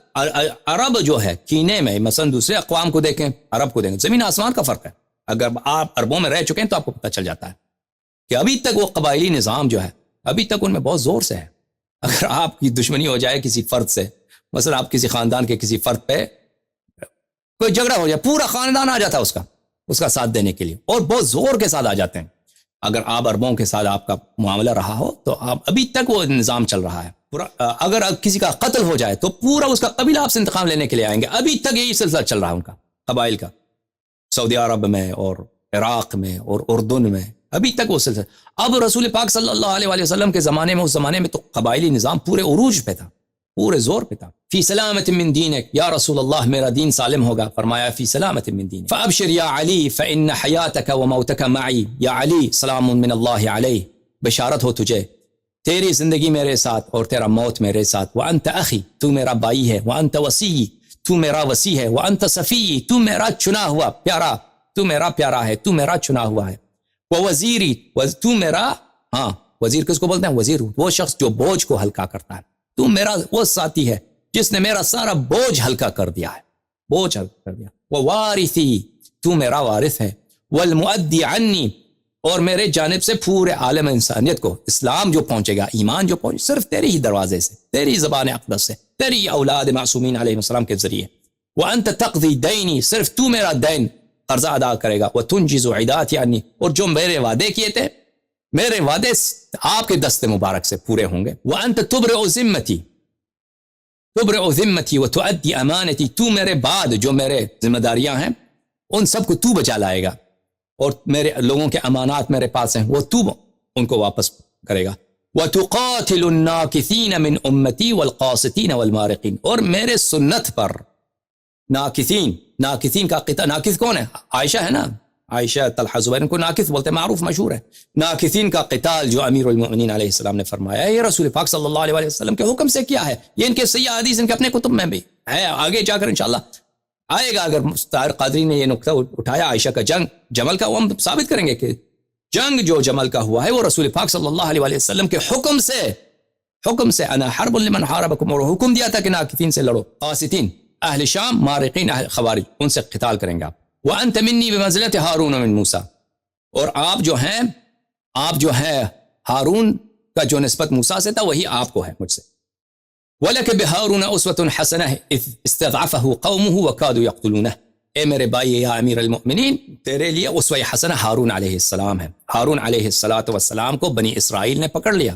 S1: عرب جو ہے کینے میں، مثلا دوسرے اقوام کو دیکھیں، عرب کو دیکھیں، زمین آسمان کا فرق ہے. اگر آپ عربوں میں رہ چکے ہیں تو آپ کو پتہ چل جاتا ہے کہ ابھی تک وہ قبائلی نظام جو ہے ابھی تک ان میں بہت زور سے ہے. اگر آپ کی دشمنی ہو جائے کسی فرد سے، مثلا آپ کسی خاندان کے کسی فرد پہ کوئی جھگڑا ہو جائے، پورا خاندان آ جاتا ہے اس کا ساتھ دینے کے لیے، اور بہت زور کے ساتھ آ جاتے ہیں. اگر آپ عربوں کے ساتھ آپ کا معاملہ رہا ہو تو آپ ابھی تک وہ نظام چل رہا ہے پورا. اگر کسی کا قتل ہو جائے تو پورا اس کا قبیلہ آپ سے انتقام لینے کے لیے آئیں گے. ابھی تک یہی سلسلہ چل رہا ہے ان کا قبائل کا، سعودی عرب میں اور عراق میں اور اردن میں ابھی تک وہ سلسلہ. اب رسول پاک صلی اللہ علیہ وآلہ وسلم کے زمانے میں، اس زمانے میں تو قبائلی نظام پورے عروج پہ تھا، پورے زور پہ تھا. فی سلامت من دینک یا رسول اللہ، میرا دین سالم ہوگا. فرمایا فی سلامت من دینک فابشر یا علی فان حیاتک و موتک معی. یا علی سلام من اللہ علیہ، بشارت ہو تجھے، تیری زندگی میرے ساتھ اور تیرا موت میرے ساتھ. وانت اخی، تو میرا بھائی ہے. وانت وصی، تو میرا وصی ہے. وانت صفی، تو میرا چنا ہوا پیارا، تو میرا پیارا ہے، تو میرا چنا ہوا ہے. وزیری، تو میرا، ہاں وزیر کس کو بولتے ہیں؟ وزیر وہ شخص جو بوجھ کو ہلکا کرتا ہے. تو میرا وہ ساتھی ہے جس نے میرا سارا بوجھ ہلکا کر دیا ہے، بوجھ ہلکا کر دیا. ووارثی، تو میرا وارث ہے. والمؤدی عنی، اور میرے جانب سے پورے عالم انسانیت کو اسلام جو پہنچے گا، ایمان جو پہنچے صرف تیری ہی دروازے سے، تیری زبان اقدس سے، تیری اولاد معصومین علیہ السلام کے ذریعے. وانت تقضی دینی، صرف تو میرا دین قرضہ ادا کرے گا. وتنجز عدات، یعنی اور جو میرے وعدے کیے تھے، میرے وعدے آپ کے دست مبارک سے پورے ہوں گے. وانت تبرئ ذمتی، تبرئ ذمتی وتؤدی امانتی، تو میرے بعد جو میرے ذمہ داریاں ہیں ان سب کو تو بچا لائے گا، اور میرے لوگوں کے امانات میرے پاس ہیں وہ تو ان کو واپس کرے گا. وتقاتل الناکثین من امتی والقاسطین والمارقین، اور میرے سنت پر ناکثین کا قتال. ناکث کون ہے؟ عائشہ ہے نا، عائشہ طلحہ زبیر، ان کو ناکث بولتے ہیں، معروف مشہور ہے. ناکثین کا قتال جو امیر المؤمنین علیہ السلام نے فرمایا ہے، یہ رسول پاک صلی اللہ علیہ وسلم کے حکم سے کیا ہے. یہ ان کے صحیح حدیث ان کے اپنے کتب میں بھی ہے، آگے جا کر انشاءاللہ آئے گا. اگر طاہر قادری نے یہ نقطہ اٹھایا عائشہ کا جنگ جمل کا، وہ ہم ثابت کریں گے کہ جنگ جو جمل کا ہوا ہے وہ رسول پاک صلی اللہ علیہ وسلم کے حکم سے انا حرب لمن حاربکم، اور حکم دیا تھا کہ ناکثین سے لڑو. قاسطین اہل شام، مارقین اہل خوارج، ان سے قتال کریں گے آپ. وانت منی بمنزلت ہارون من موسیٰ، اور آپ جو ہیں ہارون کا جو نسبت موسیٰ سے تھا وہی آپ کو ہے مجھ سے. وَلَكَ بِهَارُونَ أُسْوَةٌ حَسَنَةٌ إِذْ اسْتَضْعَفَهُ قَوْمُهُ وَكَادُوا يَقْتُلُونَهُ. اے میرے بھائی یا امیر المؤمنین، تیرے لیے اسوہ حسنہ ہارون علیہ السلام ہے. ہارون علیہ السلام کو بنی اسرائیل نے پکڑ لیا،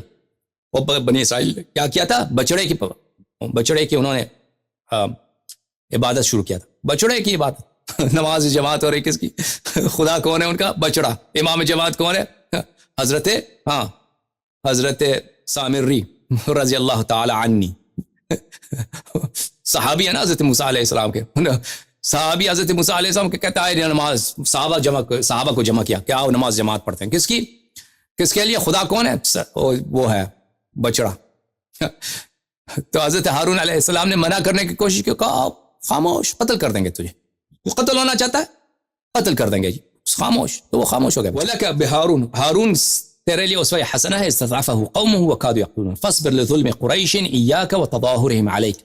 S1: اور بنی اسرائیل نے کیا کیا تھا؟ بچڑے کی انہوں نے عبادت شروع کیا تھا، بچڑے کی عبادت. نماز جماعت ہو رہی کس کی؟ خدا کون ہے ان کا؟ بچڑا. امام جماعت کون ہے؟ حضرت سامری رضی اللہ تعالی عنی، صحابی ہے نا حضرت موسیٰ علیہ السلام کے. صحابی حضرت موسیٰ علیہ السلام کے کہتا ہے نماز، صحابہ کو جمع کیا، کیا وہ نماز جماعت پڑھتے ہیں کس کی؟ کس کے لیے؟ خدا کون ہے؟ وہ ہے بچڑا. تو حضرت ہارون علیہ السلام نے منع کرنے کی کوشش کی، کہا خاموش، قتل کر دیں گے تجھے. وہ قتل ہونا چاہتا ہے، قتل کر دیں گے، خاموش. تو وہ خاموش ہو گئے. وَلَكَ بِهَارُونَ، ہارون تیرے لیے اسوہ حسنہ ہے. استضعفه قومه وكادوا يقتلون فاصبر لظلم قریش ایاک وتظاہرهم علیک.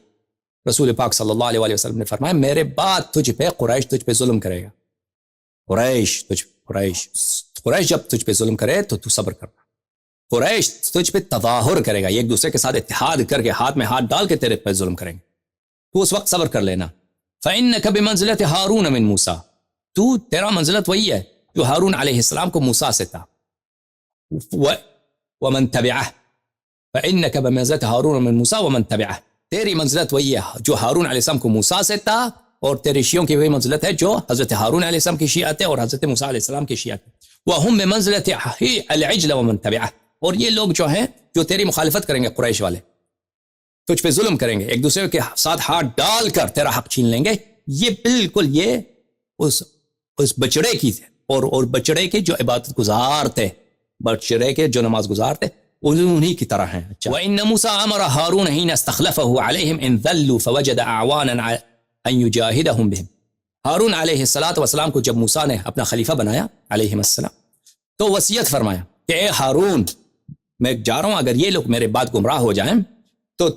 S1: رسول پاک صلی اللہ علیہ وسلم نے فرمایا میرے بعد تجھ پہ قریش تجھ پہ ظلم کرے گا. قریش جب تجھ پہ ظلم کرے تو تو صبر کرنا. قریش تجھ پہ تظاہر کرے گا، ایک دوسرے کے ساتھ اتحاد کر کے ہاتھ میں ہاتھ ڈال کے تیرے پہ ظلم کریں گے، تو اس وقت صبر کر لینا. فَإِنَّكَ بِمَنزِلَةِ هَارُونَ مِن مُوسَىٰ، تو تیرا منزلت وہی ہے جو ہارون علیہ السلام کو موسیٰ سے تھا. وَمَن تَبِعَهُ، فإنك بمنزلة هارون من موسى ومن تبعه، تیری منزلت وہی ہے جو ہارون علیہ السلام کو موسیٰ سے تھا، اور تیرے شیعوں کی وہی منزلت ہے جو حضرت ہارون علیہ السلام کی شیعت ہے اور حضرت موسیٰ علیہ السلام کی شیعت ہے۔ وَهُم بمنزلة العجل ومن تبعه، اور یہ لوگ جو ہیں جو تیری مخالفت کریں گے، قریش والے تجھ پہ ظلم کریں گے، ایک دوسرے کے ساتھ ہاتھ ڈال کر تیرا حق چھین لیں گے، یہ بالکل یہ اس بچڑے کی تھے، اور بچڑے کے جو عبادت گزار تھے، بچڑے کے جو نماز گزار تھے انہی کی طرح ہیں۔ وَإِنَّ مُوسَىٰ أَمَرَ هَارُونَ حِينَ اسْتَخْلَفَهُ عَلَيْهِمْ إِنْ ذَلُّوا فَوَجَدَ أَعْوَانًا أَن يُجَاهِدَهُمْ بِهِمْ، ہارون علیہ السلام کو جب موسیٰ نے اپنا خلیفہ بنایا علیہ السلام تو وصیت فرمایا کہ اے ہارون، میں جا رہا ہوں، اگر یہ لوگ میرے بعد گمراہ ہو جائیں تو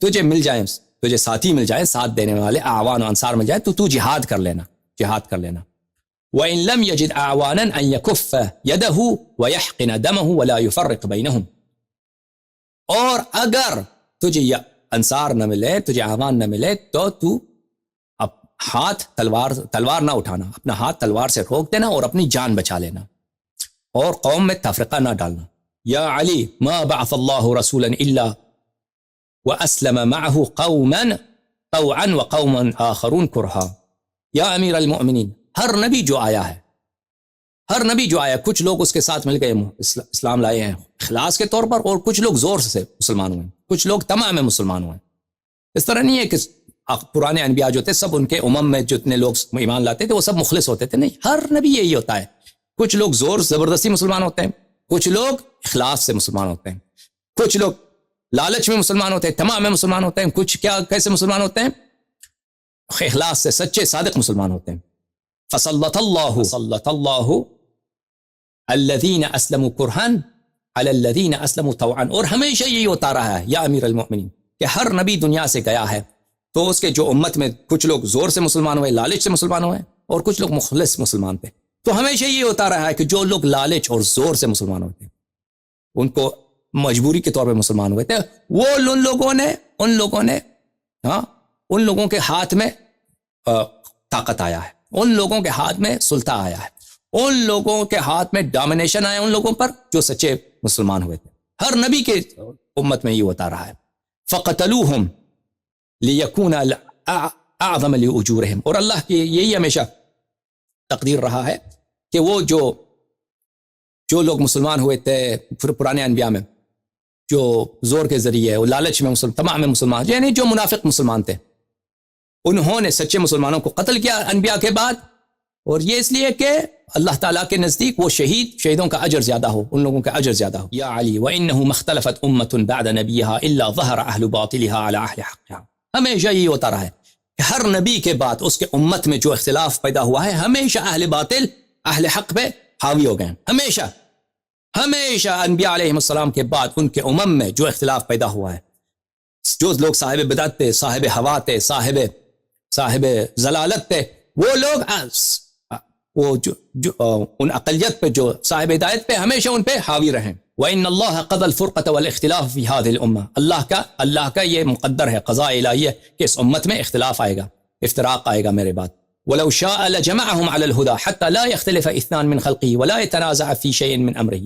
S1: تجھے مل جائیں، تجھے ساتھی مل جائیں، ساتھ دینے والے اعوان و انصار مل جائیں، تو جہاد کر لینا، جہاد کر لینا۔ وَإِن لَمْ يَجِدْ أَعْوَانًا أَن يَكُفَّ يَدَهُ وَيَحْقِنَ دَمَهُ وَلَا يُفَرِّقْ بَيْنَهُمْ، اور اگر تجھے انصار نہ ملے، تجھے اعوان نہ ملے، تو اب ہاتھ تلوار نہ اٹھانا، اپنا ہاتھ تلوار سے روک دینا اور اپنی جان بچا لینا، اور قوم میں تفرقہ نہ ڈالنا۔ یا علی ما بعث اللہ رسولا الا واسلم معه قوما طوعا وقوما آخرون کرہا، یا امیر المؤمنین، ہر نبی جو آیا ہے، ہر نبی جو آیا، کچھ لوگ اس کے ساتھ مل گئے، اسلام لائے ہیں اخلاص کے طور پر، اور کچھ لوگ زور سے مسلمان ہوئے، کچھ لوگ تمام میں مسلمان ہوئے۔ اس طرح نہیں ہے کہ پرانے انبیاء جو تھے سب ان کے امم میں جتنے لوگ ایمان لاتے تھے وہ سب مخلص ہوتے تھے، نہیں، ہر نبی یہی ہوتا ہے، کچھ لوگ زور زبردستی مسلمان ہوتے ہیں، کچھ لوگ اخلاص سے مسلمان ہوتے ہیں، کچھ لوگ لالچ میں مسلمان ہوتے ہیں، تمام میں مسلمان ہوتے ہیں، کچھ کیسے مسلمان ہوتے ہیں؟ اخلاص سے، سچے صادق مسلمان ہوتے ہیں۔ فصلت اللہ الذین اسلموا کرہا علی الذین اسلموا طوعا، اور ہمیشہ یہی ہوتا رہا ہے یا امیر المؤمنین کہ ہر نبی دنیا سے گیا ہے تو اس کے جو امت میں کچھ لوگ زور سے مسلمان ہوئے، لالچ سے مسلمان ہوئے، اور کچھ لوگ مخلص مسلمان تھے۔ تو ہمیشہ یہ ہوتا رہا ہے کہ جو لوگ لالچ اور زور سے مسلمان ہوتے ہیں، ان کو مجبوری کے طور پہ مسلمان ہوئے تھے، وہ ان لوگوں کے ہاتھ میں طاقت آیا ہے، ان لوگوں کے ہاتھ میں سلطہ آیا ہے، ان لوگوں کے ہاتھ میں ڈومینیشن آیا ان لوگوں پر جو سچے مسلمان ہوئے تھے۔ ہر نبی کے امت میں یہ ہوتا رہا ہے۔ فَقَتَلُوهُمْ لِيَكُونَ أَعْظَمَ لِأُجُورِهِمْ، اور اللہ کی یہی ہمیشہ تقدیر رہا ہے کہ وہ جو لوگ مسلمان ہوئے تھے پرانے انبیاء میں، جو زور کے ذریعے اور لالچ میں تمام میں مسلمان، یعنی جو منافق مسلمان تھے، انہوں نے سچے مسلمانوں کو قتل کیا انبیاء کے بعد، اور یہ اس لیے کہ اللہ تعالیٰ کے نزدیک وہ شہیدوں کا اجر زیادہ ہو، ان لوگوں کا اجر زیادہ ہو۔ یا علی وَإِنَّهُ مَخْتَلَفَتْ أُمَّةٌ بَعْدَ نَبِيِّهَا إِلَّا ظَهَرَ أَهْلُ بَاطِلِهَا عَلَى أَهْلِ حَقِّهَا، ہمیشہ یہ ہوتا رہا ہے کہ ہر نبی کے بعد اس کے امت میں جو اختلاف پیدا ہوا ہے، ہمیشہ اہل باطل اہل حق پہ حاوی ہو گئے ہیں۔ ہمیشہ انبیاء علیہ السلام کے بعد ان کے امم میں جو اختلاف پیدا ہوا ہے، جو لوگ صاحب بدعت تھے، صاحب ہوا تھے، صاحب ضلالت تھے، وہ لوگ ان اقلیت پہ جو صاحب ہدایت پہ ہمیشہ ان پہ حاوی رہیں۔ وَإِنَّ اللَّهَ قَضَى الْفُرْقَةَ وَالْاِخْتِلَافَ فِي هَذِهِ الْأُمَّةِ، اللہ کا یہ مقدر ہے، قضاء الہی ہے کہ اس امت میں اختلاف آئے گا، افتراق آئے گا میرے بعد۔ وَلَوْ شَاءَ لَجَمَعَهُمْ عَلَى الْهُدَى حَتَّى لَا يَخْتَلِفَ اثْنَانٌ مِّنْ خَلْقِهِ وَلَا يَتَنَازَعَ فِي شَيْءٍ مِّنْ أَمْرِهِ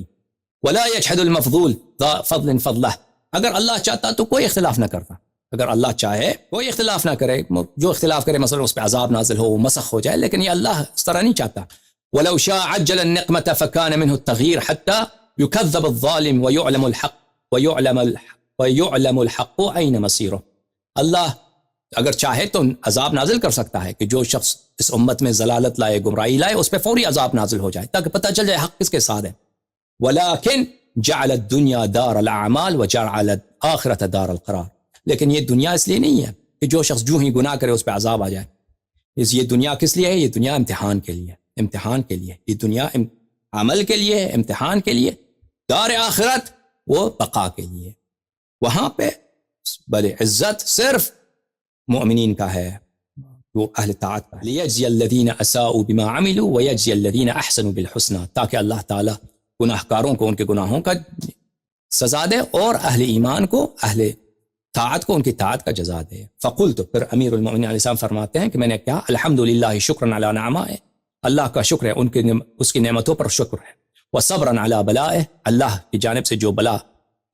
S1: وَلَا يَجْحَدُ الْمَفْضُولُ ذَا فَضْلٍ فَضْلَهُ، اگر اللہ چاہتا تو کوئی اختلاف نہ کرتا، اگر اللہ چاہے کوئی اختلاف نہ کرے، جو اختلاف کرے مثلا اس پہ عذاب نازل ہو، مسخ ہو جائے، لیکن یہ اللہ اس طرح نہیں چاہتا۔ وَلَوْ شَاءَ عَجَّلَ النِّقْمَةَ فَكَانَ مِنْهُ التَّغْيِيرُ حَتَّى يُكَذَّبَ الظَّالِمُ وَيُعْلَمُ الْحَقُّ أَيْنَ مَصِيرُهُ، اللہ اگر چاہے تو عذاب نازل کر سکتا ہے کہ جو شخص اس امت میں ضلالت لائے، گمراہی لائے، اس پہ فوری عذاب نازل ہو جائے تاکہ پتہ چل جائے حق کس کے ساتھ ہے۔ وَلَكِنْ جَعَلَ الدُّنْيَا دَارَ الْأَعْمَالِ وَجَعَلَ الْآخِرَةَ دَارَ الْقَرَارِ، لیکن یہ دنیا اس لیے نہیں ہے کہ جو شخص جو ہی گناہ کرے اس پہ عذاب آ جائے، یہ دنیا کس لیے ہے؟ یہ دنیا امتحان کے لیے، امتحان کے لیے، یہ دنیا عمل کے لیے، امتحان کے لیے، دار آخرت وہ بقا کے لیے، وہاں پہ بلے عزت صرف مومنین کا ہے، وہ اہل طاعت کا ہے۔ لِيَجْزِيَ الَّذِينَ أَسَاءُوا بِمَا عَمِلُوا وَيَجْزِيَ الَّذِينَ أَحْسَنُوا بِالْحُسْنَى، تاکہ اللہ تعالیٰ گناہ کاروں کو ان کے گناہوں کا سزا دے اور اہل ایمان کو، اہل طاعت کو ان کی طاعت کا جزا دے۔ فقلت، پھر امیر المؤمنین علیہ السلام فرماتے ہیں کہ میں نے کہا الحمدللہ شکرا علی نعمائہ، اللہ کا شکر ہے، اس کی نعمتوں پر شکر ہے، وصبرا علی بلائہ، اللہ کی جانب سے جو بلا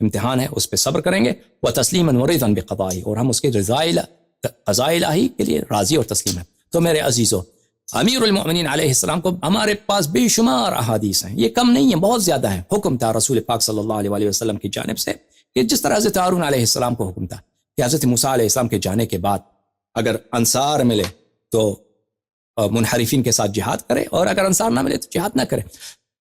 S1: امتحان ہے، اس پہ صبر کریں گے، وتسلیما ورضا بقضائه، اور ہم اس کے قضاء الہی کے لیے راضی اور تسلیم ہیں۔ تو میرے عزیزو، امیر المؤمنین علیہ السلام کو ہمارے پاس بے شمار احادیث ہیں، یہ کم نہیں ہیں، بہت زیادہ ہیں۔ حکم تھا رسول پاک صلی اللہ علیہ وآلہ وسلم کی جانب سے کہ جس طرح حضرت ہارون علیہ السلام کو حکم تھا کہ حضرت موسیٰ علیہ السلام کے جانے کے بعد اگر انصار ملے تو منحرفین کے ساتھ جہاد کرے، اور اگر انصار نہ ملے تو جہاد نہ کرے۔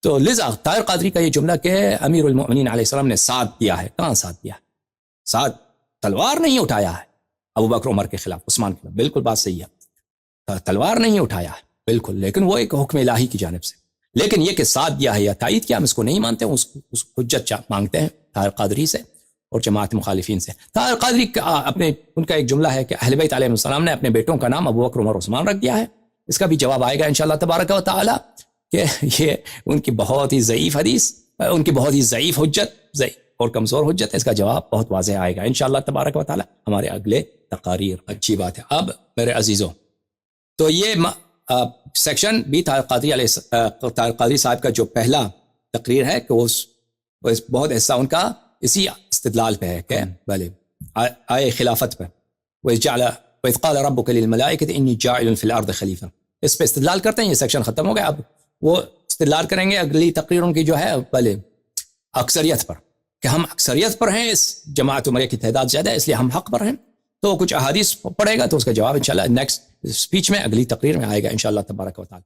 S1: تو لذا طاہر قادری کا یہ جملہ کہ امیر المؤمنین علیہ السلام نے ساتھ دیا ہے، کہاں ساتھ دیا؟ ساتھ تلوار نہیں اٹھایا ہے ابو بکر عمر کے خلاف، عثمان کے خلاف، بالکل بات صحیح ہے، تلوار نہیں اٹھایا ہے بالکل، لیکن وہ ایک حکم الہی کی جانب سے۔ لیکن یہ کہ ساتھ دیا ہے یا تائید کیا، ہم اس کو نہیں مانتے، اس حجت مانگتے ہیں طاہر قادری سے اور جماعت مخالفین سے۔ طاہر قادری ان کا ایک جملہ ہے کہ اہل بیت علیہ السلام نے اپنے بیٹوں کا نام ابو بکر عمر عثمان رکھ دیا ہے۔ اس کا بھی جواب آئے گا انشاءاللہ تبارک و تعالی کہ یہ ان کی بہت ہی ضعیف حدیث، ان کی بہت ہی ضعیف حجت اور کمزور حجت ہے۔ اس کا جواب بہت واضح آئے گا انشاءاللہ تبارک و تعالی ہمارے اگلے تقاریر۔ اچھی بات ہے۔ اب میرے عزیزوں، تو یہ سیکشن بھی طاہر قادری صاحب کا جو پہلا تقریر ہے کہ بہت حصہ ان کا اسی استدلال پہ ہے کہ بھلے آئے خلافت پہ، وَإِذْ قَالَ رَبُّكَ لِلْمَلَائِكَةِ إِنِّي جَاعِلٌ فِي الْأَرْضِ خَلِيفَةً، اس پہ استدلال کرتے ہیں۔ یہ سیکشن ختم ہو گیا، اب وہ استدلال کریں گے اگلی تقریر ان کی جو ہے بھلے اکثریت پر، کہ ہم اکثریت پر ہیں، اس جماعت عمریہ کی تعداد زیادہ ہے اس لیے ہم حق پر ہیں۔ تو کچھ احادیث پڑھے گا تو اس کا جواب انشاءاللہ نیکسٹ اسپیچ میں، اگلی تقریر میں آئے گا انشاءاللہ تبارک و تعالی۔